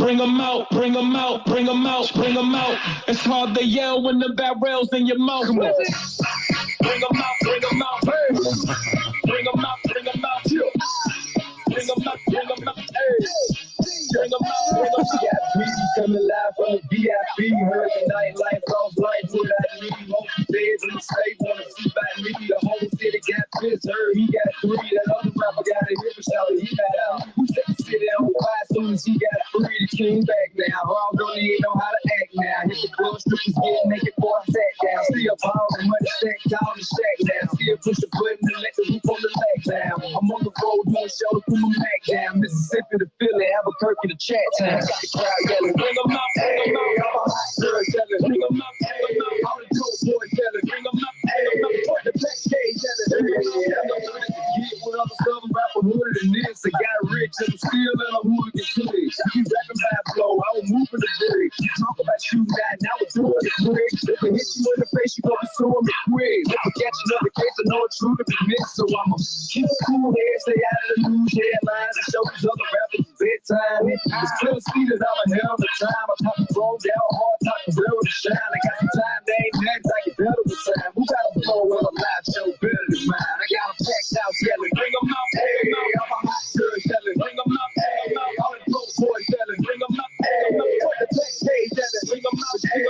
bring them out, bring them out, bring them out, bring them out. It's hard to yell when the barrel's in your mouth. Bring them out, bring them out, hey. Bring them out, bring them out, bring them out, bring them out, hey. Bring them out, bring them out. VIP coming live from the VIP. Heard the nightlife, cross lights without me. Most beds in the state wanna see by me. The whole city got pissed. Heard he got 3. That other rapper got a hip shout. He got out. Who said the city on fire soon as he got 3? The king back now. All don't even know how to act now. Hit the club, strippers getting naked for a sat down. Still pounding money stacked down the shack down. Still push the button and let the roof on the leg down. I'm on the road doing shows from my Mac down. Mississippi to Philly, Albuquerque to Chat Town. Got the crowd yelling, bring them out, bring them out. I'm a hot girl yelling, bring them out, bring them out. All the dope boys yelling, bring them out, bring them out. Point the backstage yelling, bring them out. Get with other southern rapper hooded than this. I got rich and I'm still in a hooligan city. You rapping by flow, I was moving the bridge. You talk about shooting that, now we're doing it quick. If I hit you in the face, you gonna sue me quick. If I catch another case, I know it's true to be missed. So I'ma keep cool head, stay out of the news headlines, and show these other rappers bedtime. It's clear to see that I'm a hell of a time. I'm talking thrown down hard, talking real to shine. I got some time, they ain't next, I get better with time. Who got a flow on a live show better than mine? I got a packed house yelling, bring them out, hey. I'm a hot girl yelling, bring them out, hey. All the dope boys yelling, bring them out, hey. Put the backstage yelling, bring them out, hey.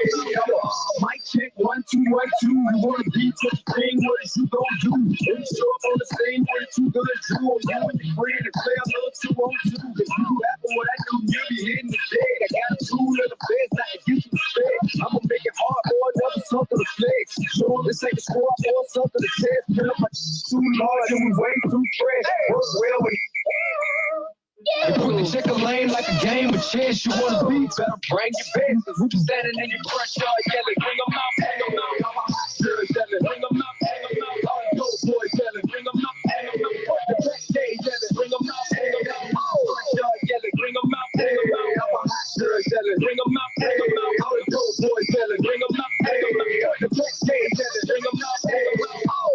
Mic check, 1, 2, 1, 2. You wanna beat to the thing, what is you gon' do? When you show up on the scene, what is you gonna do? You and your friend and play a little 2 on 2. Cause you happen what I do, you be hitting the dead. I got a tool in the beds, not to get you respect. I'ma make it hard for another something to flex. Sure, this ain't the squad or something to test. Fill up my too large and we way too fresh. Work well with you put the chicken lane like a game of chess. You wanna be, better bring your best. Cause we just standing in your crush yard yelling, bring them out, bring them out. I'm a hot girl yelling, bring them out, bring them out. All the dope boys yelling, bring them out, bring them out. Put the backstage yelling, bring them out, bring them out. Crush yard yelling, bring them out, bring them out. I'm a hot girl yelling, bring them out, bring them out. All the dope boys yelling, bring them out, bring them out. Put the backstage yelling, bring them out, bring them out.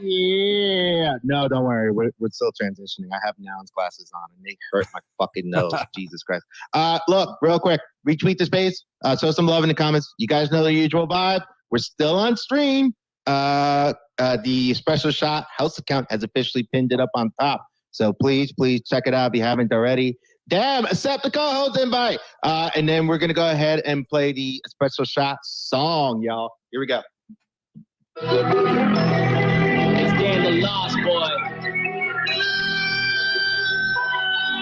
Yeah. No, don't worry. We're still transitioning. I have nouns glasses on and they hurt my fucking nose. Jesus Christ. Look, real quick. Retweet this page. Show some love in the comments. You guys know the usual vibe. We're still on stream. The Espresso Shot house account has officially pinned it up on top. So please check it out if you haven't already. Damn, accept the co-host invite. And then we're going to go ahead and play the Espresso Shot song, y'all. Here we go. The Lost Boy.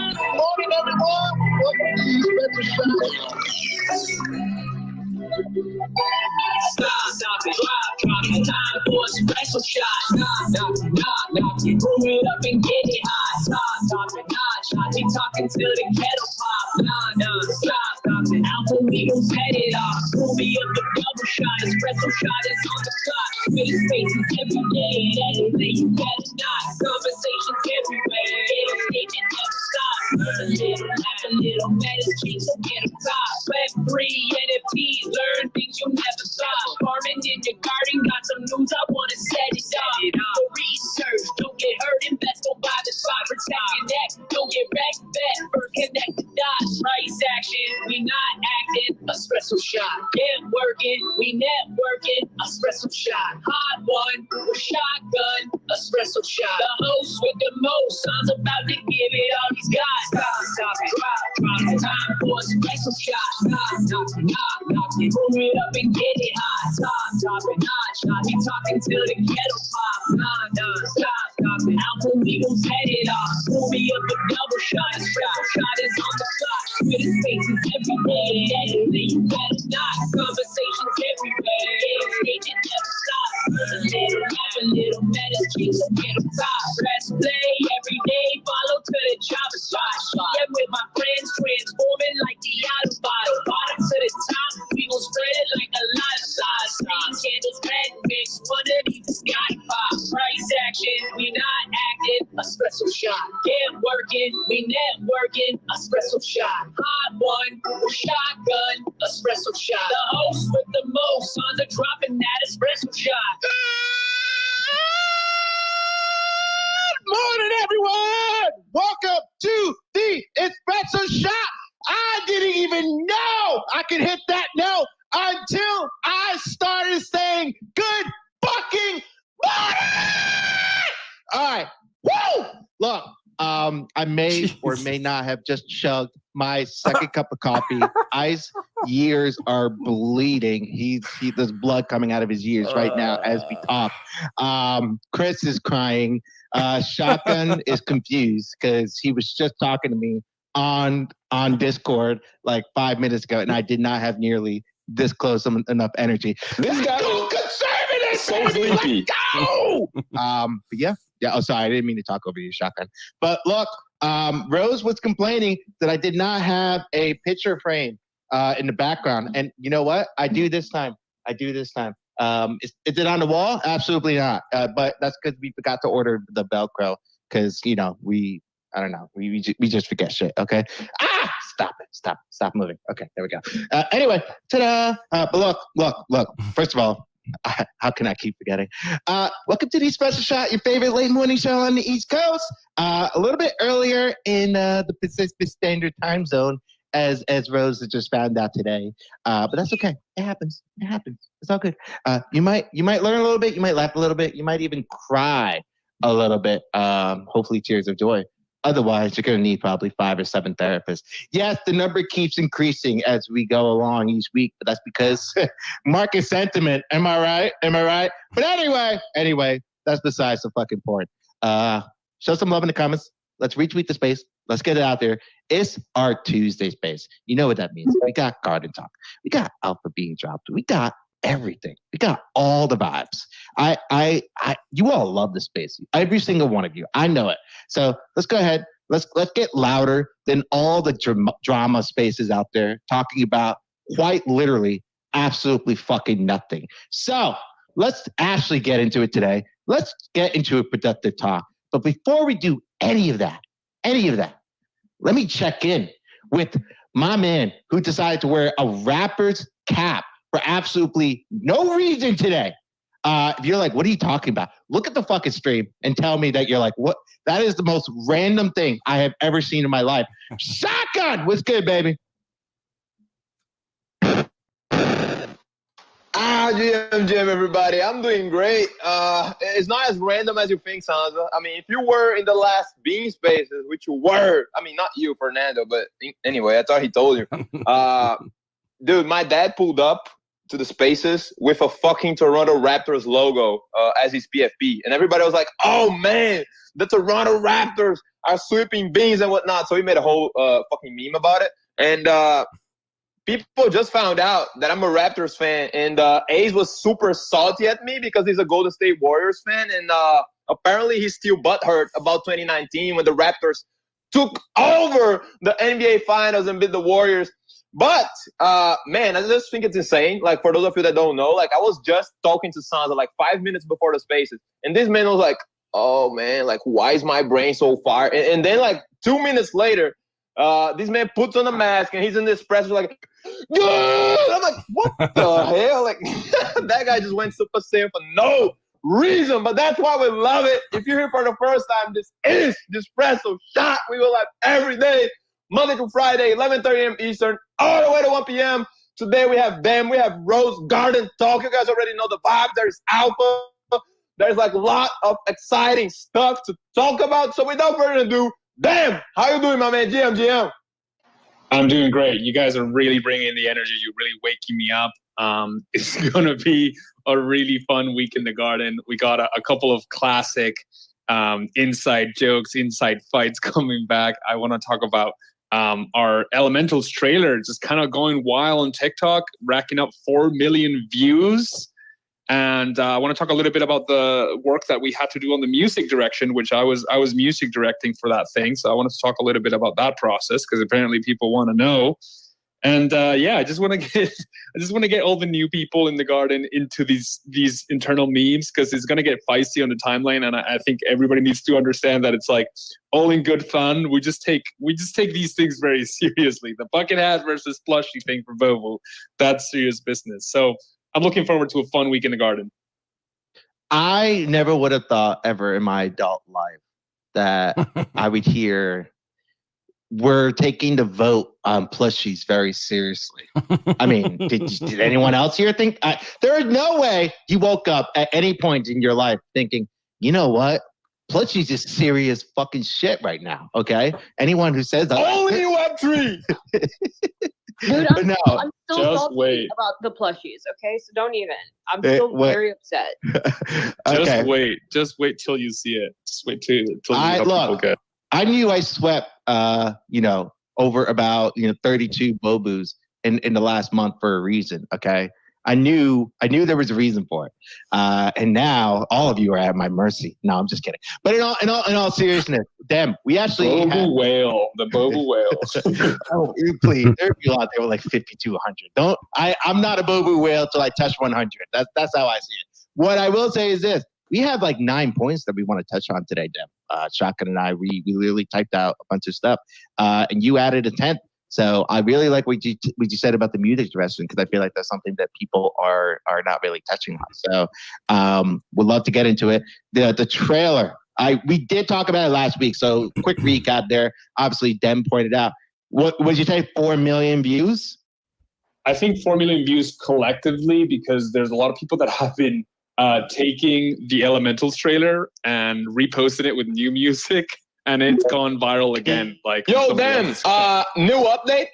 Good morning, everyone. Welcome to the Espresso Shot. Stop it, drop it, time for a special shot. Knock, room it up and get it hot. Stop it, shot, they talking till the kettle pop. Stop it, Alpha Eagles head it off. Pull me up the double shot, espresso shot is on the clock. Face faces every day, and anything you better not. Conversations everywhere, it never stops. Learn a little, laugh a little, meditate, so get a pop. Web3, NFTs, learn things you'll never stop. Farming in your garden, got some news, I wanna set it up. For research, don't get hurt, invest, don't buy the spot. Protect your neck, don't get wrecked, bet, first connect the dots. Price action, we not acting, espresso shot. Get working, we networking, espresso shot. Hot one, with shotgun, espresso shot. The host with the most, son's about to give it all he's got. Stop it, drop it, time for espresso shot. Knock, room it up and get it hot. Stop it, shot, he talking till the kettle pop. Stop it, Alpha Eagles head it off. Pull me up a double shot, espresso shot is on the clock. With his faces every day, anything you better not. Conversations everywhere, it never stops. Learn a little, laugh a little, meditate, so get a pop. Press play every day, follow to the Java spot. Get with my friends, transforming like the Autobot. Bottom to the top, we gon' spread it like a lot of sauce. Green candles, red mix, one of these sky pop. Price action, we not acting, espresso shot. Get working, we networking, espresso shot. Hot one, shotgun, espresso shot. The host with the most, sons are dropping that espresso shot. Good morning, everyone. Welcome to the espresso shot. I didn't even know I could hit that note until I started saying good fucking morning. All right. Woo! Look, I may or may not have just chugged my second cup of coffee. I's ears are bleeding. There's blood coming out of his ears right now as we talk. Chris is crying. Shotgun is confused because he was just talking to me on Discord like 5 minutes ago, and I did not have nearly this close enough energy. This guy Go conservative, so baby, sleepy. let's go. But yeah. Oh, sorry, I didn't mean to talk over you, Shotgun. But look, Rose was complaining that I did not have a picture frame in the background, and you know what? I do this time. Is it on the wall? Absolutely not. But that's because we forgot to order the Velcro because we just forget shit. Okay. Stop moving. Okay, there we go. Anyway, ta-da! But look. First of all, how can I keep forgetting? Welcome to the Espresso Shot, your favorite late morning show on the East Coast. A little bit earlier in the Pacific Standard Time Zone, as Rose has just found out today. But that's okay. It happens. It's all good. You might learn a little bit. You might laugh a little bit. You might even cry a little bit. Hopefully, tears of joy. Otherwise, you're going to need probably 5 or 7 therapists. Yes, the number keeps increasing as we go along each week, but that's because market sentiment. Am I right? But anyway, that's besides the fucking point. Show some love in the comments. Let's retweet the space. Let's get it out there. It's our Tuesday space. You know what that means. We got garden talk. We got alpha being dropped. We got everything. We got all the vibes. You all love the space. Every single one of you. I know it. So let's go ahead. Let's get louder than all the drama spaces out there talking about quite literally absolutely fucking nothing. So let's actually get into it today. Let's get into a productive talk. But before we do any of that, let me check in with my man who decided to wear a rapper's cap for absolutely no reason today. If you're like, what are you talking about? Look at the fucking stream and tell me that you're like, what? That is the most random thing I have ever seen in my life. Shotgun, what's good, baby? GM, everybody. I'm doing great. It's not as random as you think, Sansa. I mean, if you were in the last Bean Spaces, which you were, I mean, not you, Fernando, but anyway, I thought he told you. Dude, my dad pulled up to the Spaces with a fucking Toronto Raptors logo as his PFP. And everybody was like, oh, man, the Toronto Raptors are sweeping beans and whatnot. So he made a whole fucking meme about it. And people just found out that I'm a Raptors fan. And Ace was super salty at me because he's a Golden State Warriors fan. And apparently he's still butthurt about 2019 when the Raptors took over the NBA Finals and beat the Warriors. But, man, I just think it's insane. Like, for those of you that don't know, like, I was just talking to Sansa like 5 minutes before the Spaces. And this man was like, oh, man, like, why is my brain so far? And then, like, 2 minutes later, this man puts on a mask and he's in this press like, good! I'm like, what the hell? Like, that guy just went Super Saiyan for no reason. But that's why we love it. If you're here for the first time, this is the Espresso Shot. We go live every day, Monday to Friday, 11:30 a.m. Eastern, all the way to 1 p.m. Today we have them. We have Rose Garden Talk. You guys already know the vibe. There's Alpha. There's like a lot of exciting stuff to talk about. So without further ado, damn, how you doing, my man? GM. I'm doing great. You guys are really bringing the energy. You're really waking me up. It's going to be a really fun week in the garden. We got a couple of classic inside jokes, inside fights coming back. I want to talk about our Elementals trailer just kind of going wild on TikTok, racking up 4 million views. And I want to talk a little bit about the work that we had to do on the music direction, which I was music directing for that thing. So I wanted to talk a little bit about that process because apparently people want to know. And I just want to get all the new people in the garden into these internal memes because it's going to get feisty on the timeline. And I think everybody needs to understand that it's like all in good fun. We just take these things very seriously. The bucket hat versus plushie thing for Vovo, that's serious business. So I'm looking forward to a fun week in the garden. I never would have thought ever in my adult life that I would hear we're taking the vote on plushies very seriously. I mean, did anyone else here think? There is no way you woke up at any point in your life thinking, you know what? Plushies is serious fucking shit right now. Okay, anyone who says that, Only Web3. Dude, no, I'm still just salty wait. about the plushies, okay? So don't even. I'm still very upset. okay. Just wait till you see it. Just wait till you see how look, people get. I knew I swept, over about 32 Bobus in the last month for a reason. Okay, I knew there was a reason for it, and now all of you are at my mercy. No, I'm just kidding. But in all seriousness, damn, we actually The Bobu whale. Oh, please, there are people out there with like 50 to 100. I'm not a Bobu whale till I touch 100. That's how I see it. What I will say is this. We have like 9 points that we want to touch on today, Dem. Shotgun and I, we literally typed out a bunch of stuff, and you added a 10th. So I really like what you said about the music direction, because I feel like that's something that people are not really touching on. So would love to get into it. The trailer, we did talk about it last week. So quick recap there. Obviously, Dem pointed out. What would you say? 4 million views? I think 4 million views collectively, because there's a lot of people that have been taking the Elementals trailer and reposting it with new music, and it's gone viral again. Like, yo, Dan, new update.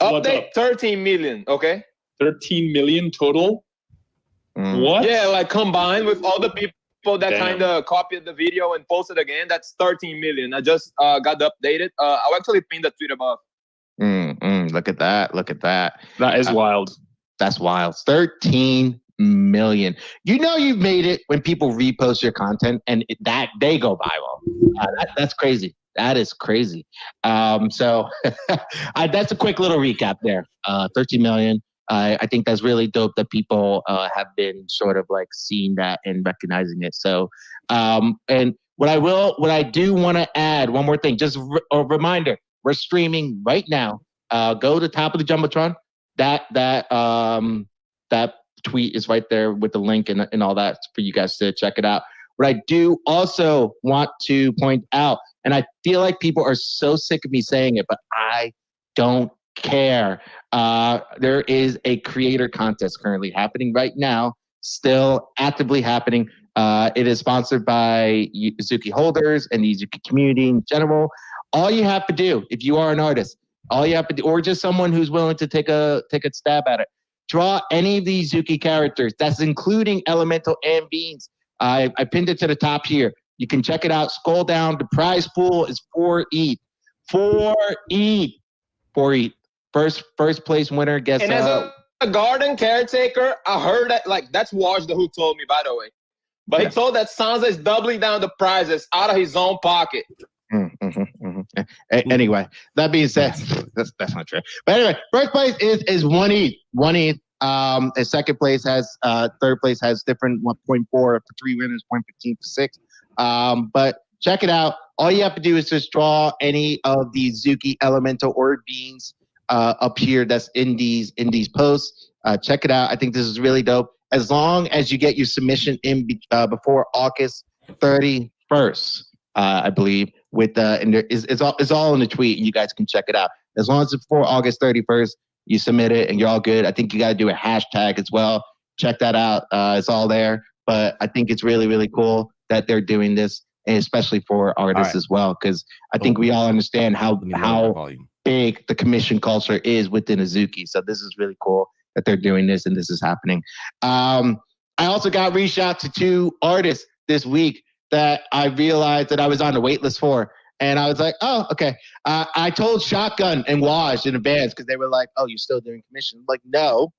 Update 13 million. Okay, 13 million total. What? Yeah, like combined with all the people that kind of copied the video and posted again, that's 13 million. I just got updated. I'll actually pin the tweet above. Look at that. That is wild. That's wild. 13 million. You've made it when people repost your content and that they go viral. That's crazy. That is crazy. So that's a quick little recap there. 13 million. I think that's really dope that people have been sort of like seeing that and recognizing it. So, and what I do want to add one more thing, just a reminder, we're streaming right now. Go to top of the Jumbotron. That tweet is right there with the link and all that for you guys to check it out. What I do also want to point out, and I feel like people are so sick of me saying it, but I don't care. There is a creator contest currently happening right now, still actively happening. It is sponsored by Zuki holders and the Zuki community in general. All you have to do, if you are an artist, all you have to do, or just someone who's willing to take a stab at it, draw any of these Zuki characters. That's including Elemental and Beans. I pinned it to the top here. You can check it out. Scroll down. The prize pool is 4 ETH. 4 ETH. 4 ETH. First place winner gets. And as a garden caretaker, I heard that that's Wajda who told me, by the way. But he told that Sansa is doubling down the prizes out of his own pocket. Anyway, that being said, that's not true. But anyway, first place is 1 ETH. 1 ETH. And second place has third place has different 1.4 for 3 winners, 0.15 for 6. But check it out. All you have to do is just draw any of these Zuki Elemental or Beans up here that's in these posts. Check it out. I think this is really dope. As long as you get your submission in before August 31st, I believe. And it's all in the tweet, and you guys can check it out. As long as it's before August 31st, you submit it, and you're all good. I think you got to do a hashtag as well. Check that out. It's all there. But I think it's really, really cool that they're doing this, and especially for artists as well, because I think we all understand how big the commission culture is within Azuki. So this is really cool that they're doing this and this is happening. I also got reached out to 2 artists this week that I realized that I was on the wait list for. And I was like, oh, okay. I told Shotgun and Waj in advance because they were like, oh, you're still doing commission. I'm like, no,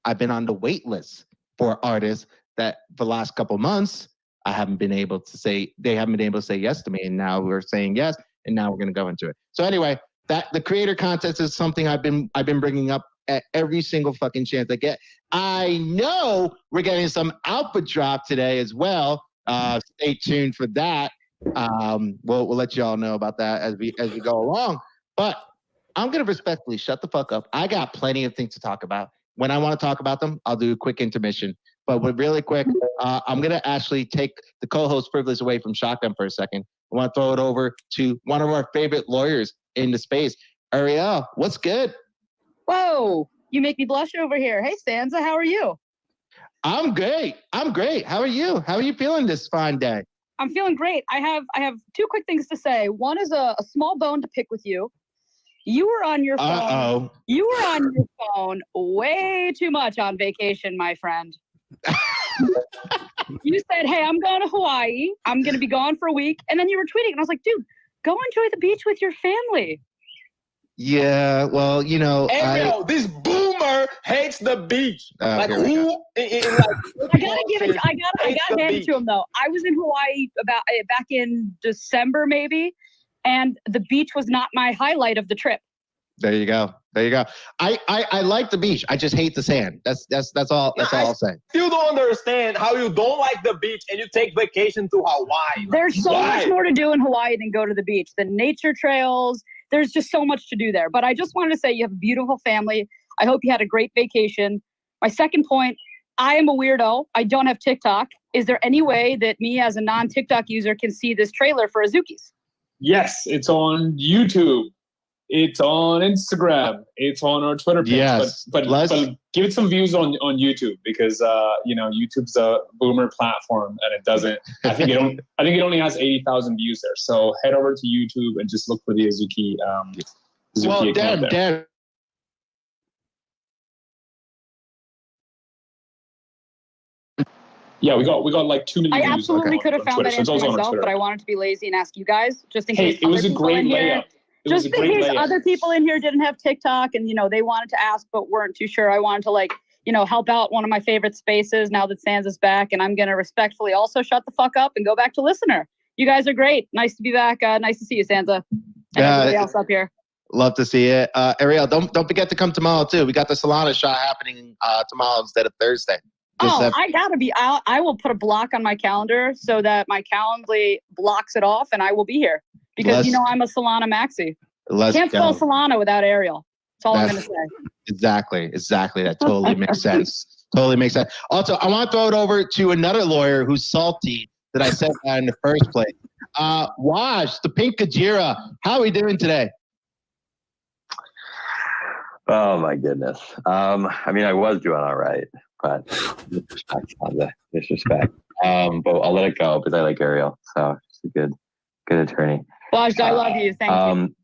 I've been on the wait list for artists that for the last couple of months, they haven't been able to say yes to me. And now we're saying yes. And now we're going to go into it. So anyway, the creator contest is something I've been bringing up at every single fucking chance I get. I know we're getting some alpha drop today as well. Stay tuned for that. We'll let you all know about that as we go along. But I'm gonna respectfully shut the fuck up. I got plenty of things to talk about. When I want to talk about them, I'll do a quick intermission. But really quick, I'm gonna actually take the co-host privilege away from Shotgun for a second. I want to throw it over to one of our favorite lawyers into space. Ariel, what's good? Whoa, you make me blush over here. Hey, Stanza, how are you? I'm great. How are you? How are you feeling this fine day? I'm feeling great. I have two quick things to say. One is a small bone to pick with you. You were on your phone. Uh-oh. You were on your phone way too much on vacation, my friend. You said, hey, I'm going to Hawaii. I'm going to be gone for a week. And then you were tweeting. And I was like, dude, go enjoy the beach with your family. Yeah, well, you know. Ariel, this boomer hates the beach. Like who? I gotta hand it to him though. I was in Hawaii back in December maybe, and the beach was not my highlight of the trip. There you go. I like the beach. I just hate the sand. That's all. That's all I'll say. Still don't understand how you don't like the beach and you take vacation to Hawaii. There's so much more to do in Hawaii than go to the beach. The nature trails. There's just so much to do there. But I just wanted to say you have a beautiful family. I hope you had a great vacation. My second point, I am a weirdo. I don't have TikTok. Is there any way that me as a non-TikTok user can see this trailer for Azuki's? Yes, it's on YouTube. It's on Instagram. It's on our Twitter page. Yes, but give it some views on YouTube because YouTube's a boomer platform and it doesn't. I think it only has 80,000 views there. So head over to YouTube and just look for the Azuki. Well, Dan. Yeah, we got like 2 million views. I absolutely could have found that answer myself, but I wanted to be lazy and ask you guys just in case. It was a great layup. Just in case other people in here didn't have TikTok and, they wanted to ask but weren't too sure. I wanted to, help out one of my favorite spaces now that Sansa's back. And I'm going to respectfully also shut the fuck up and go back to listener. You guys are great. Nice to be back. Nice to see you, Sansa. And everybody else up here. Love to see it. Ariel, don't forget to come tomorrow, too. We got the Solana shot happening tomorrow instead of Thursday. I gotta be out. I will put a block on my calendar so that my Calendly blocks it off and I will be here. Because I'm a Solana maxi. Can't spell Solana without Ariel. That's all I'm going to say. Exactly. That totally makes sense. Also, I want to throw it over to another lawyer who's salty that I said that in the first place. Waj, the Pink Kajira, how are we doing today? Oh, my goodness. I was doing all right, but disrespect. But I'll let it go because I like Ariel. So she's a good attorney. Waj, I love you. Thank you.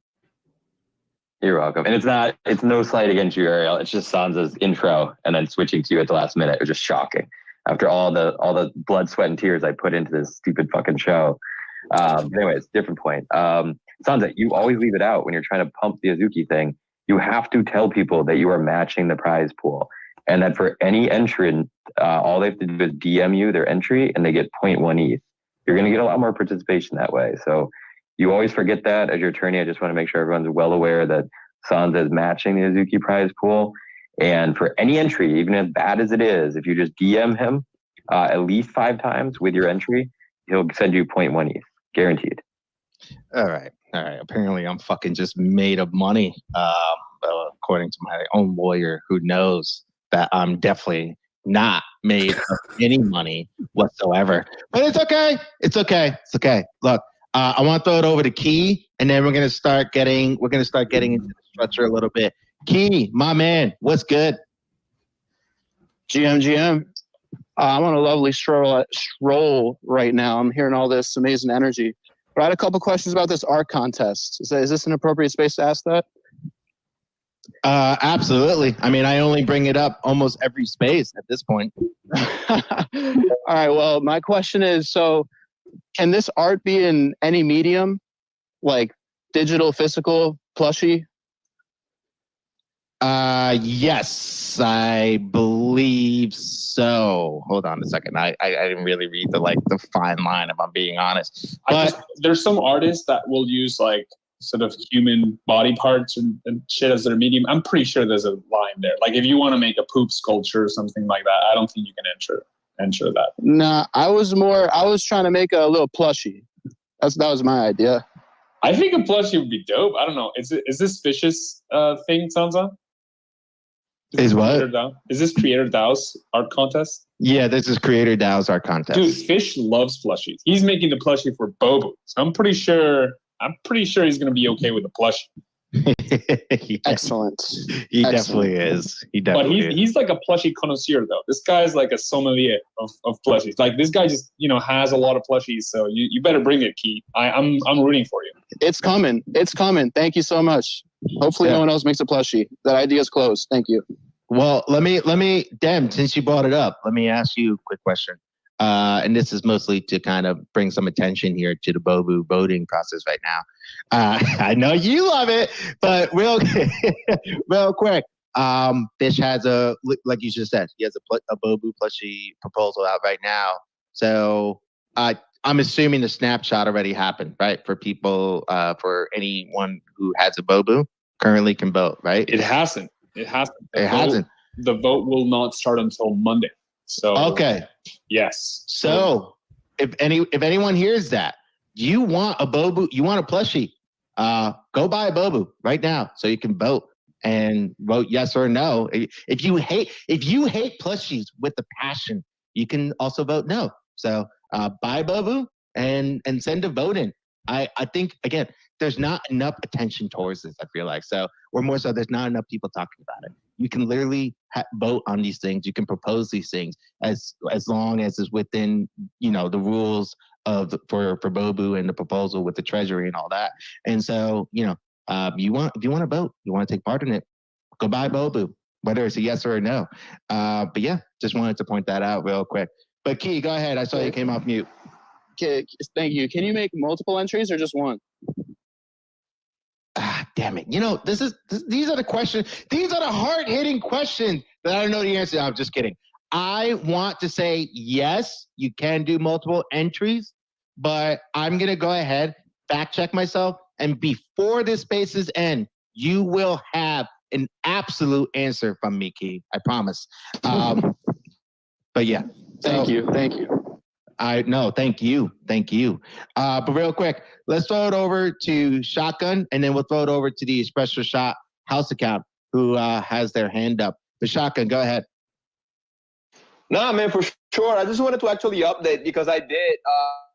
You're welcome. And it's no slight against you, Ariel. It's just Sansa's intro and then switching to you at the last minute. It was just shocking. After all the blood, sweat, and tears I put into this stupid fucking show. Anyways, different point. Sansa, you always leave it out when you're trying to pump the Azuki thing. You have to tell people that you are matching the prize pool. And that for any entrant, all they have to do is DM you their entry and they get 0.1 ETH. You're going to get a lot more participation that way. So you always forget that as your attorney. I just want to make sure everyone's well aware that Sansa is matching the Azuki prize pool. And for any entry, even as bad as it is, if you just DM him at least 5 times with your entry, he'll send you 0.1 ETH. Guaranteed. All right. Apparently I'm fucking just made of money, according to my own lawyer who knows that I'm definitely not made of any money whatsoever. But it's okay. Look, I want to throw it over to Key, and then we're gonna start getting into the structure a little bit. Key, my man, what's good? GM. I'm on a lovely stroll right now. I'm hearing all this amazing energy. But I had a couple questions about this art contest. Is this an appropriate space to ask that? Absolutely. I only bring it up almost every space at this point. All right. Well, my question is, so can this art be in any medium, like digital, physical, plushie? Yes, I believe so. Hold on a second. I didn't really read the fine line, if I'm being honest. But there's some artists that will use sort of human body parts and shit as their medium. I'm pretty sure there's a line there. Like if you want to make a poop sculpture or something like that, I don't think you can enter that. Nah, I was trying to make a little plushie. That was my idea. I think a plushie would be dope. I don't know. Is this Fish's thing, Sansa? Is what? Is this Creator DAO's art contest? Yeah, this is Creator DAO's art contest. Dude, Fish loves plushies. He's making the plushie for Bobo. So I'm pretty sure I'm pretty sure he's going to be okay with the plushie. Excellent. He Excellent. definitely is. He But definitely is. he's like a plushie connoisseur, though. This guy's like a sommelier of plushies. Like this guy just has a lot of plushies. So you better bring it, Key. I'm rooting for you. It's coming. It's coming. Thank you so much. Hopefully no one else makes a plushie. That idea is closed. Thank you. Well, let me, Dem, since you brought it up, let me ask you a quick question. And this is mostly to kind of bring some attention here to the Bobu voting process right now. I know you love it, but real quick, Fish has like you just said, he has a Bobu plushie proposal out right now. So I'm assuming the snapshot already happened, right? For people, for anyone who has a Bobu currently can vote, right? It hasn't. It hasn't. The vote will not start until Monday. So okay. Yes. So if anyone hears that, you want a Bobu, you want a plushie, go buy a Bobu right now so you can vote and vote yes or no. If you hate plushies with a passion, you can also vote no. So buy a Bobu and send a vote in. I think again, there's not enough attention towards this, I feel like. So, or more so, there's not enough people talking about it. You can literally vote on these things. You can propose these things as long as it's within, the rules for Bobu and the proposal with the Treasury and all that. And so, if you want to vote, you want to take part in it, go buy Bobu, whether it's a yes or a no. But yeah, just wanted to point that out real quick. But Key, go ahead. I saw you came off mute. Okay, thank you. Can you make multiple entries or just one? Damn it. These are the questions. These are the hard-hitting questions that I don't know the answer to. I'm just kidding. I want to say, yes, you can do multiple entries, but I'm going to go ahead, fact check myself, and before this space's end, you will have an absolute answer from me, Key. I promise. But yeah. Thank you. Thank you. Thank you. But real quick, let's throw it over to Shotgun, and then we'll throw it over to the Espresso Shot house account who has their hand up. But Shotgun, go ahead. Nah, man, for sure. I just wanted to actually update because I did.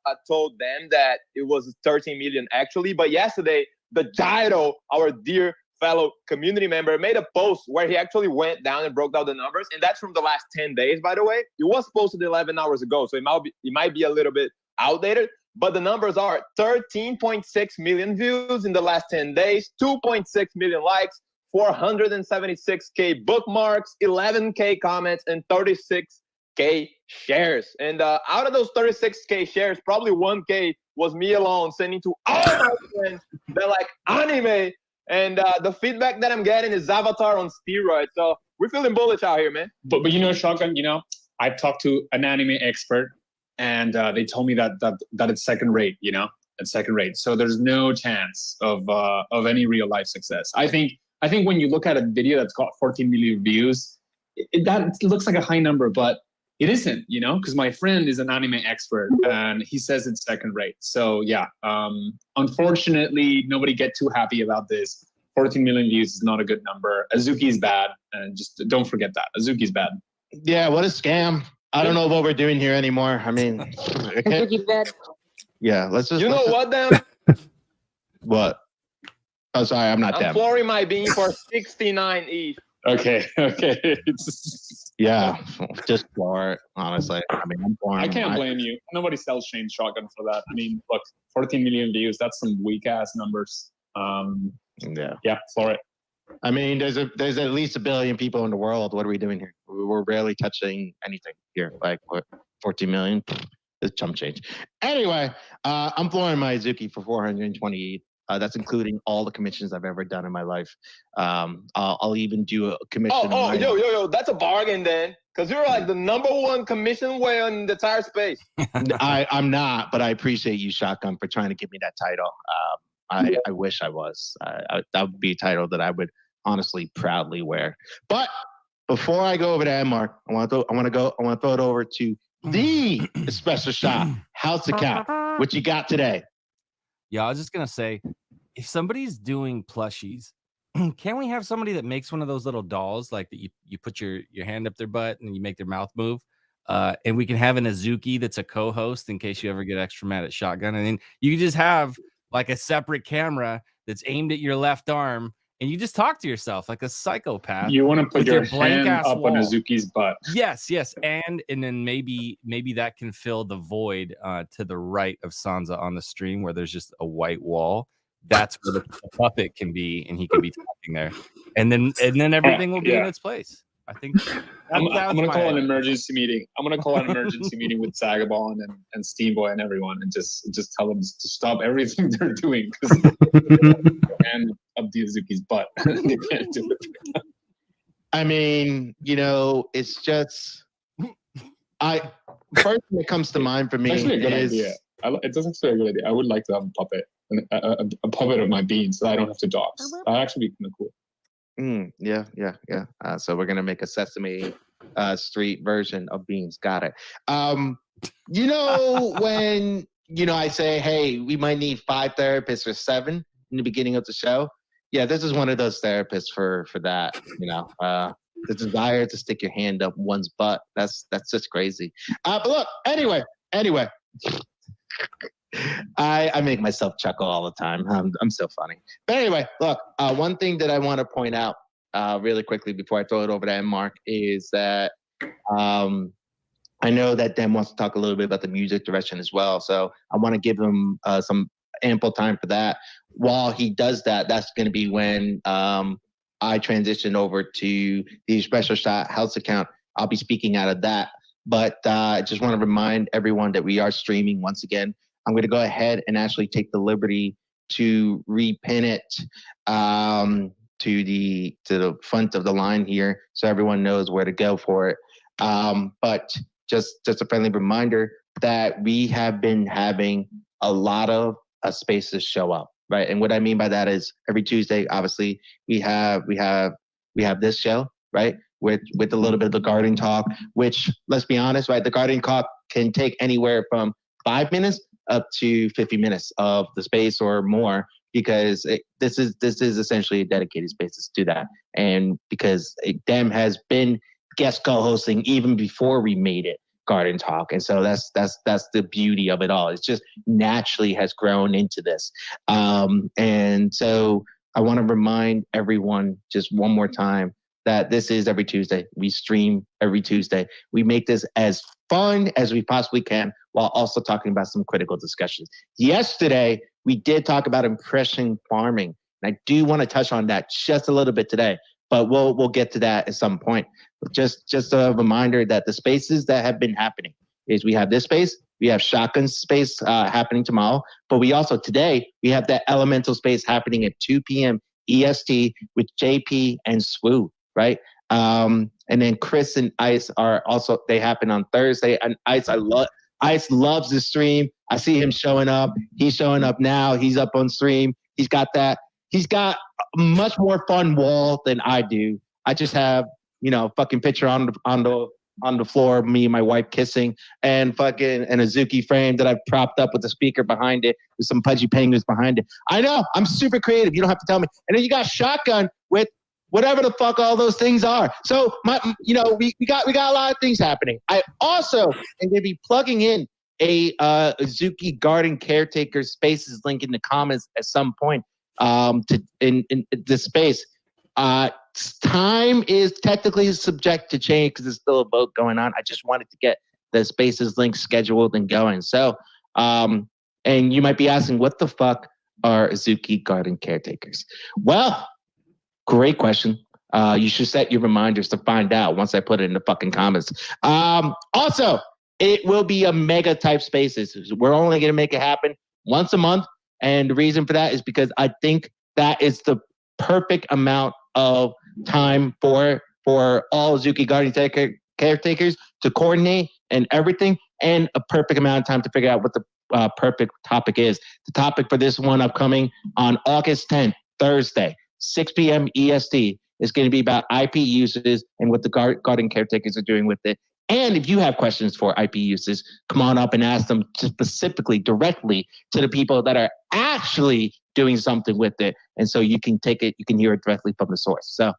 I told them that it was 13 million actually, but yesterday the Gyro, our dear fellow community member, made a post where he actually went down and broke down the numbers, and that's from the last 10 days, by the way. It was posted 11 hours ago, so it might be a little bit outdated, but the numbers are 13.6 million views in the last 10 days, 2.6 million likes, 476K bookmarks, 11K comments, and 36K shares. And out of those 36K shares, probably 1K was me alone sending to all my friends that like anime. And the feedback that I'm getting is Avatar on steroids. So we're feeling bullish out here, man. But Shotgun, I've talked to an anime expert, and they told me that it's second rate. It's second rate. So there's no chance of any real life success. I think when you look at a video that's got 14 million views, that looks like a high number, but it isn't. Because my friend is an anime expert, and he says it's second rate. So yeah, unfortunately, nobody get too happy about this. 14 million views is not a good number. Azuki is bad, and just don't forget that Azuki is bad. Yeah, what a scam. I don't know what we're doing here anymore. I mean, yeah, let's just. What, Dan? What? Oh, sorry, I'm not. I'm flooring my bean for 69 ETH. Okay. Yeah, just floor it. Honestly, I mean, I'm flooring. I can't blame you. Nobody sells Shane Shotgun for that. I mean, look, 14 million views. That's some weak ass numbers. Yeah, floor it. I mean, there's at least 1 billion people in the world. What are we doing here? We're barely touching anything here. Like what? 14 million? It's chump change. Anyway, I'm flooring my Azuki for 420. That's including all the commissions I've ever done in my life. I'll even do a commission. Yo, that's a bargain then. Because you're like the #1 commission whale in the entire space. I'm not, but I appreciate you, Shotgun, for trying to give me that title. I wish I was. That would be a title that I would honestly proudly wear. But before I go over to Mark, I want to throw it over to the Espresso Shop house account. What you got today? Yeah, I was just gonna say, if somebody's doing plushies, can't we have somebody that makes one of those little dolls, like that you put your hand up their butt and you make their mouth move? And we can have an Azuki that's a co-host in case you ever get extra mad at Shotgun. And then you can just have like a separate camera that's aimed at your left arm, and you just talk to yourself like a psychopath. You want to put with your blank hand ass up on Azuki's butt. Yes, and then maybe that can fill the void to the right of Sansa on the stream where there's just a white wall. That's where the puppet can be, and he can be talking there, and then everything will be in its place. I think I'm gonna call an emergency meeting. I'm gonna call an emergency meeting with Sagabon and Steamboy and everyone, and just tell them to stop everything they're doing because and up the Azuki's butt. They can't do it. I mean, it's just first thing that comes to mind for me actually a good is idea. It's actually a good idea. I would like to have a puppet, a puppet of my beans, so I don't have to dox. That'd actually be kind of cool. Yeah. So we're gonna make a Sesame Street version of Beans. Got it. When I say, hey, we might need 5 therapists or 7 in the beginning of the show. Yeah, this is one of those therapists for that. The desire to stick your hand up one's butt. That's just crazy. But look, anyway. I make myself chuckle all the time. I'm so funny. But anyway, look, one thing that I want to point out really quickly before I throw it over to M. Mark is that I know that Dan wants to talk a little bit about the music direction as well. So I want to give him some ample time for that. While he does that, that's going to be when I transition over to the Espresso Shot House account. I'll be speaking out of that. But I just want to remind everyone that we are streaming once again. I'm going to go ahead and actually take the liberty to repin it to the front of the line here so everyone knows where to go for it. But just a friendly reminder that we have been having a lot of spaces show up, right? And what I mean by that is every Tuesday, obviously, we have this show, right? With a little bit of the garden talk, which, let's be honest, right? The garden talk can take anywhere from 5 minutes up to 50 minutes of the space or more, because this is essentially a dedicated space to that. And because Dem has been guest co-hosting even before we made it garden talk. And so that's the beauty of it all. It's just naturally has grown into this. And so I want to remind everyone just one more time that this is every Tuesday. We stream every Tuesday. We make this as fun as we possibly can while also talking about some critical discussions. Yesterday, we did talk about impression farming. And I do want to touch on that just a little bit today, but we'll get to that at some point. But just a reminder that the spaces that have been happening is we have this space, we have Shotgun space happening tomorrow, but we also today, we have that elemental space happening at 2 p.m. EST with JP and Swoo. Right. And then Chris and Ice are also, they happen on Thursday. And Ice loves the stream. I see him showing up. He's showing up now. He's up on stream. He's got a much more fun wall than I do. I just have, fucking picture on the floor of me and my wife kissing, and fucking an Azuki frame that I've propped up with a speaker behind it with some pudgy penguins behind it. I know, I'm super creative. You don't have to tell me. And then you got Shotgun with whatever the fuck all those things are. So we got a lot of things happening. I also am going to be plugging in a Azuki Garden Caretaker Spaces link in the comments at some point in this space. Time is technically subject to change because there's still a vote going on. I just wanted to get the Spaces link scheduled and going. So, and you might be asking, what the fuck are Azuki Garden Caretakers? Well, great question. You should set your reminders to find out once I put it in the fucking comments. Also, it will be a mega type spaces. We're only going to make it happen once a month. And the reason for that is because I think that is the perfect amount of time for all Azuki Garden Caretakers to coordinate and everything, and a perfect amount of time to figure out what the perfect topic is. The topic for this one upcoming on August 10th, Thursday, 6 p.m. EST is going to be about IP uses and what the garden caretakers are doing with it. And if you have questions for IP uses, come on up and ask them specifically, directly to the people that are actually doing something with it. And so you can take it, you can hear it directly from the source. So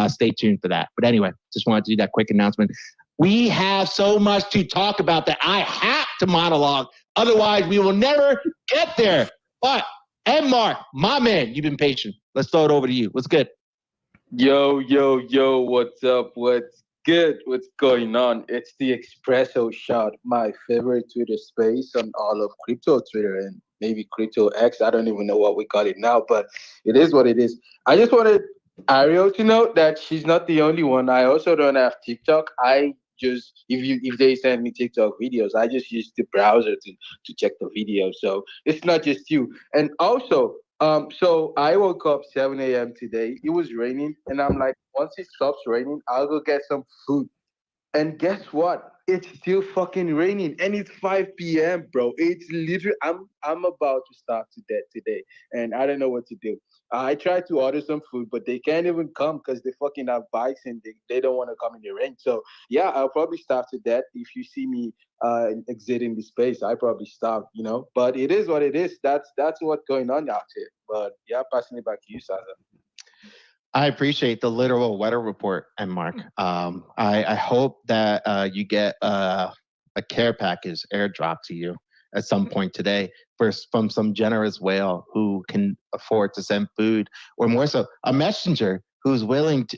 stay tuned for that. But anyway, just wanted to do that quick announcement. We have so much to talk about that I have to monologue. Otherwise, we will never get there. But And Mark, my man, you've been patient. Let's throw it over to you. What's good? Yo, what's up? What's good? What's going on? It's the Espresso Shot, my favorite Twitter space on all of crypto Twitter and maybe crypto X. I don't even know what we call it now, but it is what it is. I just wanted Ariel to know that she's not the only one. I also don't have TikTok. I just if they send me TikTok videos, I just use the browser to check the video. So it's not just you. And also, so I woke up 7 a.m. today. It was raining, and I'm like, once it stops raining, I'll go get some food. And guess what? It's still fucking raining, and it's 5 p.m., bro. It's literally I'm about to starve to death today, and I don't know what to do. I tried to order some food, but they can't even come because they fucking have bikes and they don't want to come in the rain. So yeah, I'll probably starve to death if you see me exiting the space. I probably starve, you know. But it is what it is. That's what's going on out here. But yeah, passing it back to you, Saza. I appreciate the literal weather report, and Mark. I hope that you get a care package airdrop to you at some point today from some generous whale who can afford to send food, or more so, a messenger who's willing to,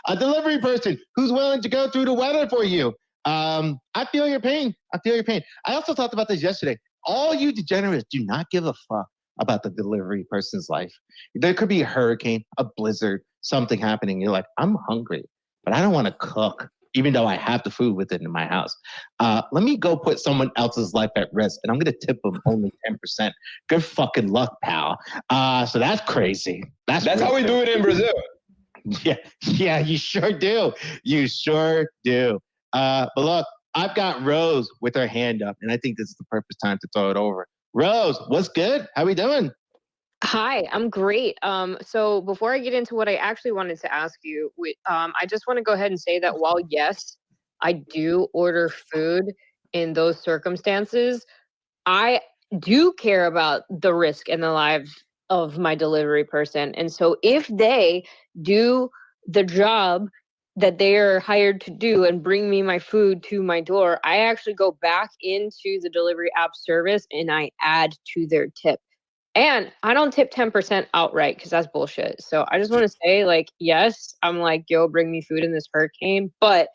a delivery person who's willing to go through the weather for you. I feel your pain. I also talked about this yesterday. All you degenerates do not give a fuck about the delivery person's life. There could be a hurricane, a blizzard, something happening. You're like, I'm hungry, but I don't want to cook, even though I have the food within my house. Let me go put someone else's life at risk, and I'm going to tip them only 10%. Good fucking luck, pal. So that's crazy. That's how we do it in Brazil. Yeah, you sure do. But look, I've got Rose with her hand up, and I think this is the perfect time to throw it over. Rose, what's good? How we doing? Hi, I'm great. So before I get into what I actually wanted to ask you, I just want to go ahead and say that while yes, I do order food in those circumstances, I do care about the risk and the lives of my delivery person. And so if they do the job that they are hired to do and bring me my food to my door, I actually go back into the delivery app service and I add to their tip. And I don't tip 10% outright because that's bullshit. So I just want to say, like, yes, I'm like, yo, bring me food in this hurricane, but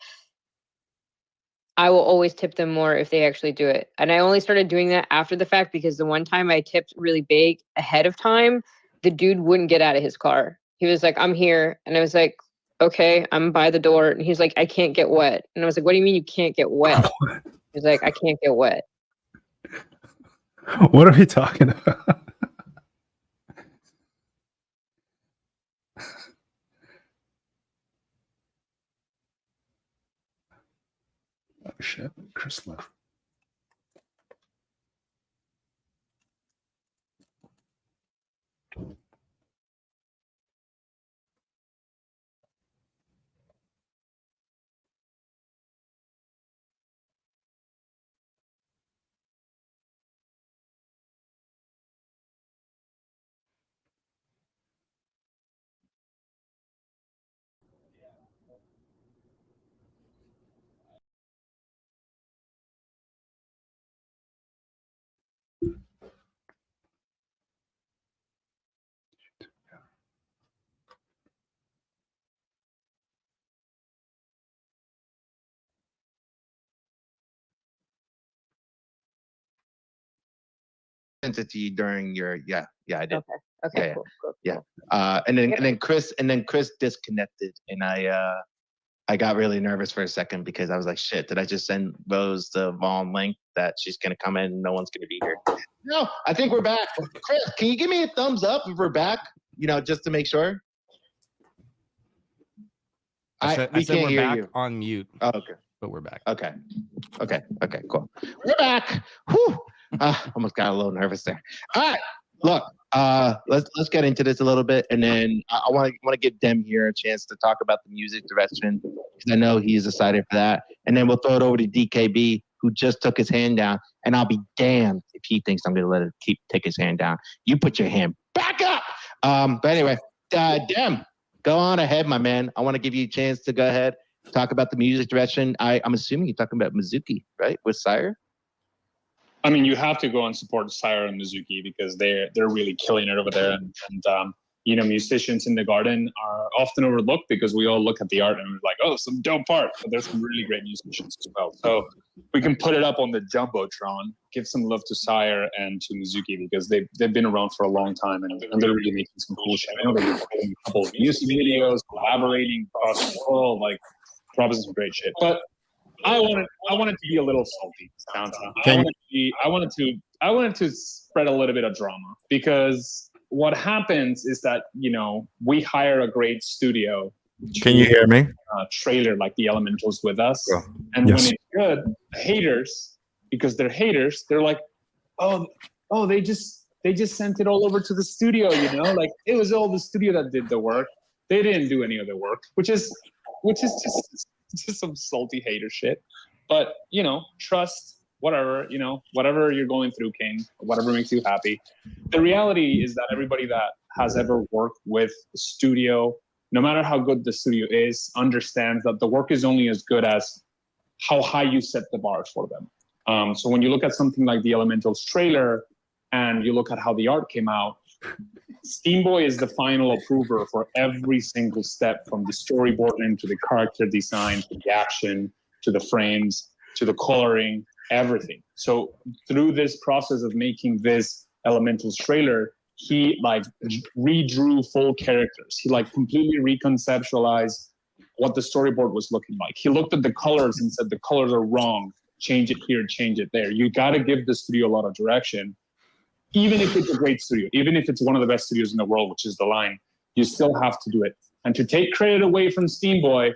I will always tip them more if they actually do it. And I only started doing that after the fact because the one time I tipped really big ahead of time, the dude wouldn't get out of his car. He was like, I'm here. And I was like, okay, I'm by the door. And he's like, I can't get wet. And I was like, what do you mean you can't get wet? He's like, I can't get wet. What are we talking about? Oh shit, Chris left. Sent it to you during your I did. Okay, Yeah, cool. Yeah. And then Chris disconnected, and I got really nervous for a second because I was like, shit, did I just send Rose the wrong link that she's gonna come in and no one's gonna be here? No, I think we're back. Chris, can you give me a thumbs up if we're back? You know, just to make sure. I said we're hear back you. on mute. Oh, okay. But we're back. Okay, cool. We're back. Whew. Almost got a little nervous there. All right, look, let's get into this a little bit, and then I want to give Dem here a chance to talk about the music direction because I know he's excited for that, and then we'll throw it over to DKB who just took his hand down, and I'll be damned if he thinks I'm going to let it take his hand down. You put your hand back up. But anyway, Dem, go on ahead, my man. I want to give you a chance to go ahead. Talk about the music direction. I'm assuming you're talking about Mizuki, right? With Sire? I mean, you have to go and support Sire and Mizuki because they're really killing it over there. And you know, musicians in the garden are often overlooked because we all look at the art and we're like, oh, some dope art. But there's some really great musicians as well. So we can put it up on the Jumbotron, give some love to Sire and to Mizuki because they've been around for a long time and they're really making some cool shit. I know they're recording a couple of music videos, collaborating across the world, like dropping some great shit. But I wanted to be a little salty, Santa. I wanted to spread a little bit of drama because what happens is that, you know, we hire a great studio. Can you hear me? Trailer like the Elementals with us, Oh, and yes. when it's good, haters, because they're haters, they're like, oh, they just sent it all over to the studio, you know, like it was all the studio that did the work. They didn't do any of the work, which is just some salty hater shit. But, you know, trust, whatever, you know, whatever you're going through, King, whatever makes you happy. The reality is that everybody that has ever worked with the studio, no matter how good the studio is, understands that the work is only as good as how high you set the bar for them. So when you look at something like the Elementals trailer and you look at how the art came out, Steamboy is the final approver for every single step, from the storyboarding to the character design to the action to the frames to the coloring, everything. So through this process of making this Elementals trailer, he like redrew full characters. He like completely reconceptualized what the storyboard was looking like. He looked at the colors and said the colors are wrong. Change it here, change it there. You got to give the studio a lot of direction. Even if it's a great studio, even if it's one of the best studios in the world, which is The Line, you still have to do it. And to take credit away from Steamboy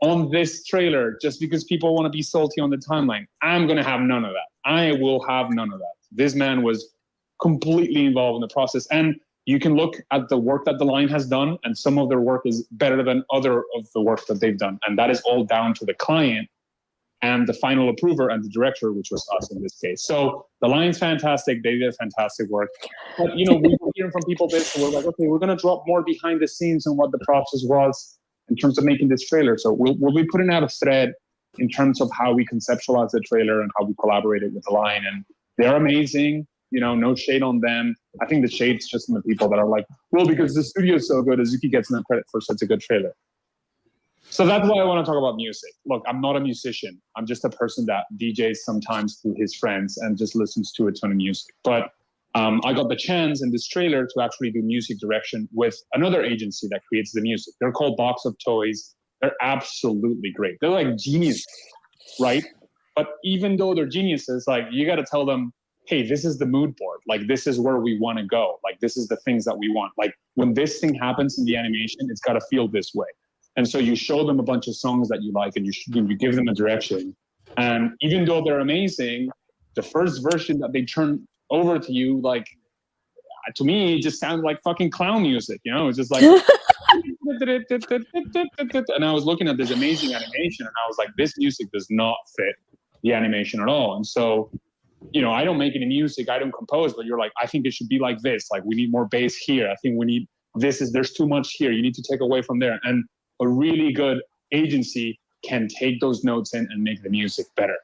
on this trailer, just because people want to be salty on the timeline, I'm going to have none of that. I will have none of that. This man was completely involved in the process. And you can look at the work that The Line has done, and some of their work is better than other of the work that they've done. And that is all down to the client and the final approver and the director, which was us in this case. So The Line's fantastic. They did fantastic work. But, you know, we were hearing from people this, so we're like, okay, we're going to drop more behind the scenes on what the process was in terms of making this trailer. So we'll be putting out a thread in terms of how we conceptualize the trailer and how we collaborated with The Line. And they're amazing. You know, no shade on them. I think the shade's just on the people that are like, well, because the studio is so good, Azuki gets no credit for such a good trailer. So that's why I want to talk about music. Look, I'm not a musician. I'm just a person that DJs sometimes with his friends and just listens to a ton of music. But I got the chance in this trailer to actually do music direction with another agency that creates the music. They're called Box of Toys. They're absolutely great. They're like geniuses, right? But even though they're geniuses, like you got to tell them, hey, this is the mood board. Like, this is where we want to go. Like, this is the things that we want. Like, when this thing happens in the animation, it's got to feel this way. And so you show them a bunch of songs that you like and you give them a direction. And even though they're amazing, the first version that they turn over to you, like, to me, it just sounded like fucking clown music, you know? It's just like... and I was looking at this amazing animation and I was like, this music does not fit the animation at all. And so, you know, I don't make any music, I don't compose, but you're like, I think it should be like this. Like, we need more bass here. I think we need there's too much here. You need to take away from there. And a really good agency can take those notes in and make the music better.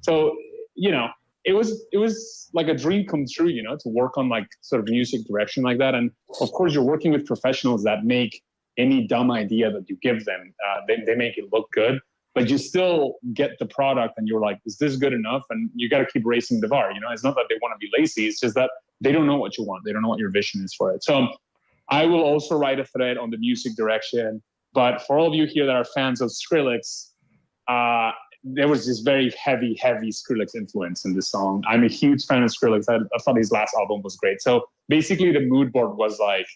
So, you know, it was like a dream come true, you know, to work on like sort of music direction like that. And of course, you're working with professionals that make any dumb idea that you give them, they make it look good, but you still get the product and you're like, is this good enough? And you got to keep raising the bar. You know, it's not that they want to be lazy. It's just that they don't know what you want. They don't know what your vision is for it. So I will also write a thread on the music direction. But for all of you here that are fans of Skrillex, there was this very heavy Skrillex influence in this song. I'm a huge fan of Skrillex. I thought his last album was great. So basically the mood board was like,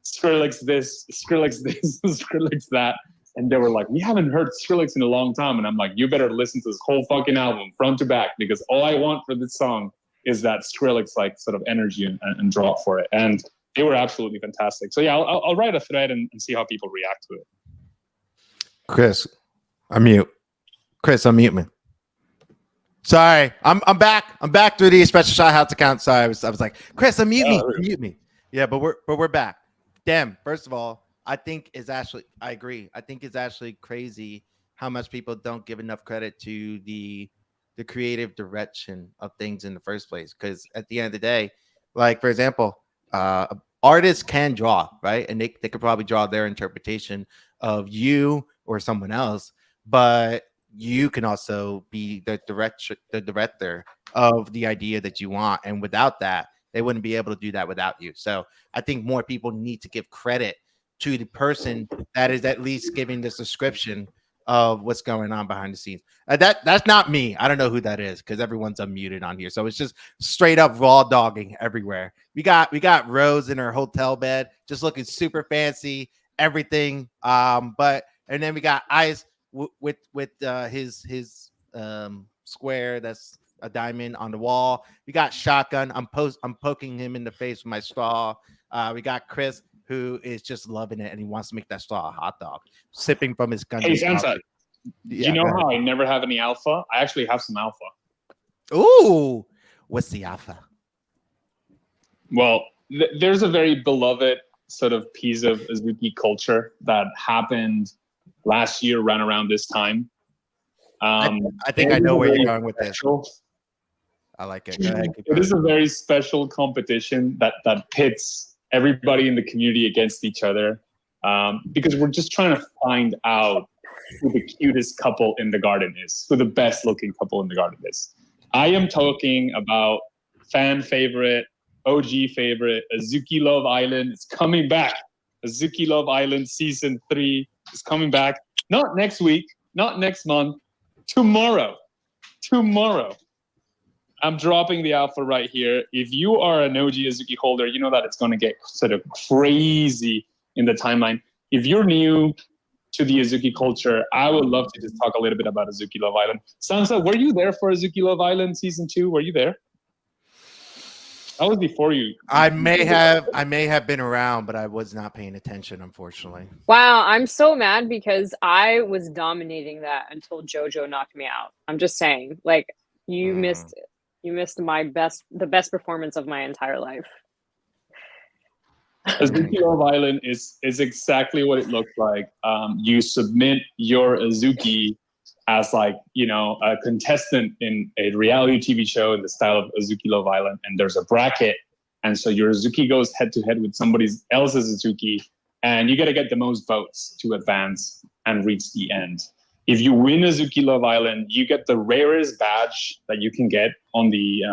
Skrillex this, Skrillex this, Skrillex that. And they were like, we haven't heard Skrillex in a long time. And I'm like, you better listen to this whole fucking album front to back, because all I want for this song is that Skrillex like sort of energy and drop for it. And they were absolutely fantastic. So yeah, I'll write a thread and see how people react to it. Chris, unmute. Chris, unmute me. Sorry, I'm back. I'm back through the special shout out account. Sorry, I was like, Chris, unmute me. Yeah, but we're back. Damn. First of all, I agree. I think it's actually crazy how much people don't give enough credit to the the creative direction of things in the first place. Because at the end of the day, like for example, artists can draw, right? And they could probably draw their interpretation of you or someone else, but you can also be the director of the idea that you want. And without that, they wouldn't be able to do that without you. So I think more people need to give credit to the person that is at least giving this description of what's going on behind the scenes. That's not me. I don't know who that is because everyone's unmuted on here. So it's just straight up raw dogging everywhere. We got Rose in her hotel bed, just looking super fancy, everything. But and then we got Ice with his square that's a diamond on the wall. We got Shotgun. I'm poking him in the face with my straw. We got Chris, who is just loving it and he wants to make that straw a hot dog, sipping from his gun. Hey, Sansa, do you know how I never have any alpha? I actually have some alpha. Ooh, what's the alpha? Well, there's a very beloved sort of piece of Azuki culture that happened last year, ran around this time. I think I know where you're going with this. I like it. Go ahead. It is a very special competition that pits everybody in the community against each other, because we're just trying to find out who the cutest couple in the garden is, who the best looking couple in the garden is. I am talking about fan favorite, OG favorite, Azuki Love Island. It's coming back. Azuki Love Island season 3 is coming back. Not next week, not next month, tomorrow. Tomorrow. I'm dropping the alpha right here. If you are an OG Azuki holder, you know that it's going to get sort of crazy in the timeline. If you're new to the Azuki culture, I would love to just talk a little bit about Azuki Love Island. Sansa, were you there for Azuki Love Island season 2? Were you there? That was before you. I may have been around, but I was not paying attention, unfortunately. Wow, I'm so mad because I was dominating that until JoJo knocked me out. I'm just saying, like, you missed the best performance of my entire life. Azuki Love Island is exactly what it looks like. You submit your Azuki as like, you know, a contestant in a reality TV show in the style of Azuki Love Island, and there's a bracket, and so your Azuki goes head to head with somebody else's Azuki, and you got to get the most votes to advance and reach the end. If you win Azuki Love Island, you get the rarest badge that you can get on the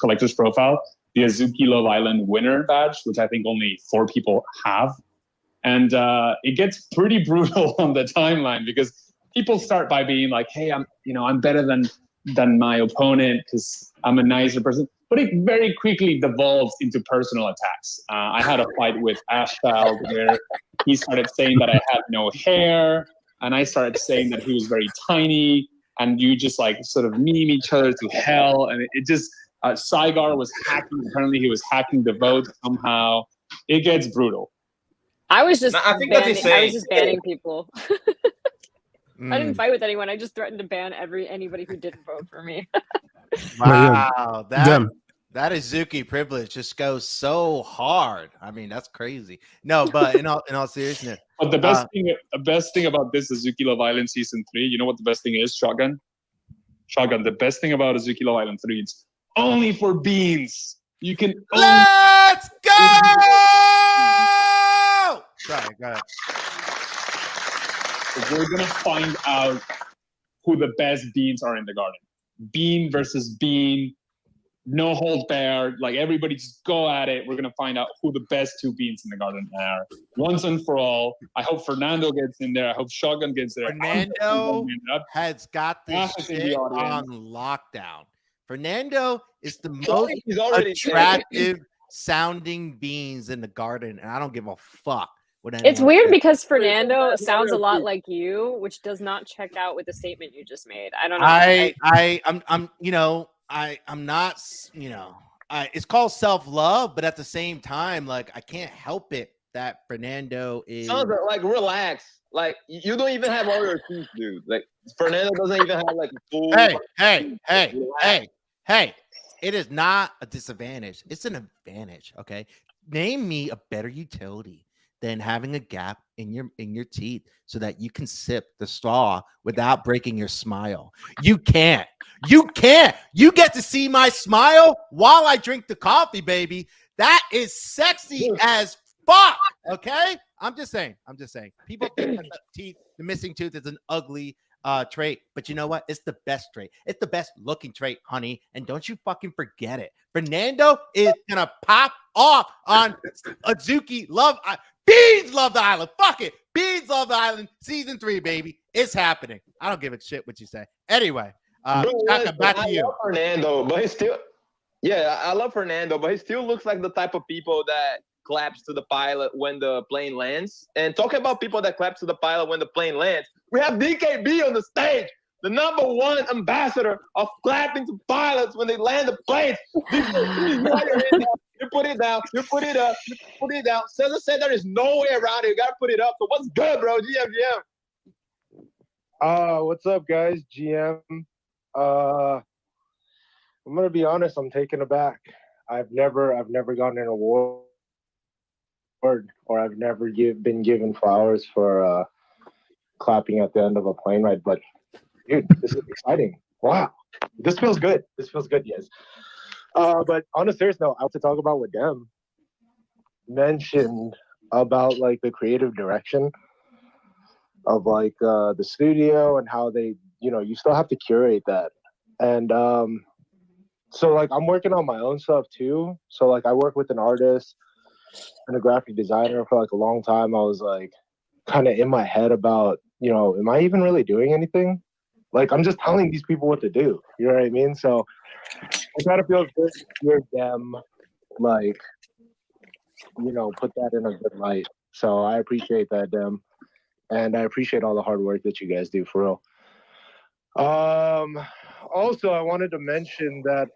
collector's profile, the Azuki Love Island winner badge, which I think only 4 people have. And it gets pretty brutal on the timeline because people start by being like, hey, I'm better than my opponent because I'm a nicer person. But it very quickly devolves into personal attacks. I had a fight with Ashfeld where he started saying that I had no hair, and I started saying that he was very tiny, and you just like sort of meme each other to hell. And it just, Saigar was hacking. Apparently he was hacking the vote somehow. It gets brutal. I was just I think that's insane. I was just banning people. I didn't fight with anyone. I just threatened to ban anybody who didn't vote for me. Wow, that Azuki privilege just goes so hard. I mean, that's crazy. No, but in all seriousness. But the best thing about this Azuki Love Island season 3, you know what the best thing is, Shotgun? Shotgun, the best thing about Azuki Love Island 3, it's only for beans. You can Let's go! Sorry, go ahead. We're gonna find out who the best beans are in the garden. Bean versus bean, no hold barred. Like everybody just go at it. We're gonna find out who the best 2 beans in the garden are once and for all. I hope Fernando gets in there. I hope Shotgun gets there. Fernando has got this shit on lockdown. Fernando is the most attractive sounding beans in the garden, and I don't give a fuck. It's weird because Fernando sounds a lot like you, which does not check out with the statement you just made. I don't know. I'm not, it's called self-love, but at the same time, like I can't help it that Fernando is like relax. Like you don't even have all your teeth, dude. Like Fernando doesn't even have like a full Hey, it is not a disadvantage. It's an advantage. Okay. Name me a better utility than having a gap in your teeth so that you can sip the straw without breaking your smile. You can't. You can't. You get to see my smile while I drink the coffee, baby. That is sexy as fuck. Okay? I'm just saying. People think that the missing tooth is an ugly trait, but you know what? It's the best trait. It's the best looking trait, honey. And don't you fucking forget it. Fernando is gonna pop off on Azuki Love. Beans Love the Island. Fuck it. Beans Love the Island. Season 3, baby. It's happening. I don't give a shit what you say. Anyway, Chaka, back to you. Love Fernando, but he still. Yeah, I love Fernando, but he still looks like the type of people that claps to the pilot when the plane lands. And talking about people that clap to the pilot when the plane lands, we have DKB on the stage, the #1 ambassador of clapping to pilots when they land the planes. You put it down, you put it up, you put it down. Cesar said there is no way around it. You gotta put it up. So what's good, bro? GM. What's up, guys? GM. I'm gonna be honest. I'm taken aback. I've never gotten an award, or I've never been given flowers for clapping at the end of a plane ride. But dude, this is exciting. Wow, this feels good. Yes. But on a serious note, I want to talk about what Dem mentioned about like the creative direction of like the studio and how they, you still have to curate that. And so like I'm working on my own stuff too. So like I work with an artist and a graphic designer for like a long time. I was like kind of in my head about, am I even really doing anything? Like I'm just telling these people what to do. You know what I mean? So it kind of feels good to hear them like, put that in a good light. So I appreciate that, Dem. And I appreciate all the hard work that you guys do, for real. Also, I wanted to mention that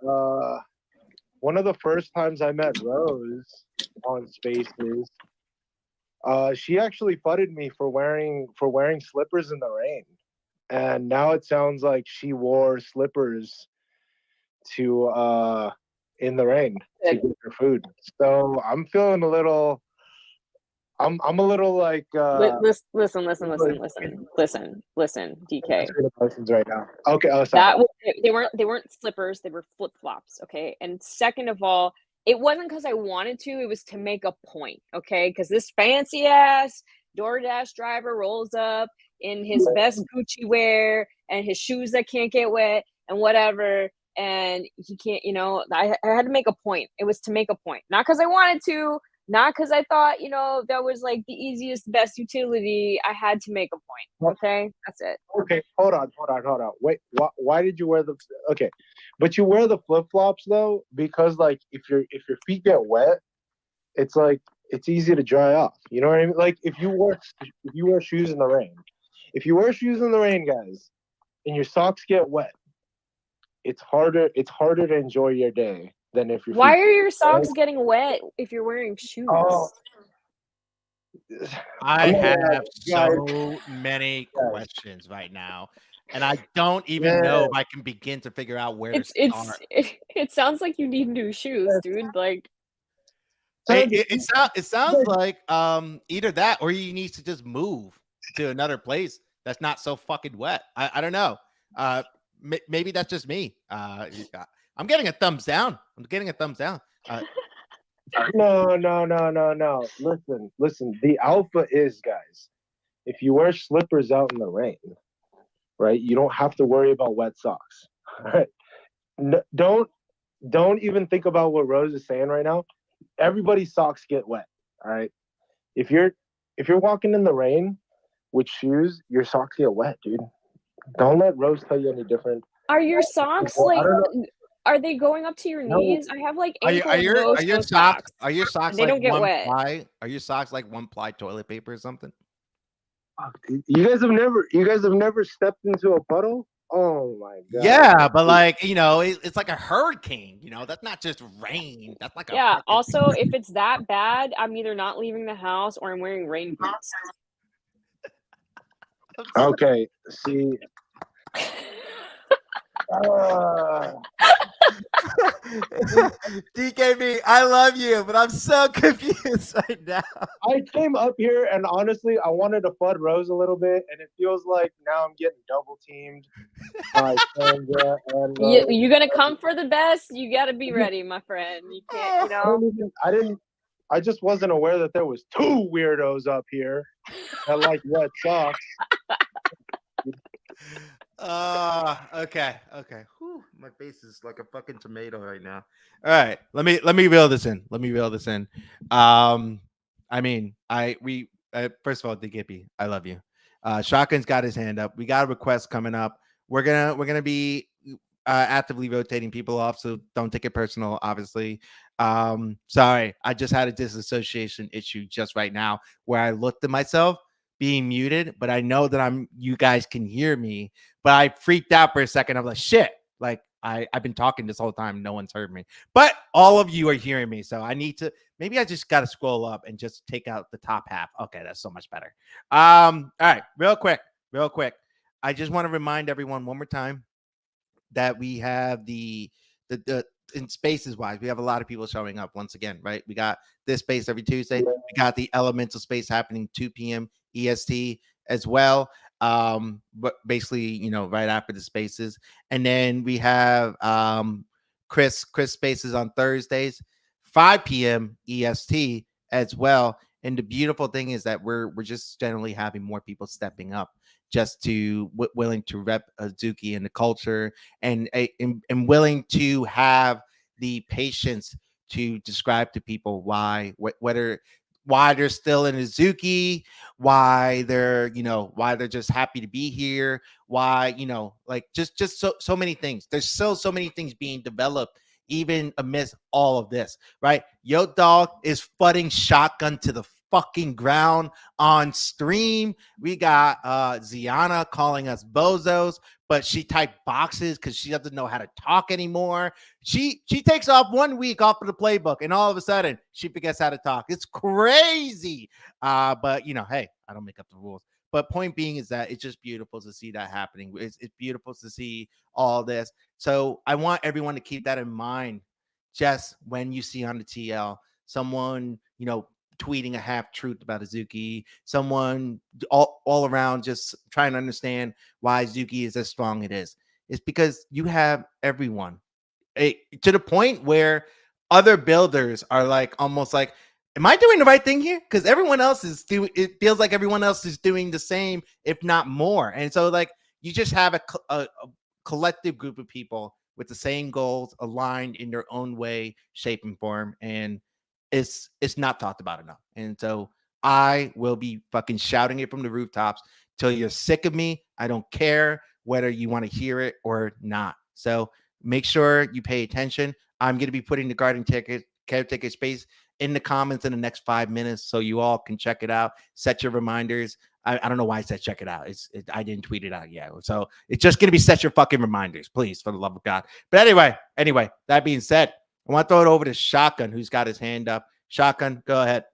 one of the first times I met Rose on Spaces, she actually fudded me for wearing slippers in the rain. And now it sounds like she wore slippers to in the rain to get her food. So I'm feeling a little. I'm a little like. Listen, DK. Right now. Okay. Oh, sorry. That was, they weren't slippers. They were flip flops. Okay. And second of all, it wasn't because I wanted to. It was to make a point. Okay. Because this fancy ass DoorDash driver rolls up in his best Gucci wear and his shoes that can't get wet and whatever. And he can't. I had to make a point. It was to make a point, not because I wanted to. Not because I thought, that was like the easiest, best utility. I had to make a point. Okay, that's it. Okay, hold on. Wait, why did you wear the? Okay, but you wear the flip flops though, because like if your feet get wet, it's like it's easy to dry off. You know what I mean? Like if you wear shoes in the rain, guys, and your socks get wet, it's harder to enjoy your day. Than if your Why are your socks getting wet if you're wearing shoes? I have so many questions right now, and I don't even know if I can begin to figure out where to start. It sounds like you need new shoes, dude. Like it sounds like either that or he needs to just move to another place that's not so fucking wet. I don't know. Maybe that's just me. I'm getting a thumbs down. No. Listen. The alpha is, guys, if you wear slippers out in the rain, right, you don't have to worry about wet socks. All right. Don't even think about what Rose is saying right now. Everybody's socks get wet. All right. If you're walking in the rain with shoes, your socks get wet, dude. Don't let Rose tell you any different. Are your socks like? Are they going up to your knees? I have like ankle are your socks? Are your socks they like don't get one wet. ply? Are your socks like one ply toilet paper or something? You guys have never stepped into a puddle? Oh my god! Yeah, but like it's like a hurricane. That's not just rain. That's like a Also, if it's that bad, I'm either not leaving the house or I'm wearing rain boots. Okay. See. DKB, I love you, but I'm so confused right now. I came up here and honestly, I wanted to FUD Rose a little bit, and it feels like now I'm getting double teamed by Sandra and You're gonna come for the best. You gotta be ready, my friend. You can't, I just wasn't aware that there was two weirdos up here that like wet socks. Okay. Whew, my face is like a fucking tomato right now. All right, let me reel this in. I mean, first of all, DKP, I love you. Shotgun's got his hand up. We got a request coming up. We're gonna be actively rotating people off, so don't take it personal. Obviously, sorry, I just had a disassociation issue just right now where I looked at myself being muted, but I know that you guys can hear me, but I freaked out for a second. I'm like, shit, like I've been talking this whole time, no one's heard me, but all of you are hearing me, so maybe I just got to scroll up and just take out the top half. Okay, that's so much better. All right, real quick, I just want to remind everyone one more time that we have the in spaces wise, we have a lot of people showing up once again, right? We got this space every Tuesday. We got the elemental space happening 2 p.m. EST as well. But basically, right after the spaces. And then we have Chris spaces on Thursdays, 5 p.m. EST as well. And the beautiful thing is that we're just generally having more people stepping up just to willing to rep Azuki and the culture and willing to have the patience to describe to people why they're still in Azuki, why they're just happy to be here, why like just so many things. There's so many things being developed even amidst all of this, right? Yo Dog is fudding Shotgun to the fucking ground on stream. We got Ziana calling us bozos, but she typed boxes because she doesn't know how to talk anymore. She takes off 1 week off of the playbook, and all of a sudden she forgets how to talk. It's crazy. But hey, I don't make up the rules. But point being is that it's just beautiful to see that happening. It's beautiful to see all this. So I want everyone to keep that in mind. Just when you see on the TL someone, tweeting a half truth about Azuki, someone all around just trying to understand why Azuki is as strong it is. It's because you have everyone to the point where other builders are like almost like, am I doing the right thing here? Because everyone else it feels like everyone else is doing the same, if not more. And so like you just have a collective group of people with the same goals aligned in their own way, shape, and form. And it's not talked about enough. And so I will be fucking shouting it from the rooftops till you're sick of me. I don't care whether you want to hear it or not. So make sure you pay attention. I'm going to be putting the garden caretaker space in the comments in the next 5 minutes so you all can check it out. Set your reminders. I don't know why I said check it out. I didn't tweet it out yet. So it's just going to be set your fucking reminders, please, for the love of God. But anyway, that being said, I want to throw it over to Shotgun, who's got his hand up. Shotgun, go ahead.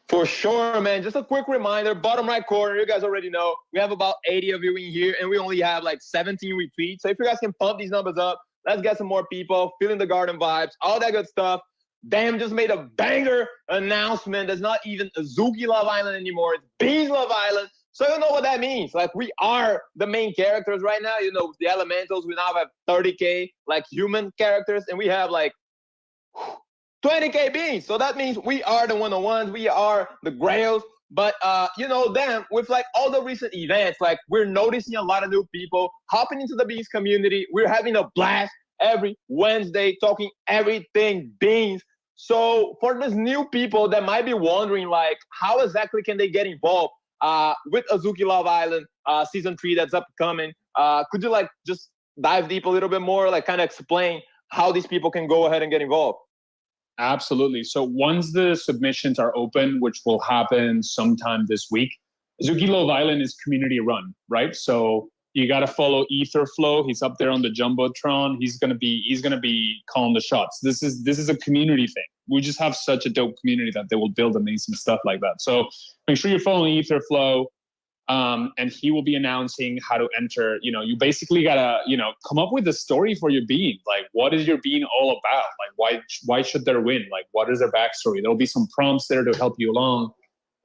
For sure, man. Just a quick reminder, bottom right corner, you guys already know, we have about 80 of you in here, and we only have like 17 retweets. So if you guys can pump these numbers up, let's get some more people, feeling the garden vibes, all that good stuff. Damn just made a banger announcement. There's not even Azuki Love Island anymore. It's Beans Love Island. So you know what that means. Like, we are the main characters right now. The elementals, we now have 30K, like, human characters, and we have, like, 20K beans. So that means we are the one-on-ones. We are the grails. But, then with, like, all the recent events, like, we're noticing a lot of new people hopping into the beans community. We're having a blast every Wednesday talking everything beans. So for these new people that might be wondering, like, how exactly can they get involved with Azuki Love Island season 3 that's upcoming? Could you like just dive deep a little bit more, like kind of explain how these people can go ahead and get involved? Absolutely. So once the submissions are open, which will happen sometime this week, Azuki Love Island is community run, right? So you got to follow Etherflow. He's up there on the Jumbotron. He's gonna be calling the shots. This is a community thing. We just have such a dope community that they will build amazing stuff like that. So make sure you're following Etherflow. And he will be announcing how to enter. You basically gotta, come up with a story for your bean. Like, what is your bean all about? Like, why should there win? Like, what is their backstory? There'll be some prompts there to help you along.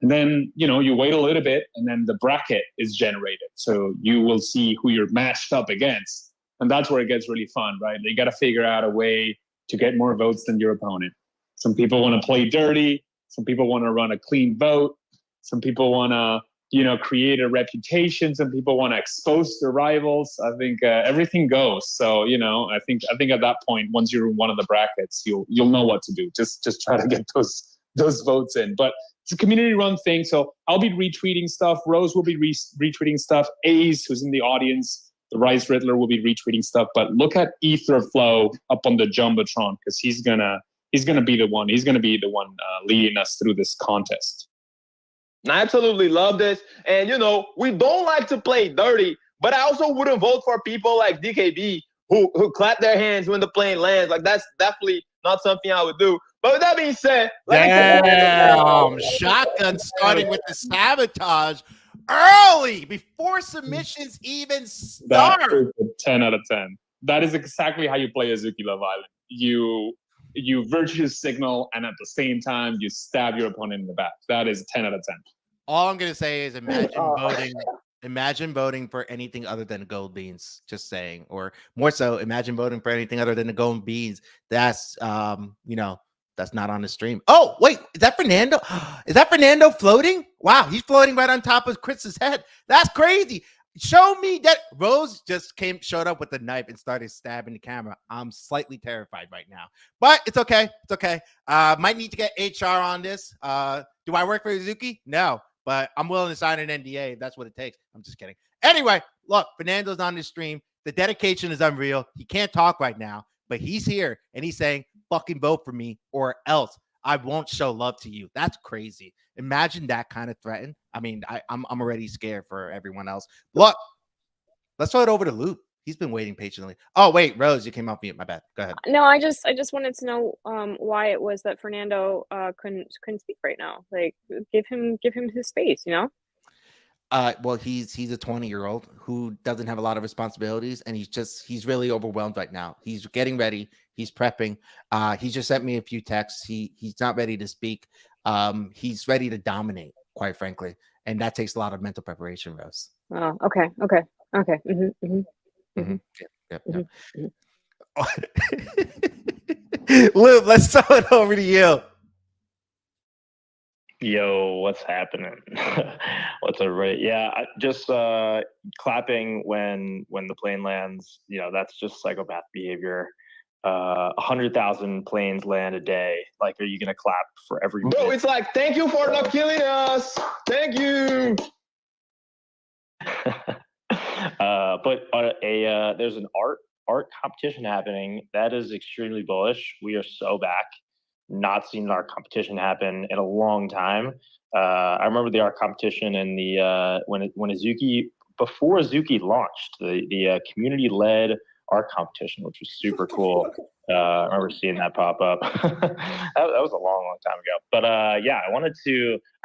And then, you wait a little bit, and then the bracket is generated. So you will see who you're matched up against. And that's where it gets really fun, right? You got to figure out a way to get more votes than your opponent. Some people want to play dirty. Some people want to run a clean vote. Some people want to, create a reputation. Some people want to expose their rivals. I think everything goes. So, I think at that point, once you're in one of the brackets, you'll know what to do. Just try to get those votes in. But it's a community-run thing. So I'll be retweeting stuff. Rose will be retweeting stuff. Ace, who's in the audience, the Rice Riddler, will be retweeting stuff. But look at Etherflow up on the Jumbotron, because he's gonna be the one. He's gonna be the one leading us through this contest. I absolutely love this. And, we don't like to play dirty, but I also wouldn't vote for people like DKB who clap their hands when the plane lands. Like, that's definitely not something I would do. But with that being said, damn, shotgun starting with the sabotage early before submissions even start. That is a 10 out of 10. That is exactly how you play Azuki Love Island. You virtue signal, and at the same time, you stab your opponent in the back. That is 10 out of 10. All I'm going to say is imagine voting for anything other than gold beans, just saying. Or more so, imagine voting for anything other than the gold beans. That's, that's not on the stream. Oh, wait, is that Fernando? Is that Fernando floating? Wow, he's floating right on top of Chris's head. That's crazy. Show me that. Rose just showed up with a knife and started stabbing the camera. I'm slightly terrified right now, but it's okay. It's okay. Might need to get HR on this. Do I work for Azuki? No, but I'm willing to sign an NDA if that's what it takes. I'm just kidding. Anyway, look, Fernando's on the stream. The dedication is unreal. He can't talk right now, but he's here and he's saying, fucking vote for me or else I won't show love to you. That's crazy. Imagine that kind of threat. I mean, I'm already scared for everyone else. Look, let's throw it over to Luke. He's been waiting patiently. Oh, wait, Rose, you came off mute. My bad. Go ahead. No, I just wanted to know why it was that Fernando couldn't speak right now. Like, give him his space, Well, he's a 20-year-old who doesn't have a lot of responsibilities, and he's really overwhelmed right now. He's getting ready. He's prepping. He just sent me a few texts. He's not ready to speak. He's ready to dominate, quite frankly, and that takes a lot of mental preparation, Rose. Oh, okay. Yep. Luke, let's throw it over to you. Yo, what's happening? What's everybody? Yeah, just clapping when the plane lands. That's just psychopath behavior. 100,000 planes land a day. Like, are you gonna clap for every? Bro, it's like, thank you for not killing us. Thank you. But there's an art competition happening that is extremely bullish. We are so back. Not seen an art competition happen in a long time. I remember the art competition and the when Azuki, before Azuki launched, the community-led art competition, which was super cool. I remember seeing that pop up. that was a long time ago. But yeah,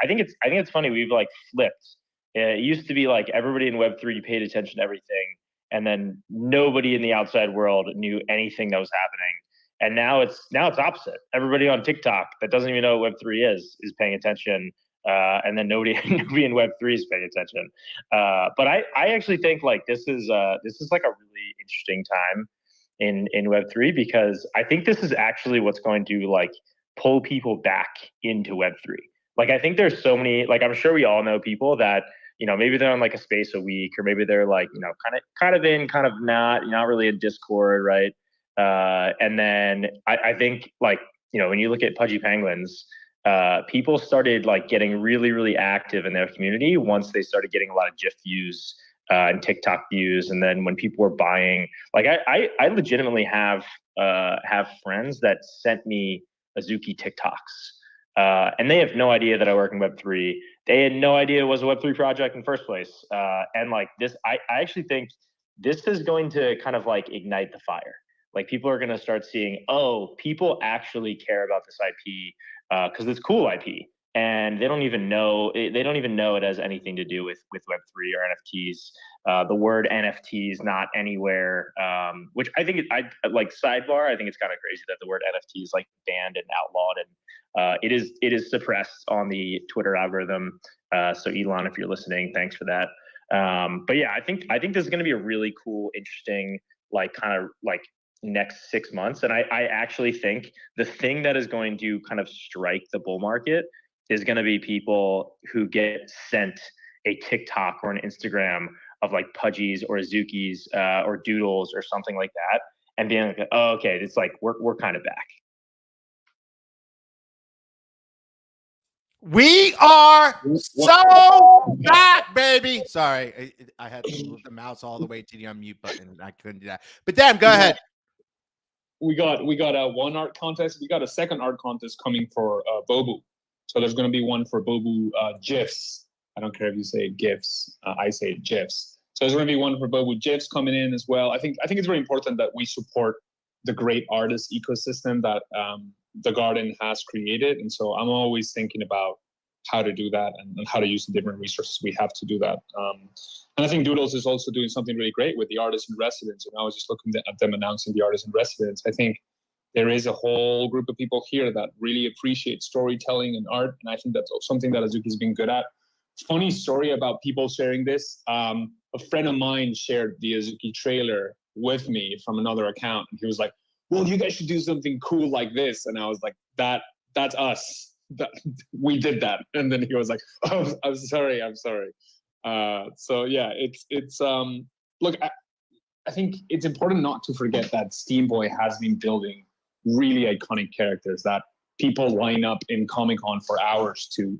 I think it's funny, we've like flipped. It used to be like everybody in Web3 paid attention to everything, and then nobody in the outside world knew anything that was happening. And now it's opposite. Everybody on TikTok that doesn't even know what Web3 is paying attention, and then nobody in Web3 is paying attention. But I actually think like this is like a really interesting time in Web3, because I think this is actually what's going to like pull people back into Web3. Like, I think there's so many, like, I'm sure we all know people that, maybe they're on like a space a week, or maybe they're like, kind of in, kind of not really in Discord, right? And then I think like, when you look at Pudgy Penguins, people started like getting really, really active in their community once they started getting a lot of GIF views and TikTok views. And then when people were buying, like I legitimately have friends that sent me Azuki TikToks, and they have no idea that I work in Web3. They had no idea it was a Web3 project in the first place. And like this, I actually think this is going to kind of like ignite the fire. Like, people are going to start seeing, oh, people actually care about this IP because it's cool IP. and they don't even know it has anything to do with Web3 or NFTs. The word NFT is not anywhere, which I think I like. Sidebar, I think it's kind of crazy that the word NFT is like banned and outlawed, and it is suppressed on the Twitter algorithm. So Elon, if you're listening, thanks for that. But yeah, I think this is going to be a really cool, interesting, like kind of like next 6 months. And I actually think the thing that is going to kind of strike the bull market is going to be people who get sent a TikTok or an Instagram of like Pudgies or Azukis or Doodles or something like that, and being like, oh, okay, it's like we're kind of back. We are so back, baby. Sorry, I had to move the mouse all the way to the unmute button, and I couldn't do that. But damn, go ahead. We got a one art contest. We got a second art contest coming for Bobu. So there's going to be one for Bobu GIFs. I don't care if you say GIFs. I say GIFs. So there's going to be one for Bobu GIFs coming in as well. I think it's very important that we support the great artist ecosystem that the Garden has created. And so I'm always thinking about how to do that and how to use the different resources we have to do that. And I think Doodles is also doing something really great with the artists in residence. And I was just looking at them announcing the artists in residence. I think there is a whole group of people here that really appreciate storytelling and art. And I think that's something that Azuki's been good at. Funny story about people sharing this. A friend of mine shared the Azuki trailer with me from another account. And he was like, well, you guys should do something cool like this. And I was like, that's us. We did that. And then he was like, oh, I'm sorry. So yeah, it's look, I think it's important not to forget that Steam Boy has been building really iconic characters that people line up in Comic-Con for hours to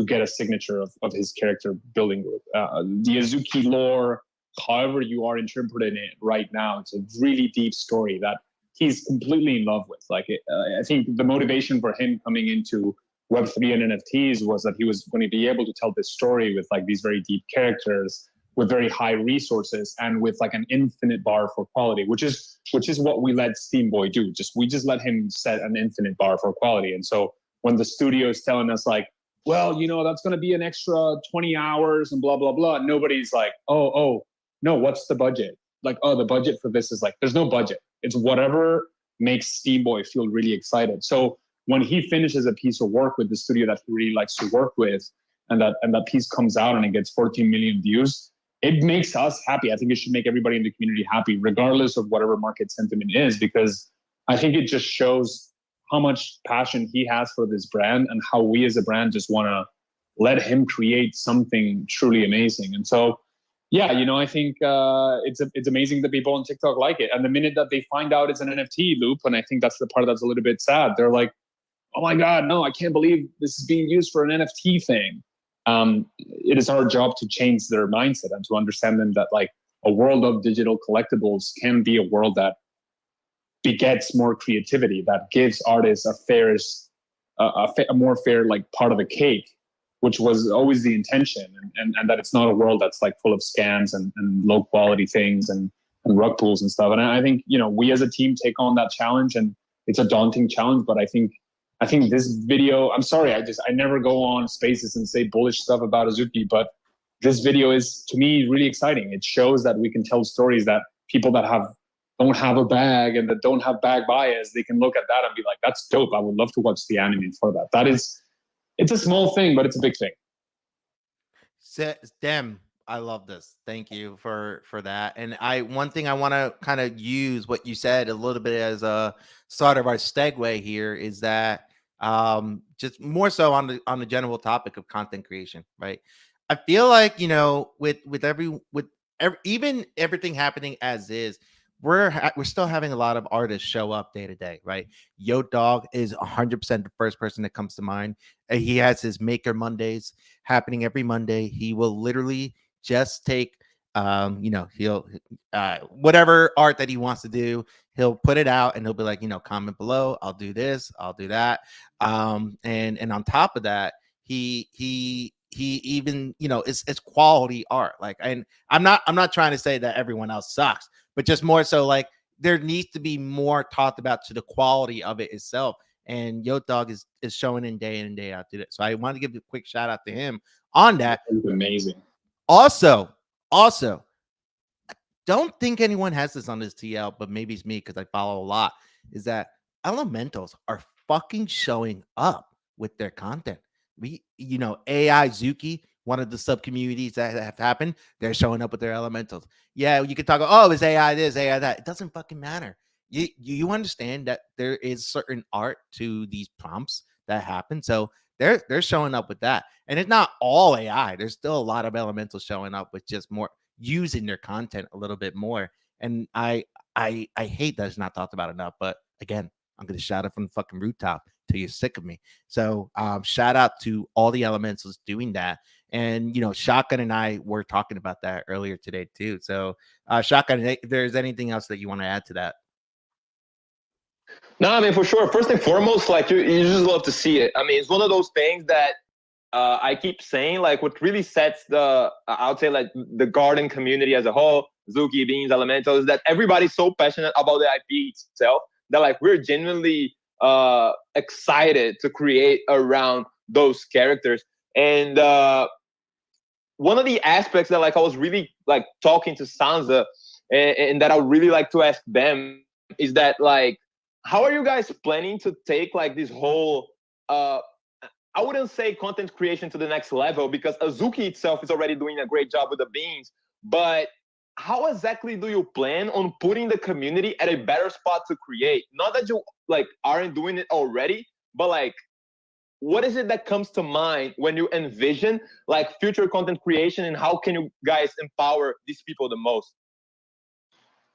get a signature of his character building group. The Azuki lore, however you are interpreting it right now, it's a really deep story that he's completely in love with. Like, I think the motivation for him coming into Web3 and NFTs was that he was going to be able to tell this story with like these very deep characters, with very high resources, and with like an infinite bar for quality, which is what we let Steam Boy do. We just let him set an infinite bar for quality. And so when the studio is telling us like, well, you know, that's going to be an extra 20 hours and blah, blah, blah, nobody's like, oh, no, what's the budget? Like, oh, the budget for this is like, there's no budget. It's whatever makes Steam Boy feel really excited. So when he finishes a piece of work with the studio that he really likes to work with, and that piece comes out and it gets 14 million views, it makes us happy. I think it should make everybody in the community happy, regardless of whatever market sentiment is, because I think it just shows how much passion he has for this brand and how we as a brand just want to let him create something truly amazing. And so, yeah, you know, I think it's amazing that people on TikTok like it. And the minute that they find out it's an NFT loop, and I think that's the part that's a little bit sad, they're like, oh my God, no, I can't believe this is being used for an NFT thing. It is our job to change their mindset and to understand them that like a world of digital collectibles can be a world that begets more creativity, that gives artists a more fair like part of the cake, which was always the intention, and that it's not a world that's like full of scams and low quality things and rug pulls and stuff. And I think, you know, we as a team take on that challenge, and it's a daunting challenge, but I think this video, I'm sorry, I never go on spaces and say bullish stuff about Azuki, but this video is, to me, really exciting. It shows that we can tell stories that people that don't have a bag and that don't have bag bias, they can look at that and be like, that's dope. I would love to watch the anime for that. It's a small thing, but it's a big thing. Dem, I love this. Thank you for that. And one thing I want to kind of use what you said a little bit as a sort of our segue here is that just more so on the general topic of content creation, right? I feel like, you know, with even everything happening as is, we're still having a lot of artists show up day to day, right? Yo Dog is 100% the first person that comes to mind. He has his Maker Mondays happening every Monday. He will literally just take you know, he'll whatever art that he wants to do, he'll put it out and he'll be like, you know, comment below, I'll do this, I'll do that. And on top of that, he even, you know, it's quality art. Like, and I'm not trying to say that everyone else sucks, but just more so like there needs to be more talked about to the quality of it itself. and Yo Dog is showing in day out to it. So I wanted to give a quick shout out to him on that. Amazing. Also, don't think anyone has this on this TL, but maybe it's me because I follow a lot. Is that elementals are fucking showing up with their content. AI Zuki, one of the sub communities that have happened, they're showing up with their elementals. Yeah, you could talk about, it's AI this, AI that. It doesn't fucking matter. You understand that there is certain art to these prompts that happen. So they're showing up with that. And it's not all AI. There's still a lot of elementals showing up with just more using their content a little bit more. And I hate that it's not talked about enough. But again, I'm gonna shout it from the fucking rooftop till you're sick of me. So shout out to all the elementals doing that. And Shotgun and I were talking about that earlier today too. So Shotgun, if there's anything else that you want to add to that? No, I mean, for sure. First and foremost, like you just love to see it. I mean, it's one of those things that I keep saying, like what really sets I would say like the garden community as a whole, Zuki, Beans, Elemental, is that everybody's so passionate about the IP itself that like we're genuinely excited to create around those characters. And one of the aspects that like I was really like talking to Sansa and that I would really like to ask them is that like, how are you guys planning to take like this whole I wouldn't say content creation to the next level, because Azuki itself is already doing a great job with the beans, but how exactly do you plan on putting the community at a better spot to create? Not that you like aren't doing it already, but like what is it that comes to mind when you envision like future content creation, and how can you guys empower these people the most?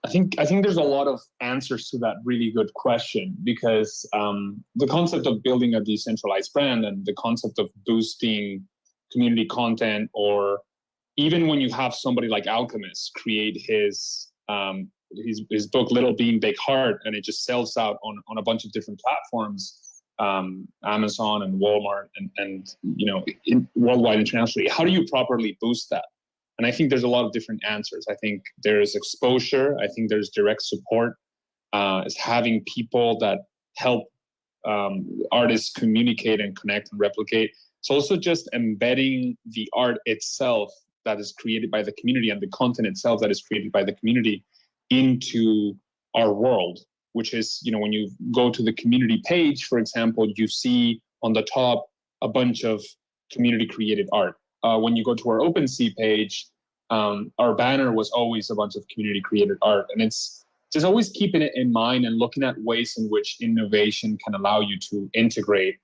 I think there's a lot of answers to that really good question, because the concept of building a decentralized brand and the concept of boosting community content, or even when you have somebody like Alchemist create his book Little Bean Big Heart, and it just sells out on a bunch of different platforms, Amazon and Walmart and worldwide, internationally. How do you properly boost that? And I think there's a lot of different answers. I think there's exposure. I think there's direct support. It's having people that help artists communicate and connect and replicate. It's also just embedding the art itself that is created by the community and the content itself that is created by the community into our world, which is, when you go to the community page, for example, you see on the top a bunch of community created art. When you go to our OpenSea page, our banner was always a bunch of community created art. And it's just always keeping it in mind and looking at ways in which innovation can allow you to integrate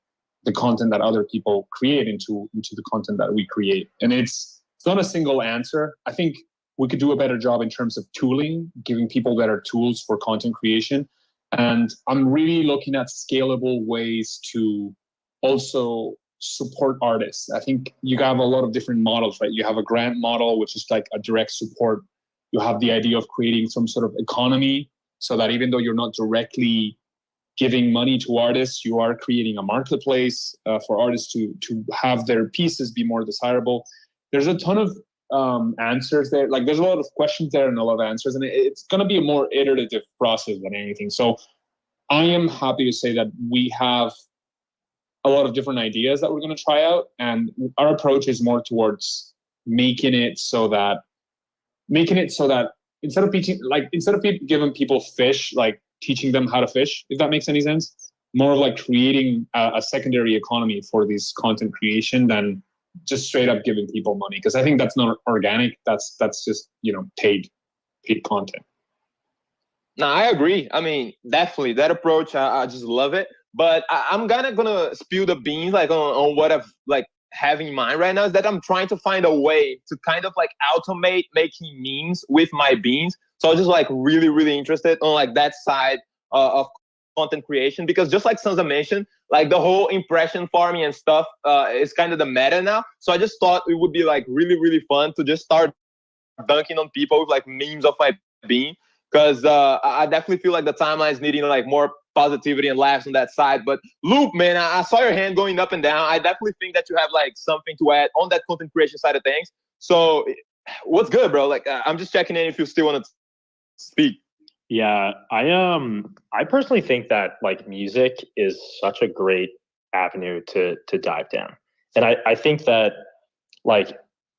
the content that other people create into the content that we create. And it's not a single answer. I think we could do a better job in terms of tooling, giving people better tools for content creation. And I'm really looking at scalable ways to also support artists. I think you have a lot of different models, right? You have a grant model, which is like a direct support. You have the idea of creating some sort of economy, so that even though you're not directly giving money to artists, you are creating a marketplace for artists to have their pieces be more desirable. There's a ton of answers there. Like there's a lot of questions there and a lot of answers, and it's going to be a more iterative process than anything. So I am happy to say that we have a lot of different ideas that we're going to try out, and our approach is more towards making it so that instead of giving people fish, like teaching them how to fish, if that makes any sense, more of like creating a secondary economy for this content creation than just straight up giving people money, because I think that's not organic. That's just paid content. No, I agree. I mean, definitely that approach. I just love it. But I'm kind of gonna spill the beans like on what I've like have in mind right now, is that I'm trying to find a way to kind of like automate making memes with my beans. So I was just like really, really interested on like that side of content creation, because just like Sansa mentioned, like the whole impression farming and stuff is kind of the meta now. So I just thought it would be like really, really fun to just start dunking on people with like memes of my bean, because I definitely feel like the timeline is needing like more positivity and laughs on that side. But Luke, man, I saw your hand going up and down. I definitely think that you have like something to add on that content creation side of things. So what's good, bro? Like I'm just checking in if you still want to speak. Yeah, I personally think that like music is such a great avenue to dive down. And I think that like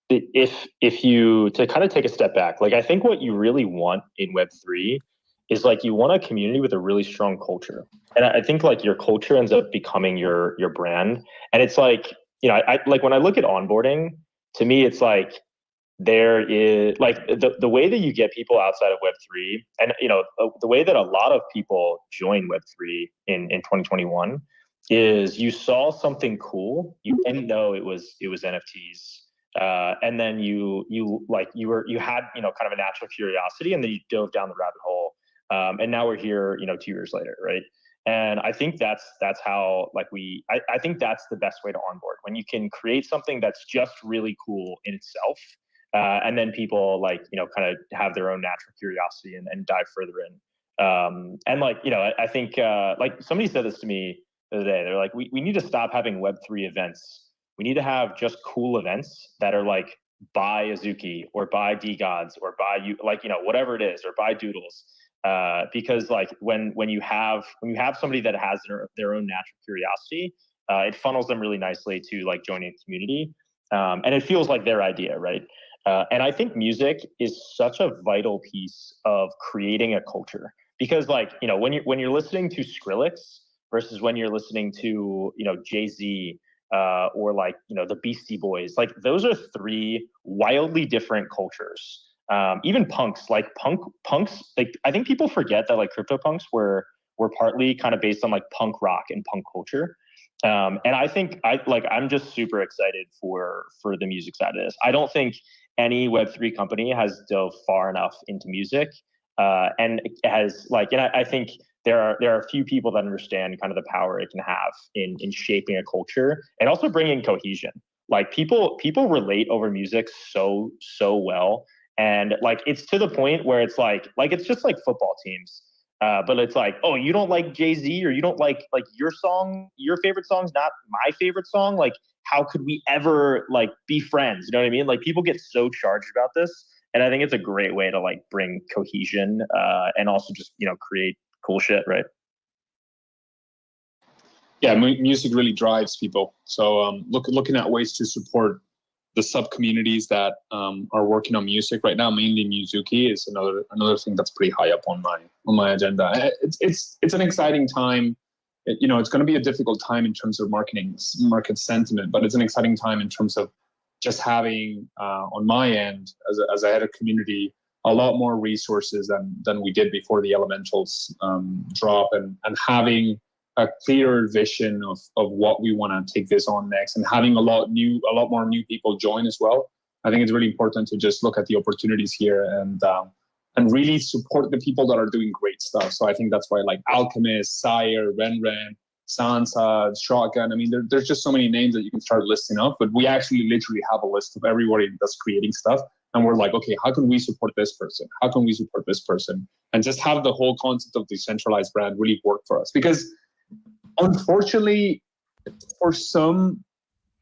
if you to kind of take a step back, like I think what you really want in Web3 is like you want a community with a really strong culture. And I think like your culture ends up becoming your brand. And it's like, you know, I like when I look at onboarding, to me it's like there is like the way that you get people outside of Web3, and you know the way that a lot of people join Web3 in 2021 is you saw something cool, you didn't know it was NFTs, and then you had kind of a natural curiosity, and then you dove down the rabbit hole, and now we're here 2 years later, right? And I think that's how like I think that's the best way to onboard, when you can create something that's just really cool in itself, and then people kind of have their own natural curiosity and dive further in. And I think like somebody said this to me the other day. They're like, we need to stop having Web3 events. We need to have just cool events that are like buy Azuki or buy DGods or buy whatever it is, or buy Doodles. Because like when you have somebody that has their own natural curiosity, it funnels them really nicely to like joining a community, and it feels like their idea, right? And I think music is such a vital piece of creating a culture, because when you're listening to Skrillex versus when you're listening to Jay-Z, or the Beastie Boys, like those are three wildly different cultures. Even punks, like punks, like I think people forget that like CryptoPunks were partly kind of based on like punk rock and punk culture. And I think I'm just super excited for the music side of this. I don't think any Web3 company has dove far enough into music, and has and I think there are a few people that understand kind of the power it can have in shaping a culture and also bringing cohesion. Like people relate over music so well, and like it's to the point where it's like it's just like football teams. But it's like, oh, you don't like Jay-Z, or you don't like your favorite song's not my favorite song. Like, how could we ever like be friends? You know what I mean? Like people get so charged about this. And I think it's a great way to like bring cohesion, and also just, create cool shit, right? Yeah, music really drives people. So looking at ways to support the sub communities that are working on music right now, mainly Mizuki, is another thing that's pretty high up on my agenda. It's an exciting time. It's going to be a difficult time in terms of market sentiment, but it's an exciting time in terms of just having on my end as a head of community a lot more resources than we did before the elementals drop, and having a clearer vision of what we want to take this on next, and having a lot more new people join as well. I think it's really important to just look at the opportunities here and really support the people that are doing great stuff. So I think that's why like Alchemist, Sire, Renren, Sansa, Shotgun. I mean, there's just so many names that you can start listing up, but we actually literally have a list of everybody that's creating stuff. And we're like, okay, how can we support this person? How can we support this person? And just have the whole concept of decentralized brand really work for us. Because unfortunately, for some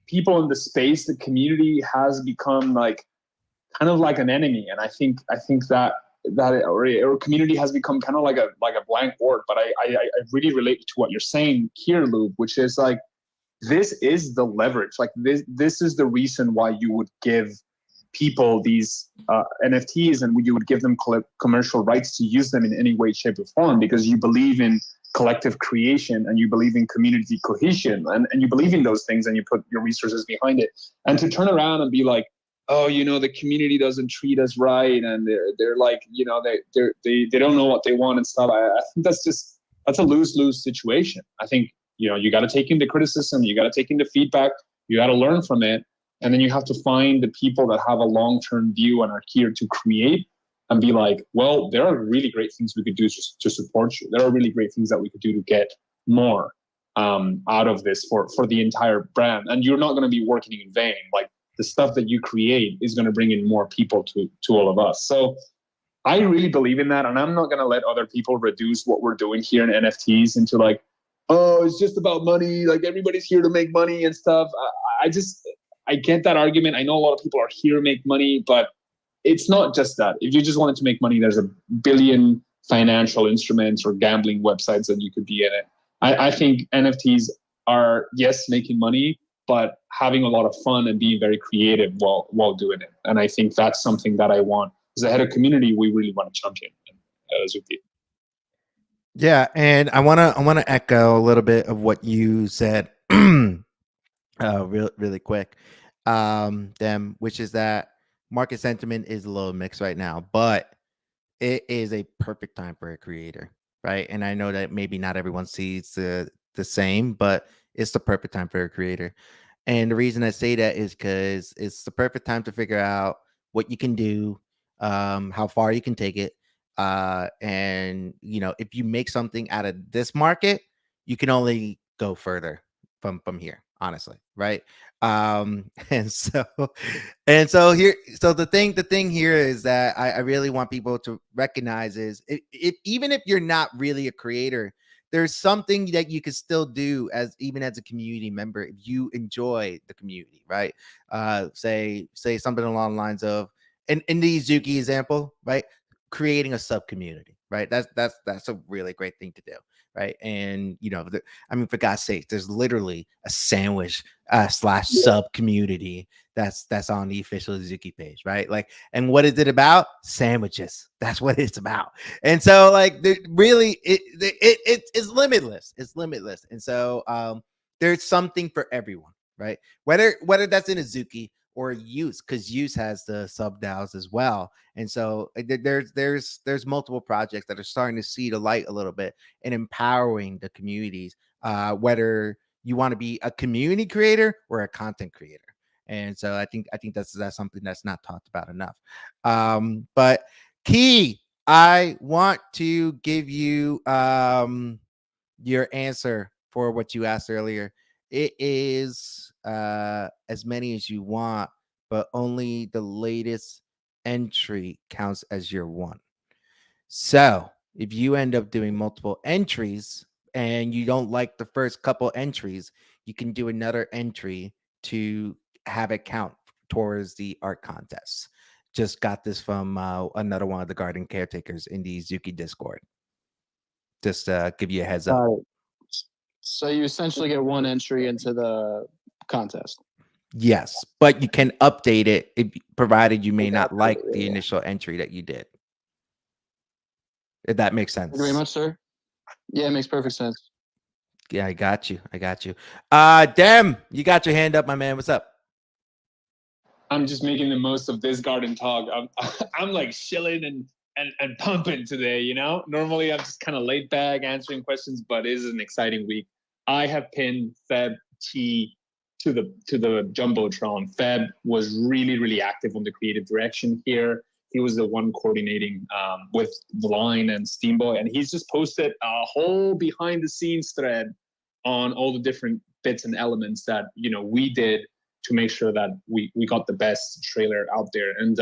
people in the space, the community has become like kind of like an enemy. And I think that our community has become kind of like a blank board. But I really relate to what you're saying here, Lube, which is like, this is the leverage. Like this is the reason why you would give people these NFTs, and you would give them commercial rights to use them in any way, shape, or form, because you believe in collective creation, and you believe in community cohesion, and you believe in those things, and you put your resources behind it. And to turn around and be like, oh, the community doesn't treat us right, and they're like, they don't know what they want and stuff. I think that's a lose-lose situation. I think you got to take in the criticism, you got to take in the feedback, you got to learn from it, and then you have to find the people that have a long-term view and are here to create, and be like, well, there are really great things we could do to support you. There are really great things that we could do to get more out of this for the entire brand. And you're not going to be working in vain. Like, the stuff that you create is going to bring in more people to all of us. So I really believe in that. And I'm not going to let other people reduce what we're doing here in NFTs into like, oh, it's just about money. Like, everybody's here to make money and stuff. I get that argument. I know a lot of people are here to make money, but it's not just that. If you just wanted to make money, there's a billion financial instruments or gambling websites that you could be in it. I think NFTs are, yes, making money, but having a lot of fun and being very creative while doing it. And I think that's something that I want. As a head of community, we really want to champion Zuki. Yeah, and I wanna echo a little bit of what you said, really quick, them, which is that market sentiment is a little mixed right now, but it is a perfect time for a creator, right? And I know that maybe not everyone sees the same, but it's the perfect time for a creator. And the reason I say that is because it's the perfect time to figure out what you can do, how far you can take it. And if you make something out of this market, you can only go further from here, honestly, right? And so here, so the thing here is that I really want people to recognize is even if you're not really a creator, there's something that you can still do as even as a community member if you enjoy the community, right? Say something along the lines of in the Izuki example, right? Creating a sub community, right? That's a really great thing to do, right? And I mean, for God's sake, there's literally a sandwich slash sub community that's on the official Izuki page, right? Like, and what is it about? Sandwiches. That's what it's about. And so, like, really, it's limitless. It's limitless. And so, there's something for everyone, right? Whether that's in Izuki or use, because use has the sub DAOs as well. And so there's multiple projects that are starting to see the light a little bit and empowering the communities, whether you want to be a community creator or a content creator. And so I think that's something that's not talked about enough. But Key, I want to give you your answer for what you asked earlier. It is as many as you want, but only the latest entry counts as your one. So if you end up doing multiple entries and you don't like the first couple entries, you can do another entry to have it count towards the art contest. Just got this from another one of the garden caretakers in the Zuki Discord. Just give you a heads up. So you essentially get one entry into the contest. Yes, but you can update it provided you may not like the initial entry that you did. If that makes sense. Thank you very much, sir. Yeah, it makes perfect sense. Yeah, I got you. Dem, you got your hand up, my man. What's up? I'm just making the most of this garden talk. I'm like chilling and pumping today, Normally I'm just kind of laid back answering questions, but it is an exciting week. I have pinned Feb T to the Jumbotron. Feb was really, really active on the creative direction here. He was the one coordinating with Line and Steamboy, and he's just posted a whole behind the scenes thread on all the different bits and elements that we did to make sure that we got the best trailer out there. And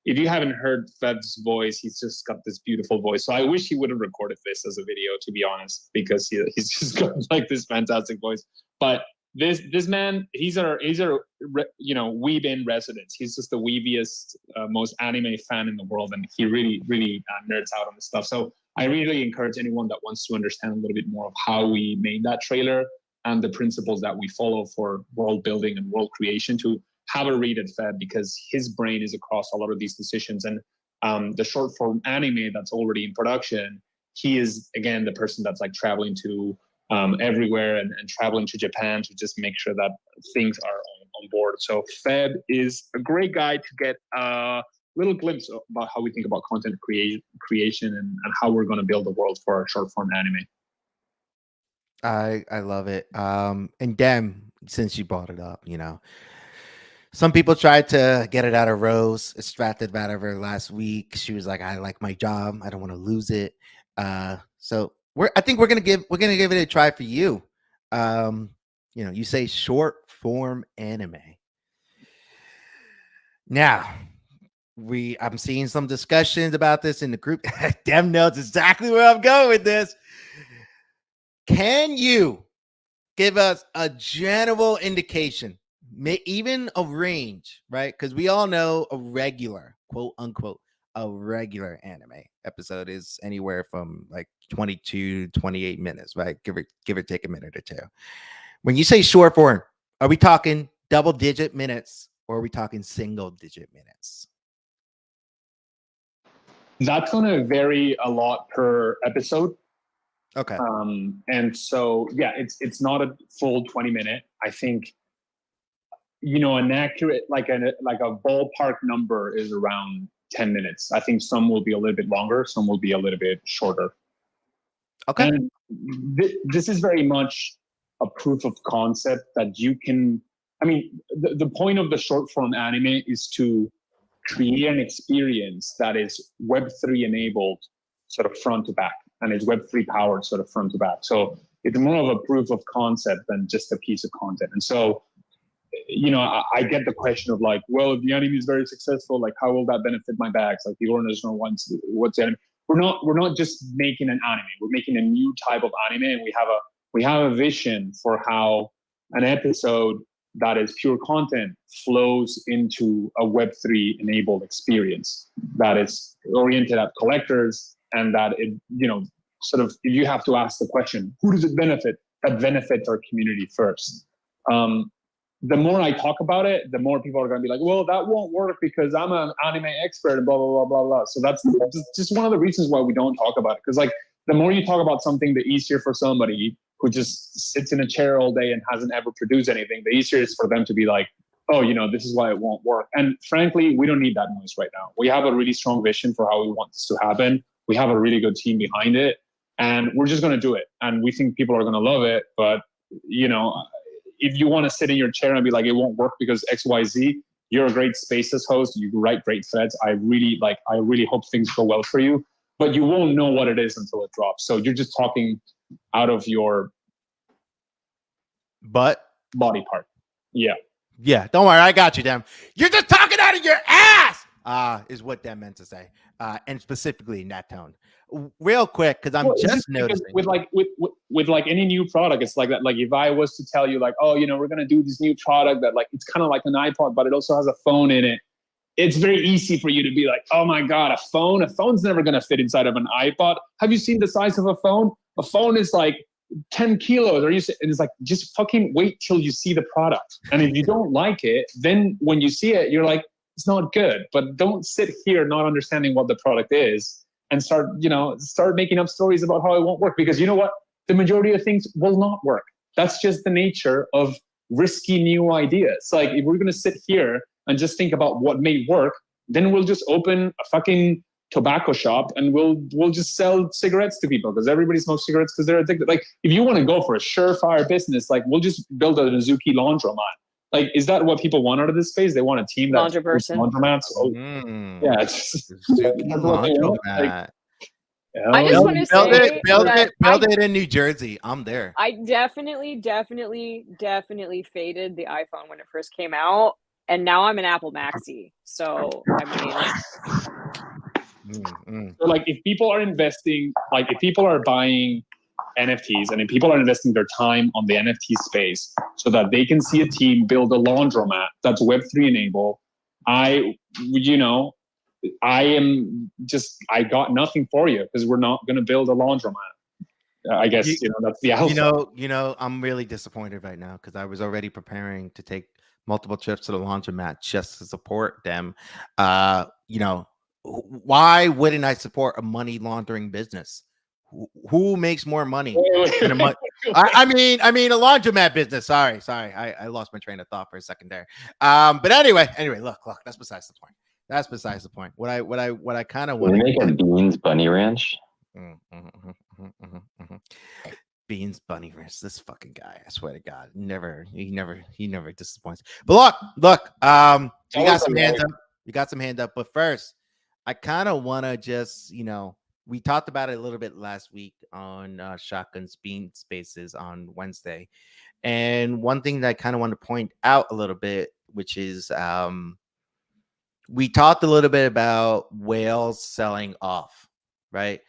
if you haven't heard Feb's voice, he's just got this beautiful voice. So I wish he would have recorded this as a video, to be honest, because he's just got like this fantastic voice. But this man, he's our weeb in residence. He's just the weebiest, most anime fan in the world, and he really, really nerds out on this stuff. So I really encourage anyone that wants to understand a little bit more of how we made that trailer and the principles that we follow for world building and world creation to have a read at Feb, because his brain is across a lot of these decisions. And the short form anime that's already in production, he is, again, the person that's like traveling to everywhere and traveling to Japan to just make sure that things are on board. So Feb is a great guy to get a little glimpse about how we think about content creation and how we're going to build the world for our short form anime. I love it. And Dem, since you brought it up, some people tried to get it out of Rose, extracted it out of her last week. She was like, "I like my job. I don't want to lose it." So I think we're gonna give it a try for you. You say short form anime. Now, I'm seeing some discussions about this in the group. Dem knows exactly where I'm going with this. Can you give us a general indication, even a range, right? Because we all know a regular, quote unquote, a regular anime episode is anywhere from like 22 to 28 minutes, right? Give or take a minute or two. When you say short form, are we talking double digit minutes or are we talking single digit minutes? That's going to vary a lot per episode. Okay. And so, yeah, it's not a full 20-minute. I think, you know, an accurate, like a ballpark number is around 10 minutes. I think some will be a little bit longer, some will be a little bit shorter. Okay. And this is very much a proof of concept that you can, I mean, the point of the short form anime is to create an experience that is Web3 enabled sort of front to back, and it's Web3 powered sort of front to back. So it's more of a proof of concept than just a piece of content. And so, you know, I get the question of like, well, if the anime is very successful, like how will that benefit my bags? Like the owners don't want what's the anime. We're not just making an anime. We're making a new type of anime, and we have a vision for how an episode that is pure content flows into a Web3 enabled experience that is oriented at collectors, and that it, you know, sort of, if you have to ask the question, who does it benefit? That benefits our community first. The more I talk about it, the more people are going to be like, well, that won't work because I'm an anime expert and blah, blah, blah, blah, blah. So that's just one of the reasons why we don't talk about it. Because like the more you talk about something, the easier for somebody who just sits in a chair all day and hasn't ever produced anything, the easier it's for them to be like, oh, you know, this is why it won't work. And frankly, we don't need that noise right now. We have a really strong vision for how we want this to happen. We have a really good team behind it, and we're just going to do it. And we think people are going to love it. But, you know, if you want to sit in your chair and be like, it won't work because X, Y, Z, you're a great Spaces host. You write great threads. I really hope things go well for you, but you won't know what it is until it drops. So you're just talking out of your body part. Yeah. Yeah. Don't worry. I got you, Dem. You're just talking out of your ass, is what Dem meant to say. And specifically in that tone. Real quick, because I'm just noticing with like any new product, it's like that. Like if I was to tell you like, oh, you know, we're gonna do this new product that like it's kind of like an iPod, but it also has a phone in it. It's very easy for you to be like, oh my God, a phone? A phone's never gonna fit inside of an iPod. Have you seen the size of a phone? A phone is like 10 kilos. And it's like, just fucking wait till you see the product. And if you don't like it, then when you see it, you're like, it's not good. But don't sit here not understanding what the product is and start making up stories about how it won't work. Because you know what? The majority of things will not work. That's just the nature of risky new ideas. Like if we're going to sit here and just think about what may work, then we'll just open a fucking tobacco shop and we'll just sell cigarettes to people because everybody smokes cigarettes because they're addicted. Like if you want to go for a surefire business, like we'll just build a Mizuki laundromat. Like, is that what people want out of this space? They want a team that laundromats. Oh, yeah, it's laundromat. I just want to say build it in New Jersey. I'm there. I definitely faded the iPhone when it first came out, and now I'm an Apple Maxi. So I mean, so like if people are investing, like if people are buying NFTs and if people are investing their time on the NFT space so that they can see a team build a laundromat that's Web3 enabled, I got nothing for you because we're not going to build a laundromat. I guess that's the alpha. I'm really disappointed right now because I was already preparing to take multiple trips to the laundromat just to support them. Why wouldn't I support a money laundering business? Who makes more money? I mean, a laundromat business. Sorry. I lost my train of thought for a second there. But anyway, look, that's besides the point. That's besides the point. What I kind of want to make a Beans Bunny Ranch. Beans Bunny Ranch. This fucking guy, I swear to God, he never disappoints. But look, we got some hands up. We got some hand up. But first, I kind of want to just, we talked about it a little bit last week on Shotgun's Bean Spaces on Wednesday. And one thing that I kind of want to point out a little bit, which is we talked a little bit about whales selling off, right?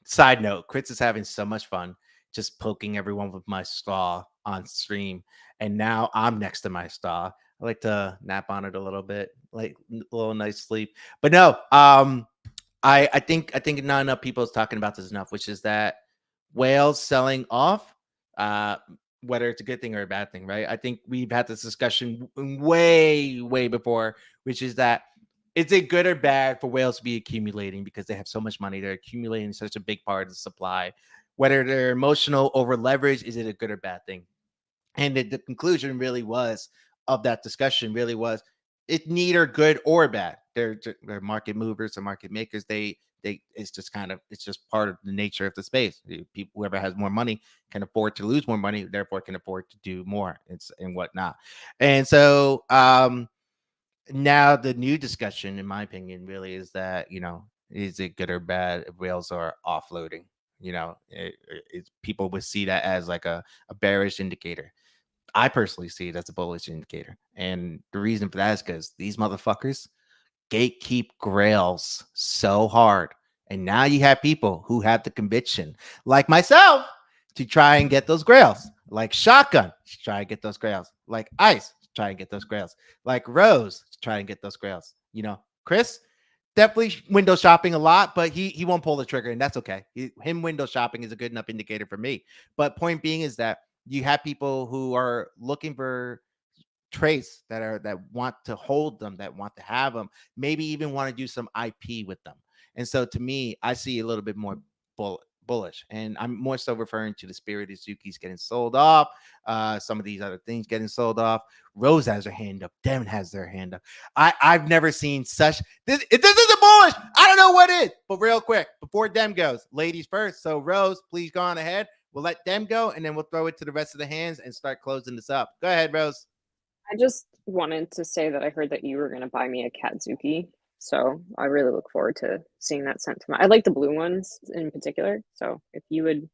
Side note, Chris is having so much fun just poking everyone with my straw on stream. And now I'm next to my straw. I like to nap on it a little bit, like a little nice sleep. But no, I think not enough people is talking about this enough, which is that whales selling off, whether it's a good thing or a bad thing, right? I think we've had this discussion way before, which is that is it good or bad for whales to be accumulating because they have so much money? They're accumulating such a big part of the supply. Whether they're emotional over leverage, is it a good or bad thing? And the conclusion really was of that discussion really was it's neither good or bad. They're market movers or market makers. It's just part of the nature of the space. People, whoever has more money can afford to lose more money, therefore can afford to do more and whatnot. And so now the new discussion, in my opinion, really is that, is it good or bad if whales are offloading? People would see that as like a bearish indicator. I personally see it as a bullish indicator. And the reason for that is because these motherfuckers gatekeep grails so hard. And now you have people who have the conviction, like myself, to try and get those grails, like Shotgun to try and get those grails, like Ice to try and get those grails, like Rose to try and get those grails. Chris definitely window shopping a lot, but he won't pull the trigger, and that's okay. Him window shopping is a good enough indicator for me. But point being is that you have people who are looking for traits that want to hold them, that want to have them, maybe even want to do some IP with them. And so to me, I see a little bit more bullish, and I'm more so referring to the Spirit Azuki's getting sold off, some of these other things getting sold off. Rose has her hand up, Dem has their hand up. I've never seen such this. If this isn't bullish, I don't know what is. But real quick, before Dem goes, ladies first. So Rose, please go on ahead. We'll let Dem go, and then we'll throw it to the rest of the hands and start closing this up. Go ahead, Rose. I just wanted to say that I heard that you were going to buy me a Katsuki. So I really look forward to seeing that sent to my. I like the blue ones in particular. So if you would.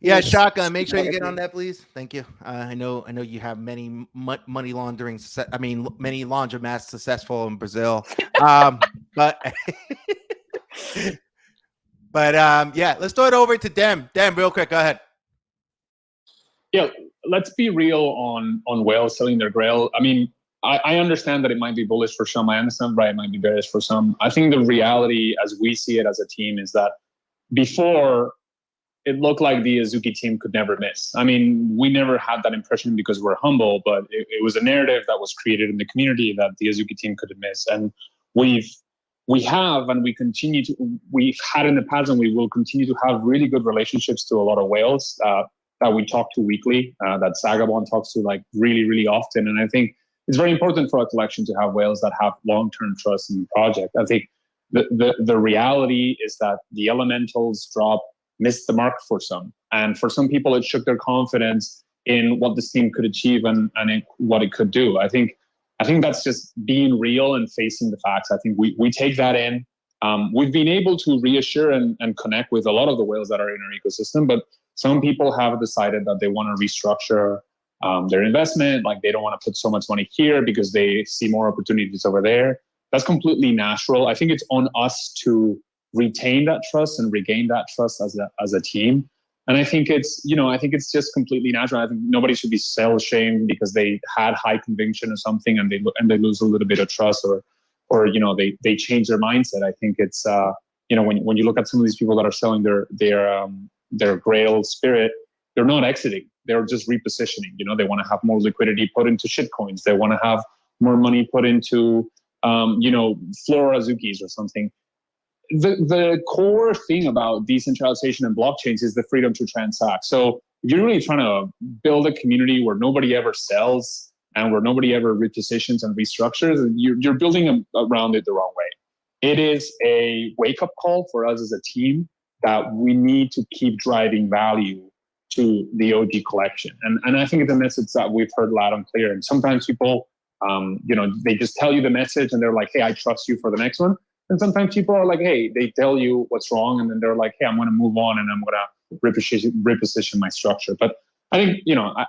Yeah, Shotgun, make sure you get on that, please. Thank you. I know you have many money laundering. Many laundromats successful in Brazil. But yeah, let's throw it over to Dem. Dem, real quick, go ahead. Yeah, let's be real on whales selling their grail. I mean, I understand that it might be bullish for some. I understand it might be bearish for some. I think the reality, as we see it as a team, is that before it looked like the Azuki team could never miss. I mean, we never had that impression because we're humble, but it was a narrative that was created in the community that the Azuki team couldn't miss. And we've had in the past, and we will continue to have really good relationships to a lot of whales that we talk to weekly, that Sagabon talks to like really, really often. And I think it's very important for our collection to have whales that have long-term trust in the project. I think the reality is that the elementals missed the mark for some. And for some people, it shook their confidence in what this team could achieve and what it could do. I think that's just being real and facing the facts. I think we take that in. We've been able to reassure and connect with a lot of the whales that are in our ecosystem, but some people have decided that they want to restructure their investment. Like they don't want to put so much money here because they see more opportunities over there. That's completely natural. I think it's on us to retain that trust and regain that trust as a team. And I think it's just completely natural. I think nobody should be sell shamed because they had high conviction or something and they lose a little bit of trust or they change their mindset. I think it's when you look at some of these people that are selling their Grail Spirit, they're not exiting. They're just repositioning. They want to have more liquidity put into shitcoins. They want to have more money put into Flora Azukis or something. The core thing about decentralization and blockchains is the freedom to transact. So if you're really trying to build a community where nobody ever sells and where nobody ever repositions and restructures, you're building around it the wrong way. It is a wake-up call for us as a team that we need to keep driving value to the OG collection. And I think it's a message that we've heard loud and clear. And sometimes people, they just tell you the message and they're like, hey, I trust you for the next one. And sometimes people are like, hey, they tell you what's wrong. And then they're like, hey, I'm going to move on and I'm going to reposition my structure. But I think,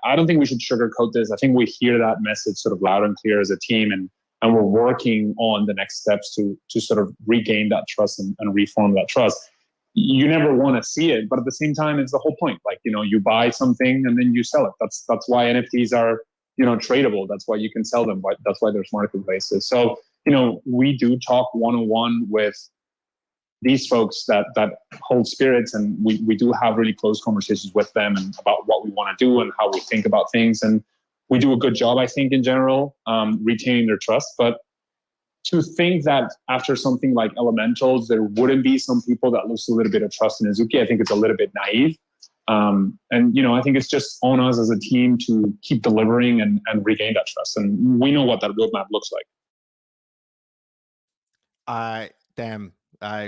I don't think we should sugarcoat this. I think we hear that message sort of loud and clear as a team. And we're working on the next steps to sort of regain that trust and reform that trust. You never want to see it, but at the same time, it's the whole point. Like, you buy something and then you sell it. That's why NFTs are tradable. That's why you can sell them. That's why there's marketplaces. So, we do talk one-on-one with these folks that hold spirits, and we do have really close conversations with them and about what we want to do and how we think about things. And we do a good job, I think, in general, retaining their trust. But to think that after something like Elementals, there wouldn't be some people that lose a little bit of trust in Azuki, I think it's a little bit naive. And, I think it's just on us as a team to keep delivering and regain that trust. And we know what that roadmap looks like.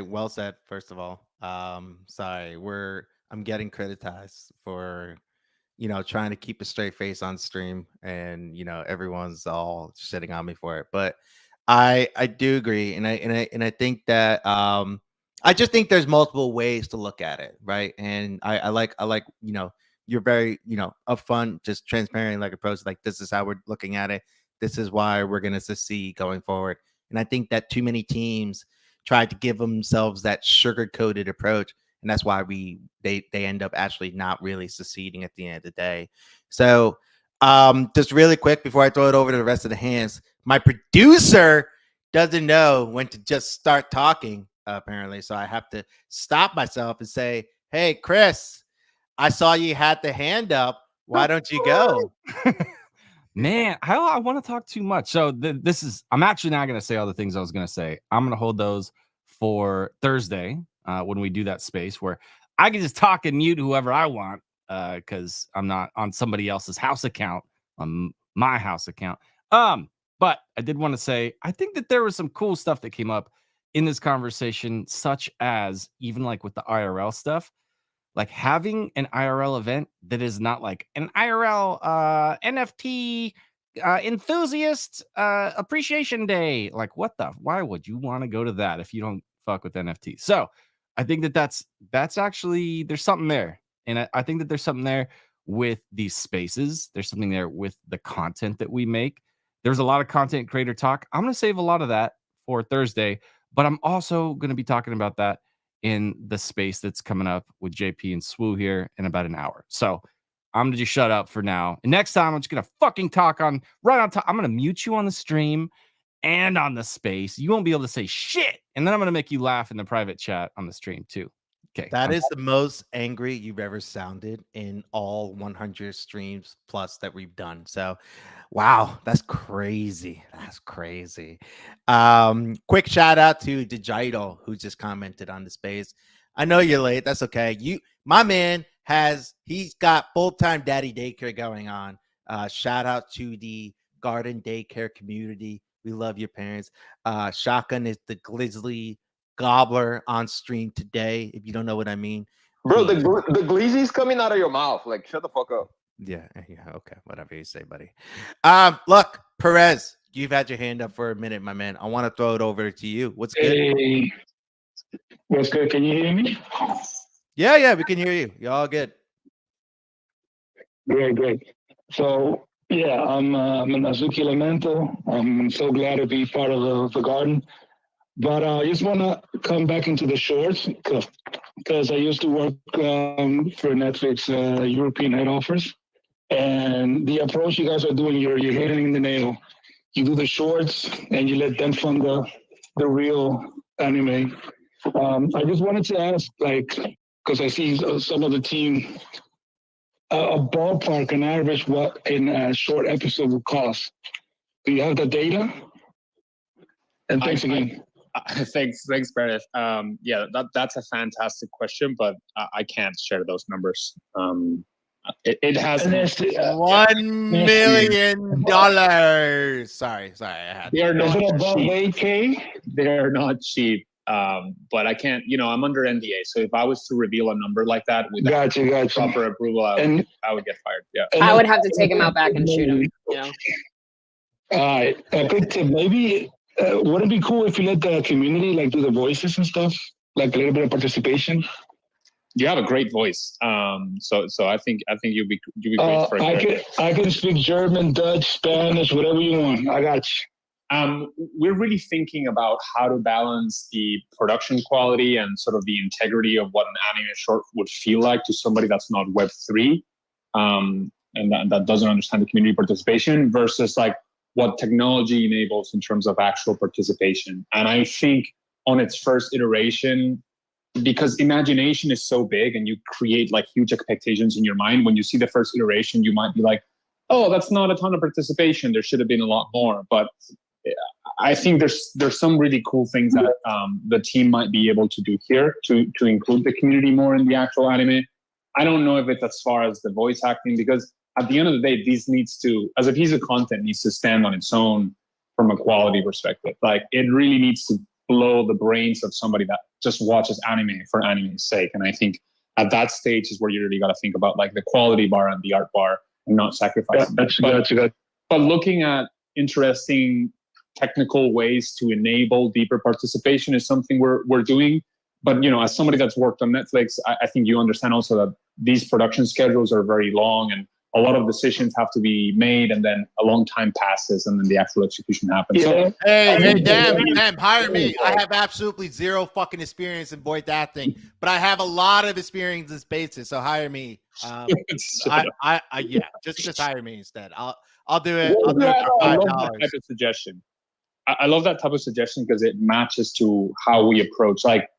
Well said, first of all. Sorry, I'm getting criticized for, trying to keep a straight face on stream, and, everyone's all shitting on me for it. But I do agree. And I think that, I just think there's multiple ways to look at it, right? And I like you're very upfront, just transparent, like approach, like this is how we're looking at it, this is why we're going to succeed going forward. And I think that too many teams tried to give themselves that sugar-coated approach, and that's why they end up actually not really succeeding at the end of the day. So just really quick before I throw it over to the rest of the hands, my producer doesn't know when to just start talking, apparently. So I have to stop myself and say, hey, Chris, I saw you had the hand up. Why don't you go? Man, I want to talk too much. So I'm actually not going to say all the things I was going to say. I'm going to hold those for Thursday when we do that space where I can just talk and mute whoever I want because I'm not on somebody else's house account, on my house account. But I did want to say, I think that there was some cool stuff that came up in this conversation, such as even like with the IRL stuff, like having an IRL event that is not like an IRL NFT enthusiast appreciation day. Like, why would you want to go to that if you don't fuck with NFT? So I think that that's actually, there's something there. And I think that there's something there with these spaces. There's something there with the content that we make. There's a lot of content creator talk. I'm going to save a lot of that for Thursday, but I'm also going to be talking about that in the space that's coming up with JP and Swoo here in about an hour. So I'm gonna just shut up for now. And next time I'm just gonna fucking talk right on top. I'm gonna mute you on the stream and on the space. You won't be able to say shit. And then I'm gonna make you laugh in the private chat on the stream too. Okay. That is the most angry you've ever sounded in all 100 streams plus that we've done. So, wow, that's crazy. That's crazy. Quick shout out to Digito, who just commented on the space. I know you're late. That's okay. My man he's got full-time daddy daycare going on. Shout out to the garden daycare community. We love your parents. Shotgun is the Glizzly Gobbler on stream today. If you don't know what I mean, bro, the glizzy's coming out of your mouth. Like, shut the fuck up. Yeah, okay, whatever you say, buddy. Look, Perez, you've had your hand up for a minute, my man. I want to throw it over to you. What's good? Hey, what's good? Can you hear me? Yeah, we can hear you. You're all good. Great. So yeah, I'm an Azuki Elemental. I'm so glad to be part of the garden. But I just want to come back into the shorts because I used to work for Netflix European head office. And the approach you guys are doing, you're hitting the nail. You do the shorts and you let them fund the real anime. I just wanted to ask, because I see some of the team, a ballpark, an average, what in a short episode would cost. Do you have the data? And thanks again. Thanks, Meredith. Yeah, that's a fantastic question, but I can't share those numbers. It has $1 million. Sorry, I had. They are not cheap. $8K. They're not cheap. But I can't. I'm under NDA, so if I was to reveal a number like that without proper approval, I would get fired. Yeah, I would have to take him out back and shoot him. All right, a quick tip, maybe. Would it be cool if you let the community do the voices and stuff, like a little bit of participation? You have a great voice, so I think you'd be great for it. I can speak German, Dutch, Spanish, whatever you want. I got you. We're really thinking about how to balance the production quality and sort of the integrity of what an anime short would feel like to somebody that's not Web3. and that doesn't understand the community participation versus like what technology enables in terms of actual participation. And I think on its first iteration, because imagination is so big and you create like huge expectations in your mind, when you see the first iteration, you might be like, oh, that's not a ton of participation. There should have been a lot more. But I think there's some really cool things that the team might be able to do here to include the community more in the actual anime. I don't know if it's as far as the voice acting, because at the end of the day, this needs to, as a piece of content, needs to stand on its own from a quality perspective. Like it really needs to blow the brains of somebody that just watches anime for anime's sake. And I think at that stage is where you really got to think about like the quality bar and the art bar and not sacrificing. But looking at interesting technical ways to enable deeper participation is something we're doing. But you know, as somebody that's worked on Netflix, I think you understand also that these production schedules are very long and a lot of decisions have to be made, and then a long time passes, and then the actual execution happens. Yeah. So, Hey, damn, hire me. I have absolutely zero fucking experience in voice acting, but I have a lot of experience in spaces, so hire me. Yeah, just hire me instead. I'll do it. I'll do it for I love $5. that type of suggestion. I love that type of suggestion because it matches to how we approach. Like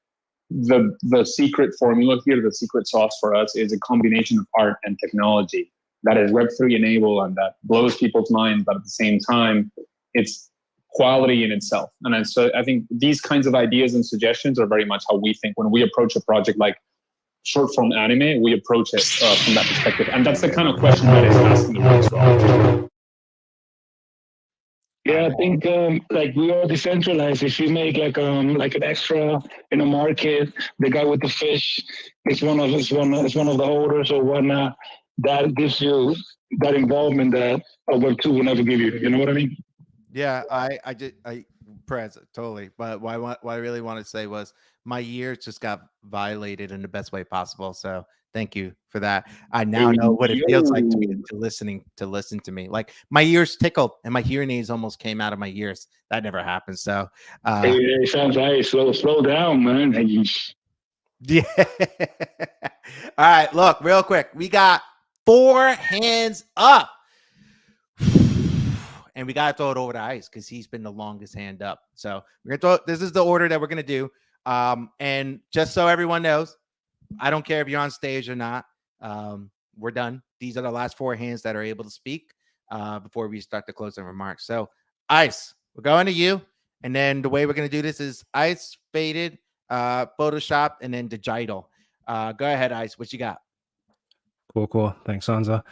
the secret formula here, the secret sauce for us is a combination of art and technology that is Web3 enabled and that blows people's minds, but at the same time, it's quality in itself. And so I think these kinds of ideas and suggestions are very much how we think when we approach a project like short form anime, we approach it from that perspective. And that's the kind of question that is asking the voice role. Yeah, I think like we are decentralized. If you make like an extra in a market, the guy with the fish is one of the holders or whatnot. That gives you that involvement that a Web2 will never give you. You know what I mean? Yeah, Prez, totally. But what I really wanted to say was my years just got violated in the best way possible. So thank you for that. I now know what it feels like to listen to me. Like my ears tickled and my hearing aids almost came out of my ears. That never happened. So it sounds like slow down, man. Yeah. All right, look, real quick. We got 4 hands up. And we got to throw it over to Ice because he's been the longest hand up. So we're going to this is the order that we're going to do. And just so everyone knows, I don't care if you're on stage or not. We're done. These are the last 4 hands that are able to speak before we start the closing remarks. So Ice, we're going to you. And then the way we're going to do this is Ice, Faded, Photoshop, and then Digital. Go ahead, Ice. What you got? Cool. Thanks, Sansa.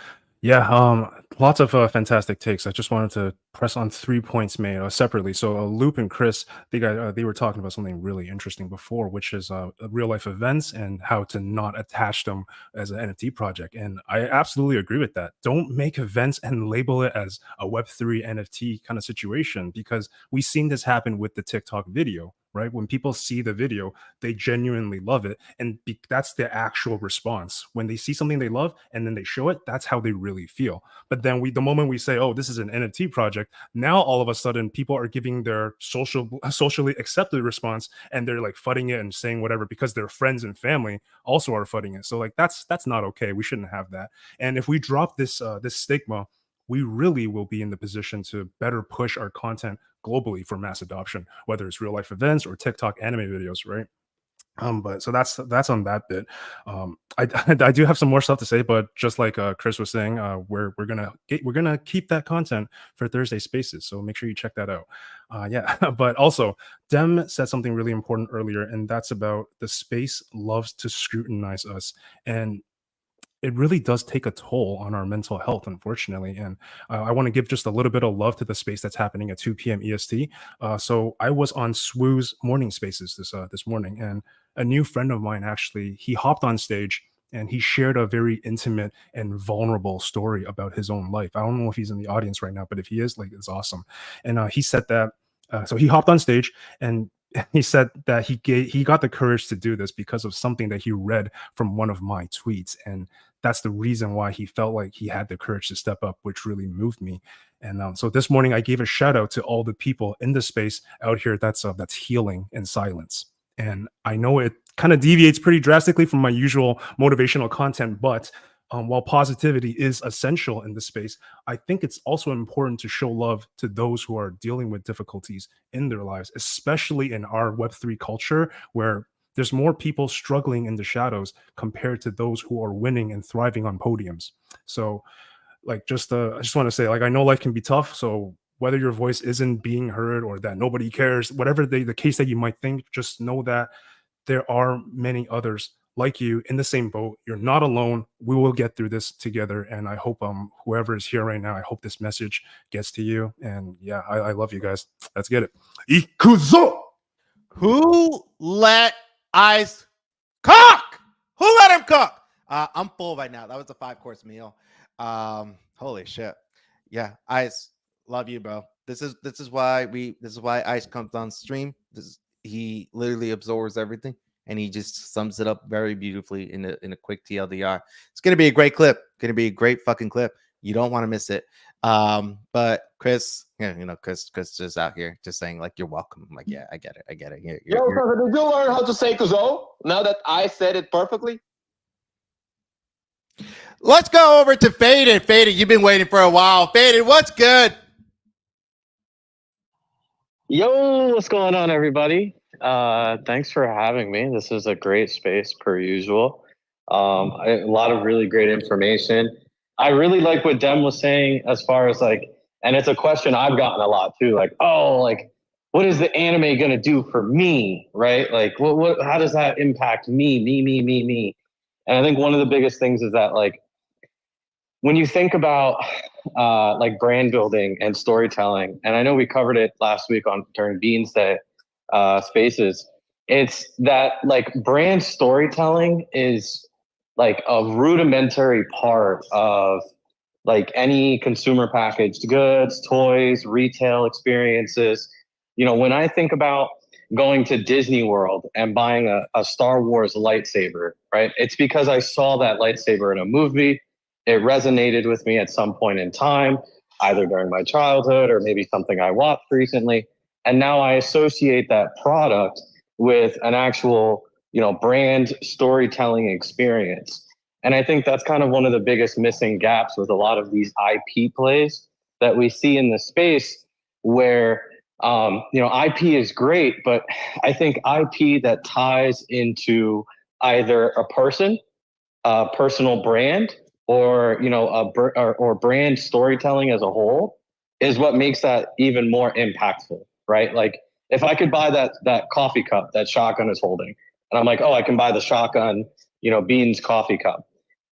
Yeah, lots of fantastic takes. I just wanted to press on 3 points made separately. So Loop and Chris, they were talking about something really interesting before, which is real life events and how to not attach them as an NFT project. And I absolutely agree with that. Don't make events and label it as a Web3 NFT kind of situation, because we've seen this happen with the TikTok video. Right? When people see the video, they genuinely love it. And that's the actual response. When they see something they love and then they show it, that's how they really feel. But then the moment we say, oh, this is an NFT project, now all of a sudden people are giving their socially accepted response and they're like fudding it and saying whatever because their friends and family also are fudding it. So like that's not okay. We shouldn't have that. And if we drop this stigma, we really will be in the position to better push our content globally for mass adoption, whether it's real life events or TikTok anime videos, right? But so that's on that bit. I do have some more stuff to say, but just like Chris was saying, we're gonna keep that content for Thursday Spaces, so make sure you check that out. Yeah, but also Dem said something really important earlier, and that's about the space loves to scrutinize us, and it really does take a toll on our mental health, unfortunately. And I want to give just a little bit of love to the space that's happening at 2 p.m. EST. So I was on Swoo's morning spaces this morning, and a new friend of mine actually, he hopped on stage and he shared a very intimate and vulnerable story about his own life. I don't know if he's in the audience right now, but if he is, like, it's awesome. And he said that, so he hopped on stage and he said that he got the courage to do this because of something that he read from one of my tweets, and that's the reason why he felt like he had the courage to step up, which really moved me. And so this morning I gave a shout out to all the people in the space out here that's healing in silence. And I know it kind of deviates pretty drastically from my usual motivational content, but while positivity is essential in this space, I think it's also important to show love to those who are dealing with difficulties in their lives, especially in our Web3 culture, where there's more people struggling in the shadows compared to those who are winning and thriving on podiums. So, like, I just want to say, like, I know life can be tough. So whether your voice isn't being heard or that nobody cares, whatever the case that you might think, just know that there are many others like you in the same boat. You're not alone. We will get through this together. And I hope whoever is here right now, I hope this message gets to you. And yeah, I love you guys. Let's get it. Ikuzo! Who let Ice cook? Who let him cook? I'm full right now. That was a 5-course meal. Holy shit. Yeah, Ice, love you, bro. This is why Ice comes on stream. He literally absorbs everything and he just sums it up very beautifully in a quick TLDR. It's gonna be a great clip. Gonna be a great fucking clip. You don't want to miss it. But Chris, Chris just out here just saying like you're welcome. I'm like, yeah, I get it. You're, Yo, you're- did you learn how to say kuzo? Now that I said it perfectly? Let's go over to Faded. Faded, you've been waiting for a while. Faded, what's good? Yo, what's going on, everybody? Thanks for having me. This is a great space per usual. A lot of really great information. I really like what Dem was saying as far as like, and it's a question I've gotten a lot too, like, oh, like, what is the anime gonna do for me, right? Like, how does that impact me? And I think one of the biggest things is that, like, when you think about like brand building and storytelling, and I know we covered it last week during Beans Day spaces, it's that like brand storytelling is like a rudimentary part of like any consumer packaged goods, toys, retail experiences. You know, when I think about going to Disney World and buying a Star Wars lightsaber, right? It's because I saw that lightsaber in a movie. It resonated with me at some point in time, either during my childhood or maybe something I watched recently. And now I associate that product with an actual, brand storytelling experience. And I think that's kind of one of the biggest missing gaps with a lot of these IP plays that we see in the space where, IP is great, but I think IP that ties into either a person, a personal brand, or or brand storytelling as a whole is what makes that even more impactful, right? Like if I could buy that coffee cup that Shotgun is holding, and I'm like, oh, I can buy the Shotgun, Beans coffee cup.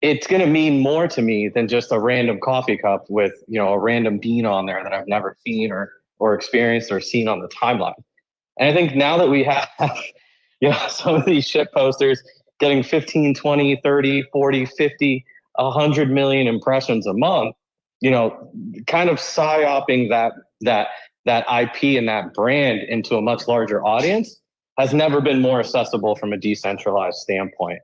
It's going to mean more to me than just a random coffee cup with, a random bean on there that I've never seen or experienced or seen on the timeline. And I think now that we have, some of these shit posters getting 15, 20, 30, 40, 50, 100 million impressions a month, kind of psyoping that IP and that brand into a much larger audience has never been more accessible from a decentralized standpoint.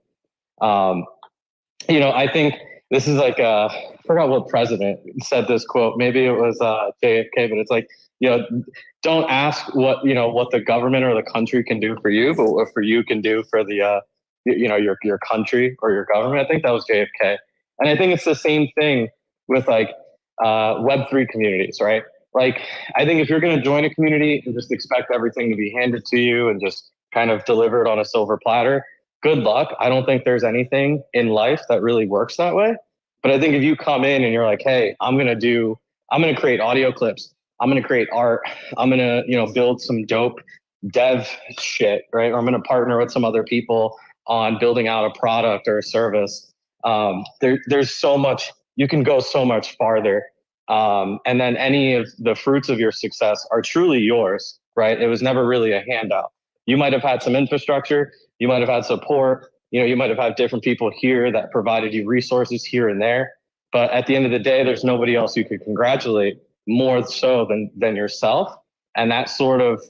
I think this is like, I forgot what president said this quote. Maybe it was JFK, but it's like, don't ask what the government or the country can do for you, but what for you can do for the, your country or your government. I think that was JFK. And I think it's the same thing with like Web3 communities, right? Like, I think if you're going to join a community and just expect everything to be handed to you and just kind of delivered on a silver platter, good luck. I don't think there's anything in life that really works that way. But I think if you come in and you're like, hey, I'm going to create audio clips. I'm going to create art. I'm going to, build some dope dev shit, right? Or I'm going to partner with some other people on building out a product or a service. There's so much, you can go so much farther. And then any of the fruits of your success are truly yours, right? It was never really a handout. You might have had some infrastructure. You might have had support. You might have had different people here that provided you resources here and there. But at the end of the day, there's nobody else you could congratulate more so than yourself. And that sort of,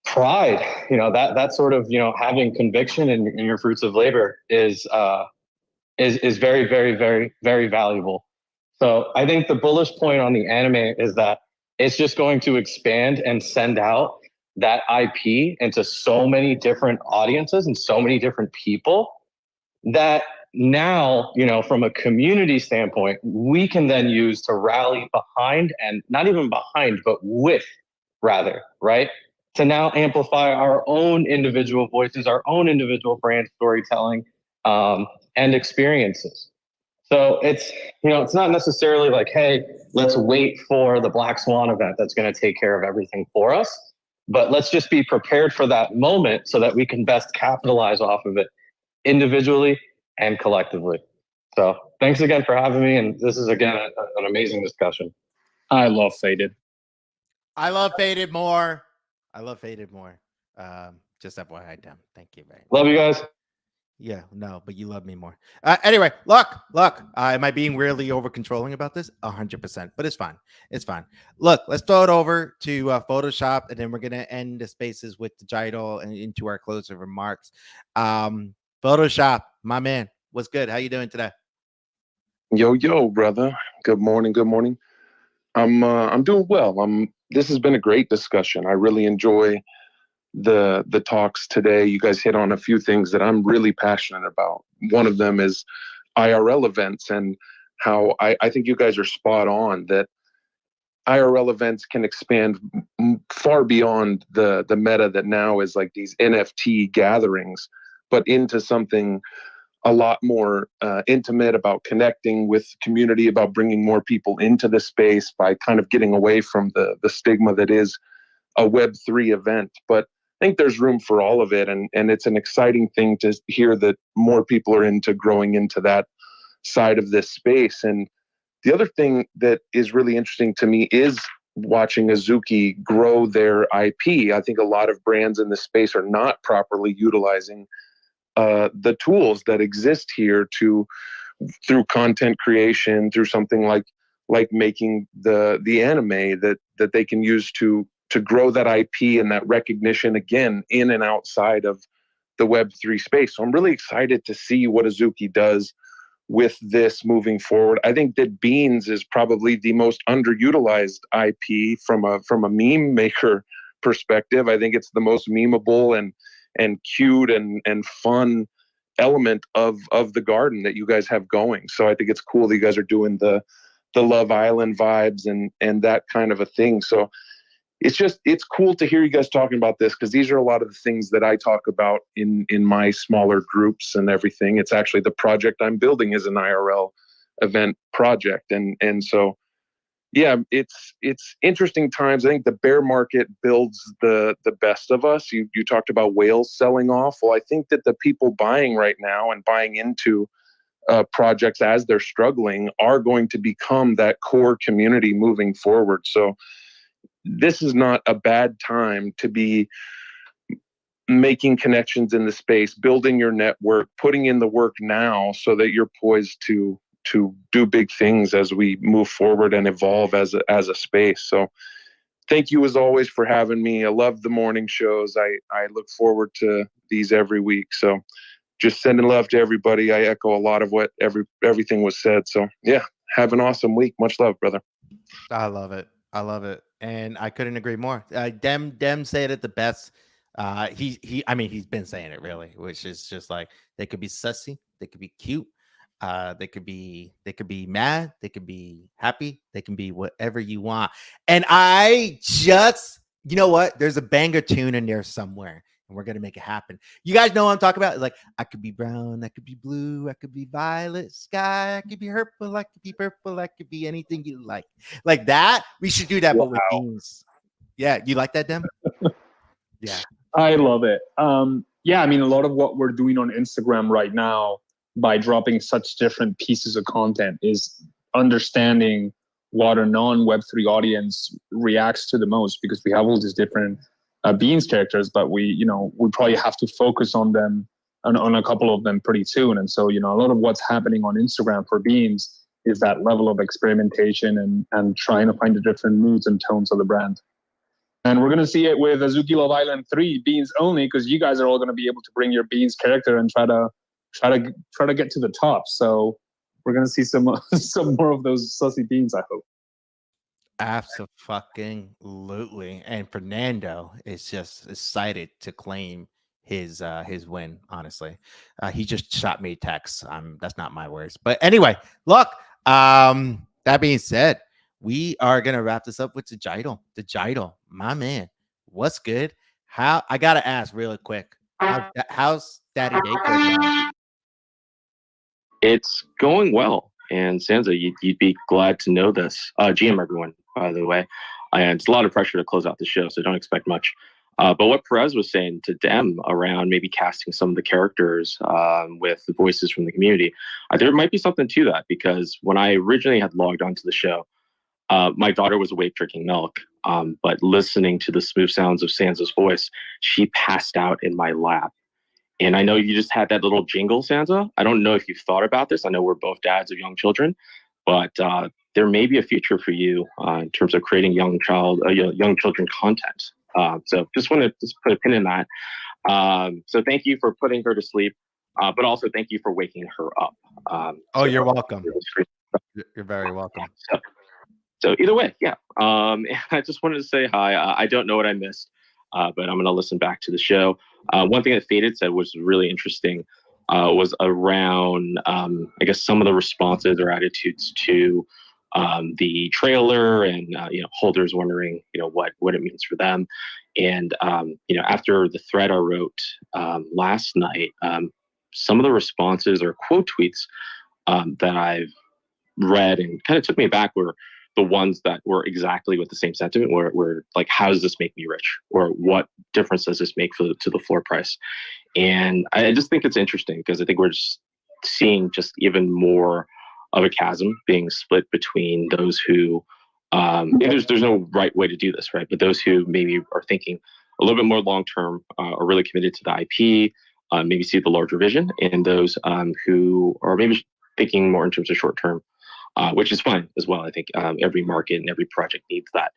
pride, that sort of, having conviction in your fruits of labor is very, very, very, very valuable. So I think the bullish point on the anime is that it's just going to expand and send out that IP into so many different audiences and so many different people that now, from a community standpoint, we can then use to rally behind, and not even behind, but with, rather, right? To now amplify our own individual voices, our own individual brand storytelling, and experiences. So it's not necessarily like, hey, let's wait for the Black Swan event that's going to take care of everything for us. But let's just be prepared for that moment so that we can best capitalize off of it individually and collectively. So thanks again for having me. And this is, again, an amazing discussion. I love Faded. I love Faded more. I love Faded more. Just FYI, Dem. Thank you very much. Love you guys. Yeah, no, but you love me more. Anyway, look. Am I being weirdly over controlling about this? 100%, but it's fine. It's fine. Look, let's throw it over to Photoshop, and then we're gonna end the spaces with the Jidal and into our closing remarks. Photoshop, my man, what's good? How you doing today? Yo, brother. Good morning. Good morning. I'm doing well. This has been a great discussion. I really enjoy the talks today. You guys hit on a few things that I'm really passionate about. One of them is IRL events, and how I think you guys are spot on that IRL events can expand far beyond the meta that now is like these NFT gatherings, but into something a lot more intimate, about connecting with community, about bringing more people into the space by kind of getting away from the stigma that is a Web3 event. But I think there's room for all of it. And it's an exciting thing to hear that more people are into growing into that side of this space. And the other thing that is really interesting to me is watching Azuki grow their IP. I think a lot of brands in this space are not properly utilizing the tools that exist here through content creation, through something like making the anime that they can use to grow that IP and that recognition again in and outside of the Web3 space. So I'm really excited to see what Azuki does with this moving forward. I think that Beans is probably the most underutilized IP from a meme maker perspective. I think it's the most memeable and cute and fun element of the garden that you guys have going. So I think it's cool that you guys are doing the Love Island vibes and that kind of a thing. So it's cool to hear you guys talking about this, because these are a lot of the things that I talk about in my smaller groups and everything. It's actually the project I'm building is an IRL event project. And so, yeah, it's interesting times. I think the bear market builds the best of us. You talked about whales selling off. Well, I think that the people buying right now and buying into projects as they're struggling are going to become that core community moving forward. So this is not a bad time to be making connections in the space, building your network, putting in the work now so that you're poised to do big things as we move forward and evolve as a space. So thank you as always for having me. I love the morning shows. I look forward to these every week. So just sending love to everybody. I echo a lot of what everything was said. So yeah, have an awesome week. Much love, brother. I love it. I love it, and I couldn't agree more. Dem said it the best. I mean, he's been saying it really, which is just like they could be sussy, they could be cute, they could be mad, they could be happy, they can be whatever you want. And I just, you know what? There's a banger tune in there somewhere, and we're gonna make it happen. You guys know what I'm talking about? It's like, I could be brown, I could be blue, I could be violet sky, I could be purple, I could be purple, I could be anything you like that. We should do that, but with beans. Yeah, you like that, Dem? Yeah, I love it. Yeah, I mean, a lot of what we're doing on Instagram right now by dropping such different pieces of content is understanding what a non-Web3 audience reacts to the most, because we have all these different Beans characters, but we probably have to focus on them, on a couple of them pretty soon. And so, a lot of what's happening on Instagram for Beans is that level of experimentation and trying to find the different moods and tones of the brand. And we're going to see it with Azuki Love Island 3 Beans only, because you guys are all going to be able to bring your Beans character and try to get to the top. So we're going to see some more of those sussy Beans, I hope. absolutely. And Fernando is just excited to claim his win. Honestly, he just shot me a text. That's not my words, but anyway, look. That being said, we are gonna wrap this up with the Jidal, my man. What's good? How I gotta ask really quick. How's Daddy Daycare going? It's going well. And Sansa, you'd be glad to know this. GM, everyone, by the way. And it's a lot of pressure to close out the show, so don't expect much. But what Perez was saying to Dem around maybe casting some of the characters with the voices from the community, there might be something to that, because when I originally had logged onto the show, my daughter was awake drinking milk, but listening to the smooth sounds of Sansa's voice, she passed out in my lap. And I know you just had that little jingle, Sansa. I don't know if you've thought about this. I know we're both dads of young children, but there may be a future for you in terms of creating young children content. So just want to put a pin in that. So thank you for putting her to sleep, but also thank you for waking her up. Oh, you're welcome. You're very welcome. So either way, yeah. I just wanted to say hi. I don't know what I missed, but I'm going to listen back to the show. One thing that Faded said was really interesting was around, I guess, some of the responses or attitudes to the trailer, and holders wondering, what it means for them. And after the thread I wrote last night, some of the responses or quote tweets that I've read and kind of took me back were the ones that were exactly with the same sentiment, where like, how does this make me rich, or what difference does this make to the floor price? And I just think it's interesting, because I think we're just seeing just even more of a chasm being split between those who and there's no right way to do this, right? But those who maybe are thinking a little bit more long term, are really committed to the IP, maybe see the larger vision, and those who are maybe thinking more in terms of short term. Which is fine as well. I think every market and every project needs that.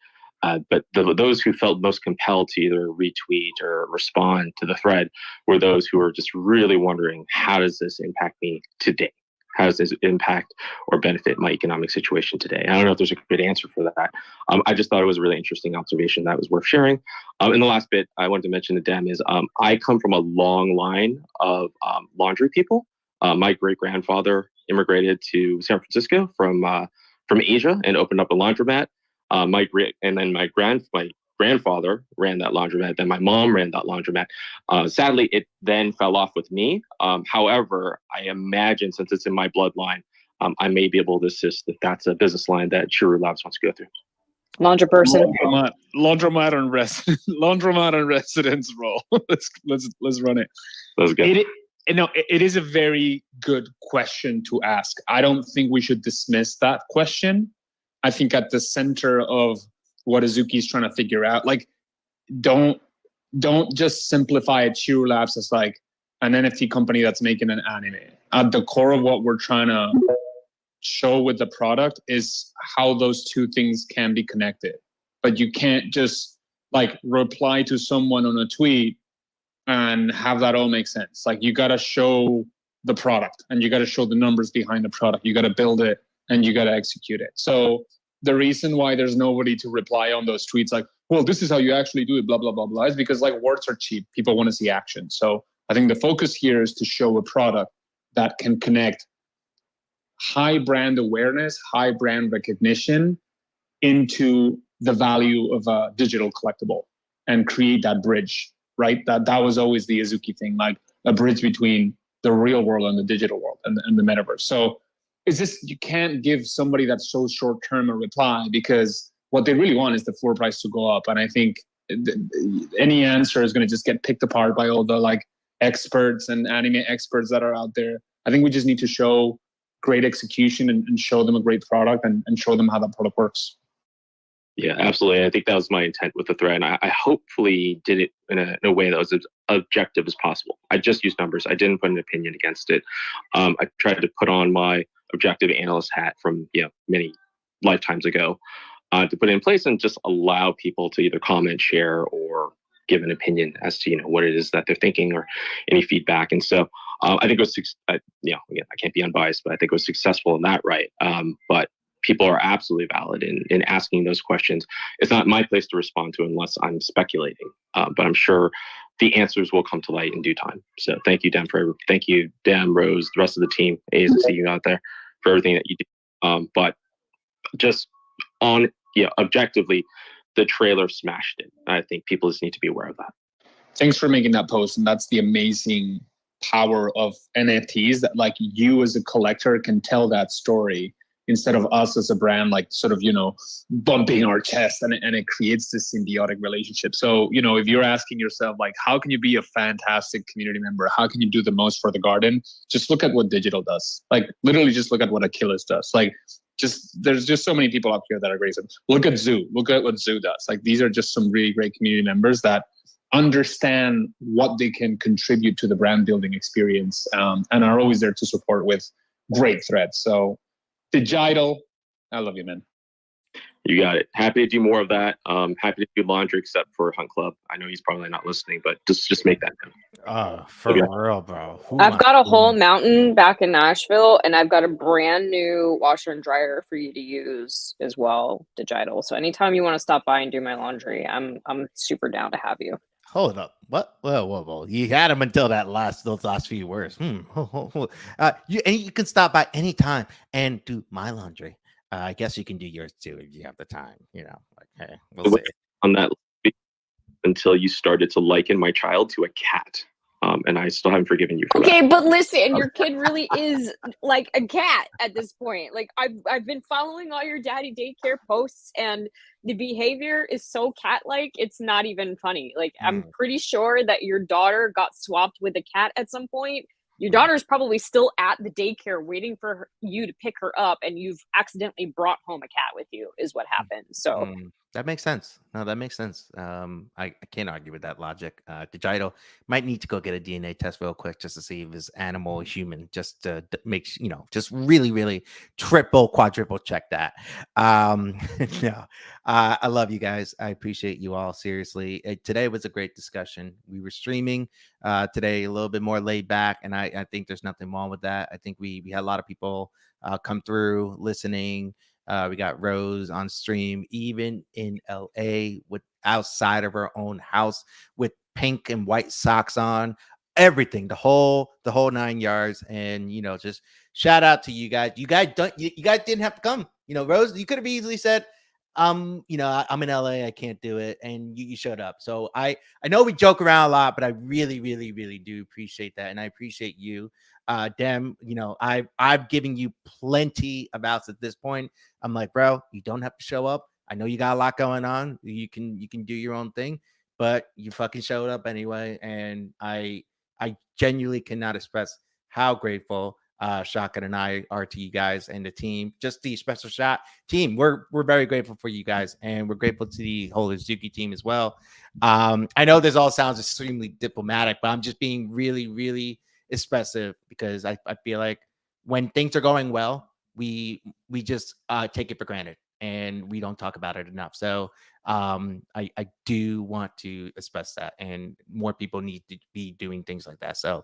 But those who felt most compelled to either retweet or respond to the thread were those who were just really wondering, how does this impact me today? How does this impact or benefit my economic situation today? I don't know if there's a good answer for that. I just thought it was a really interesting observation that was worth sharing. And the last bit I wanted to mention to Dem is I come from a long line of laundry people. My great-grandfather immigrated to San Francisco from Asia and opened up a laundromat. My grandfather ran that laundromat. Then my mom ran that laundromat. Sadly, it then fell off with me. However, I imagine, since it's in my bloodline, I may be able to assist if that's a business line that Chiru Labs wants to go through. Laundry person. Laundromat and residence role. let's run it. Let's go. It is a very good question to ask. I don't think we should dismiss that question. I think at the center of what Azuki is trying to figure out, like, don't just simplify Chiru Labs as like an NFT company that's making an anime. At the core of what we're trying to show with the product is how those two things can be connected. But you can't just like reply to someone on a tweet and have that all make sense. Like, you got to show the product, and you got to show the numbers behind the product. You got to build it, and you got to execute it. So the reason why there's nobody to reply on those tweets like, well, this is how you actually do it, blah, blah, blah, blah, is because like words are cheap. People want to see action. So I think the focus here is to show a product that can connect high brand awareness, high brand recognition into the value of a digital collectible and create that bridge. Right, that was always the Azuki thing, like a bridge between the real world and the digital world and the metaverse. So it's just, you can't give somebody that's so short term a reply, because what they really want is the floor price to go up. And I think any answer is going to just get picked apart by all the like experts and anime experts that are out there. I think we just need to show great execution and show them a great product and show them how that product works. Yeah, absolutely. I think that was my intent with the thread. I hopefully did it in a way that was as objective as possible. I just used numbers. I didn't put an opinion against it. I tried to put on my objective analyst hat from many lifetimes ago to put it in place and just allow people to either comment, share, or give an opinion as to what it is that they're thinking or any feedback. And so I think it was again, I can't be unbiased, but I think it was successful in that, right? But people are absolutely valid in asking those questions. It's not my place to respond to unless I'm speculating. But I'm sure the answers will come to light in due time. So thank you, Dem, Rose, the rest of the team, A's, and see you out there for everything that you do. But just objectively, the trailer smashed it. I think people just need to be aware of that. Thanks for making that post, and that's the amazing power of NFTs, that like you as a collector can tell that story instead of us as a brand, like sort of, bumping our chest, and it creates this symbiotic relationship. So, if you're asking yourself, like, how can you be a fantastic community member? How can you do the most for the garden? Just look at what digital does. Like, literally just look at what Achilles does. Like, there's just so many people up here that are great. So look at Zoo. Look at what Zoo does. Like, these are just some really great community members that understand what they can contribute to the brand building experience, and are always there to support with great threads. So, Digital, I love you, man. You got it. Happy to do more of that. Happy to do laundry, except for Hunt Club. I know he's probably not listening, but just make that known. For real, bro. I've got a whole mountain back in Nashville, and I've got a brand new washer and dryer for you to use as well, Digital. So anytime you want to stop by and do my laundry, I'm super down to have you. Hold up. What? Whoa. You had him until those last few words. You can stop by anytime and do my laundry. I guess you can do yours too if you have the time. Hey, we'll see. On that, until you started to liken my child to a cat. And I still haven't forgiven you for that. Okay, but listen, your kid really is like a cat at this point. Like, I've been following all your daddy daycare posts, and the behavior is so cat-like, it's not even funny. Like, I'm pretty sure that your daughter got swapped with a cat at some point. Your daughter's probably still at the daycare waiting for you to pick her up, and you've accidentally brought home a cat with you, is what happened. So that makes sense. No, that makes sense. I can't argue with that logic. Digital might need to go get a DNA test real quick just to see if it's animal or human, just to make just really, really triple, quadruple check that. No, I love you guys. I appreciate you all. Seriously, today was a great discussion. We were streaming today, a little bit more laid back, and I think there's nothing wrong with that. I think we had a lot of people come through listening. We got Rose on stream, even in LA, with outside of her own house with pink and white socks on, everything, the whole 9 yards. And just shout out to you guys. You guys didn't have to come. Rose, you could have easily said, I'm in LA, I can't do it, and you showed up. So I know we joke around a lot, but I really, really, really do appreciate that, and I appreciate you. Dem, I've given you plenty of outs at this point. I'm like, bro, you don't have to show up. I know you got a lot going on. You can do your own thing, but you fucking showed up anyway. And I genuinely cannot express how grateful Shotgun and I are to you guys and the team, just the Special Shot team. We're very grateful for you guys, and we're grateful to the whole Azuki team as well. I know this all sounds extremely diplomatic, but I'm just being really, really expressive because I feel like when things are going well, we just take it for granted and we don't talk about it enough. So I do want to express that, and more people need to be doing things like that. So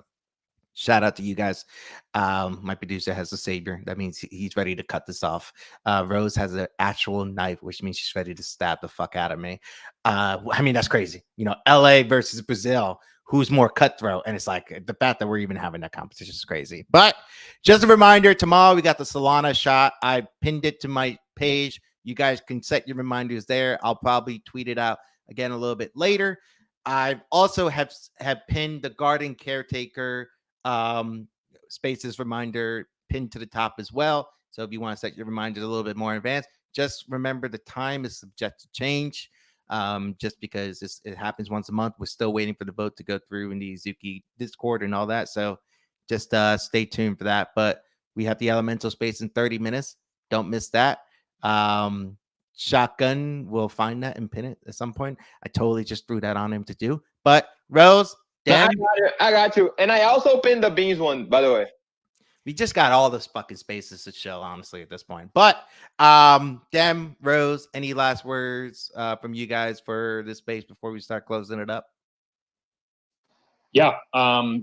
shout out to you guys. My producer has a saber. That means he's ready to cut this off. Rose has an actual knife, which means she's ready to stab the fuck out of me. I mean, that's crazy. LA versus Brazil. Who's more cutthroat? And it's like the fact that we're even having that competition is crazy. But just a reminder, tomorrow we got the Solana shot. I pinned it to my page. You guys can set your reminders there. I'll probably tweet it out again a little bit later. I also have pinned the Garden Caretaker Spaces reminder pinned to the top as well. So if you want to set your reminders a little bit more in advance, just remember the time is subject to change. Just because it happens once a month. We're still waiting for the vote to go through in the Azuki Discord and all that. So just stay tuned for that. But we have the Elemental Space in 30 minutes. Don't miss that. Shotgun will find that and pin it at some point. I totally just threw that on him to do. But Rose, Dan, I got you. And I also pinned the beans one, by the way. we just got all this fucking spaces to show, honestly, at this point. But Dem, Rose, any last words from you guys for this space before we start closing it up? Yeah,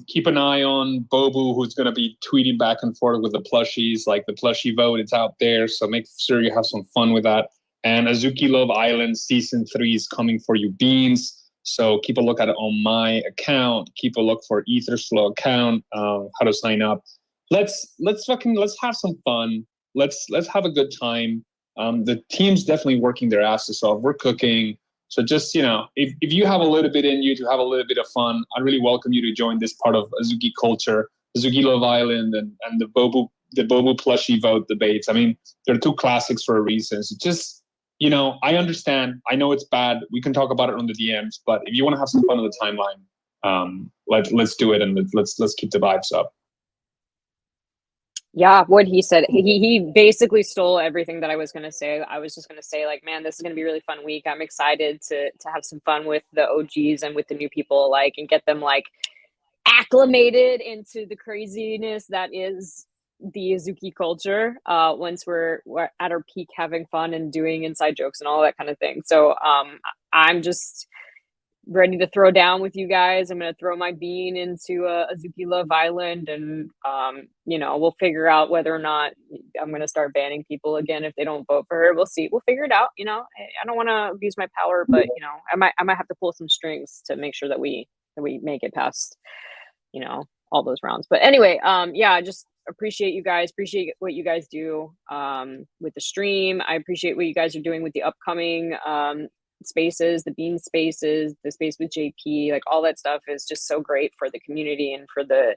keep an eye on Bobu, who's going to be tweeting back and forth with the plushies, like the plushie vote. It's out there, so make sure you have some fun with that. And Azuki Love Island Season 3 is coming for you, beans. So keep a look at it on my account. Keep a look for Ethersflow account. How to sign up. Let's have some fun. Let's have a good time. The team's definitely working their asses off. We're cooking. So just, if you have a little bit in you to have a little bit of fun, I really welcome you to join this part of Azuki culture, Azuki Love Island, and the Bobu plushie vote debates. I mean, they're two classics for a reason. So just, I understand. I know it's bad. We can talk about it on the DMs, but if you want to have some fun on the timeline, let's do it, and let's keep the vibes up. Yeah, what he said, he basically stole everything that I was going to say. I was just going to say, like, man, this is going to be a really fun week. I'm excited to have some fun with the OGs and with the new people, like, and get them like acclimated into the craziness that is the Azuki culture. Once we're at our peak, having fun and doing inside jokes and all that kind of thing. So I'm just ready to throw down with you guys. I'm going to throw my bean into Azuki Love Island, and we'll figure out whether or not I'm going to start banning people again if they don't vote for her. We'll see. We'll figure it out. I don't want to abuse my power, but I might have to pull some strings to make sure that we make it past all those rounds. But anyway, I just appreciate you guys. Appreciate what you guys do with the stream. I appreciate what you guys are doing with the upcoming spaces, the Bean spaces, the space with JP, like all that stuff is just so great for the community and for the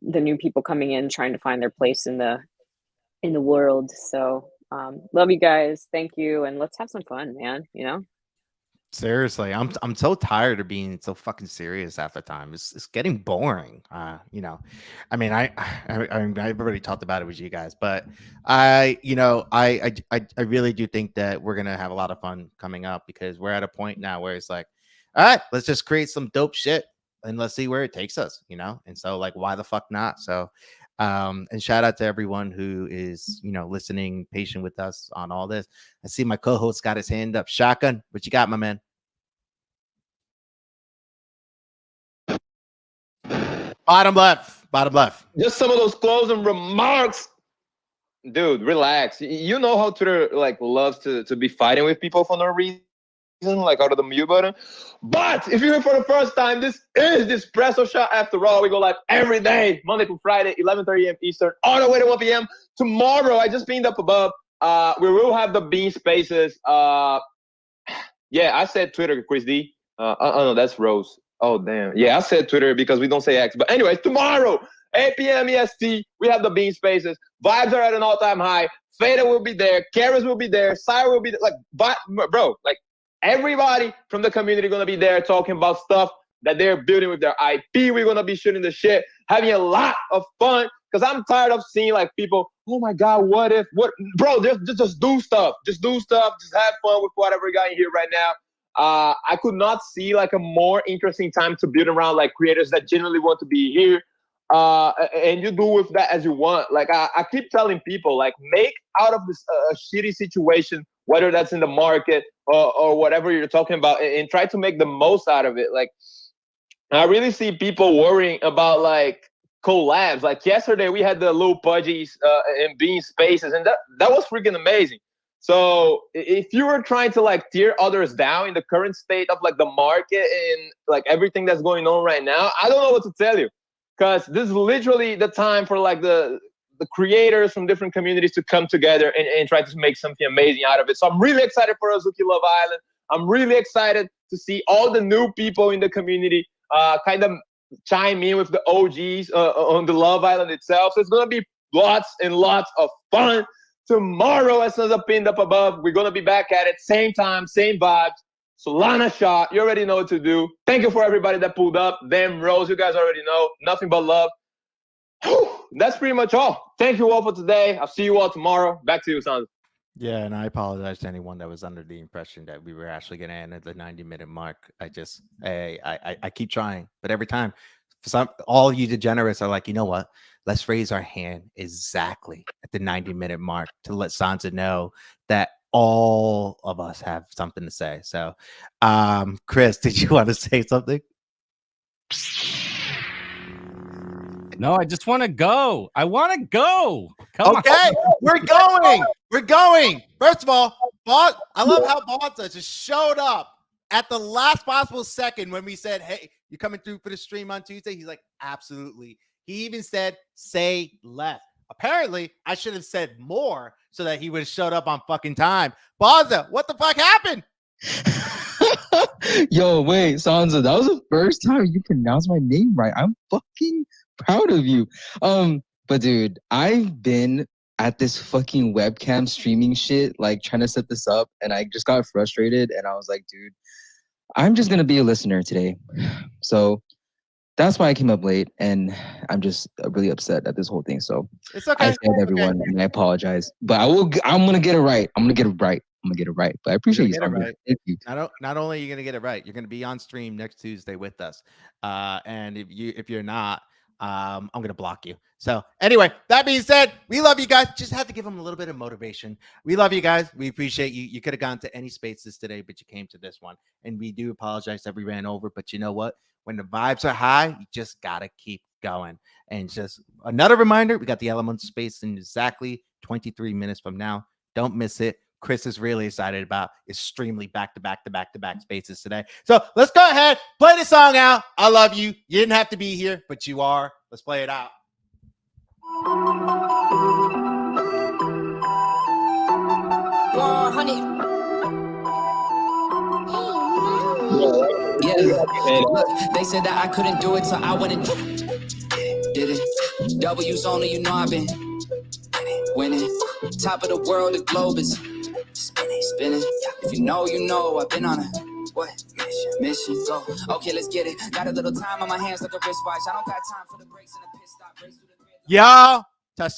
new people coming in trying to find their place in the world. So love you guys, thank you, and let's have some fun, man. Seriously, I'm so tired of being so fucking serious half the time. It's getting boring. I mean, I've already talked about it with you guys, but I really do think that we're gonna have a lot of fun coming up, because we're at a point now where it's like, all right, let's just create some dope shit and let's see where it takes us, and so, like, why the fuck not? So and shout out to everyone who is listening, patient with us on all this. I see my co-host got his hand up. Shotgun, what you got, my man? Bottom left. Just some of those closing remarks. Dude, relax. You know how Twitter loves to be fighting with people for no reason, like out of the mute button. But if you're here for the first time, this is the Espresso Shot. After all, we go live every day, Monday to Friday, 11:30 a.m. Eastern, all the way to 1 p.m. Tomorrow, I just pinned up above. We will have the Bean Spaces. I said Twitter, Chris D. Oh no, that's Rose. Oh damn. Yeah, I said Twitter because we don't say X. But anyway, tomorrow, 8 p.m. EST, we have the Bean Spaces. Vibes are at an all-time high. Fada will be there. Karis will be there. Sire will be there. Everybody from the community going to be there talking about stuff that they're building with their IP. We're going to be shooting the shit, having a lot of fun, because I'm tired of seeing people, oh my God, what? Bro, just do stuff. Just do stuff. Just have fun with whatever you got in here right now. I could not see a more interesting time to build around creators that genuinely want to be here. And you do with that as you want. I keep telling people, make out of this shitty situation, whether that's in the market or whatever you're talking about, and try to make the most out of it. I really see people worrying about collabs. Yesterday we had the Lil Pudgies and Bean Spaces, and that was freaking amazing. So if you were trying to tear others down in the current state of the market and everything that's going on right now, I don't know what to tell you, because this is literally the time for the creators from different communities to come together and try to make something amazing out of it. So I'm really excited for Azuki Love Island. I'm really excited to see all the new people in the community kind of chime in with the OGs on the Love Island itself. So it's going to be lots and lots of fun. Tomorrow, as soon as I pinned up above, we're going to be back at it. Same time, same vibes. Solana Shot, you already know what to do. Thank you for everybody that pulled up. Them, Rose, you guys already know. Nothing but love. Whew, that's pretty much all. Thank you all for today. I'll see you all tomorrow. Back to you, Sons. Yeah, and I apologize to anyone that was under the impression that we were actually going to end at the 90-minute mark. I keep trying, but every time, all you degenerates are like, you know what? Let's raise our hand exactly at the 90-minute mark to let Sansa know that all of us have something to say. So, Chris, did you want to say something? No, I just want to go. I want to go. Come on. We're going. First of all, I love how Bonta just showed up at the last possible second when we said, hey, you coming through for the stream on Tuesday? He's like, absolutely. He even said, say less. Apparently, I should have said more so that he would have showed up on fucking time. Baza, what the fuck happened? Yo, wait, Sansa, that was the first time you pronounced my name right. I'm fucking proud of you. But dude, I've been at this fucking webcam streaming shit, like trying to set this up, and I just got frustrated, and I was like, dude, I'm just gonna be a listener today. So that's why I came up late, and I'm just really upset at this whole thing. So it's okay. I failed everyone, and I apologize. But I'm gonna get it right. I'm gonna get it right. But I appreciate you, Sandra. Right. Thank you. Not only are you gonna get it right, you're gonna be on stream next Tuesday with us. And if you're not, I'm gonna block you. So anyway, that being said, we love you guys. Just have to give them a little bit of motivation. We love you guys. We appreciate you. You could have gone to any spaces today, but you came to this one. And we do apologize that we ran over. But you know what? When the vibes are high, you just gotta keep going. And just another reminder, we got the Element space in exactly 23 minutes from now. Don't miss it. Chris is really excited about extremely back-to-back spaces today. So let's go ahead, play the song out. I love you. You didn't have to be here, but you are. Let's play it out. Yeah, look, they said that I couldn't do it, so I went and did it. W's only, you know I've been winning. Top of the world, the globe is spinning. If you know, I've been on a mission. Go. Okay, let's get it. Got a little time on my hands like a wristwatch. I don't got time for the breaks and the pit stop. Y'all,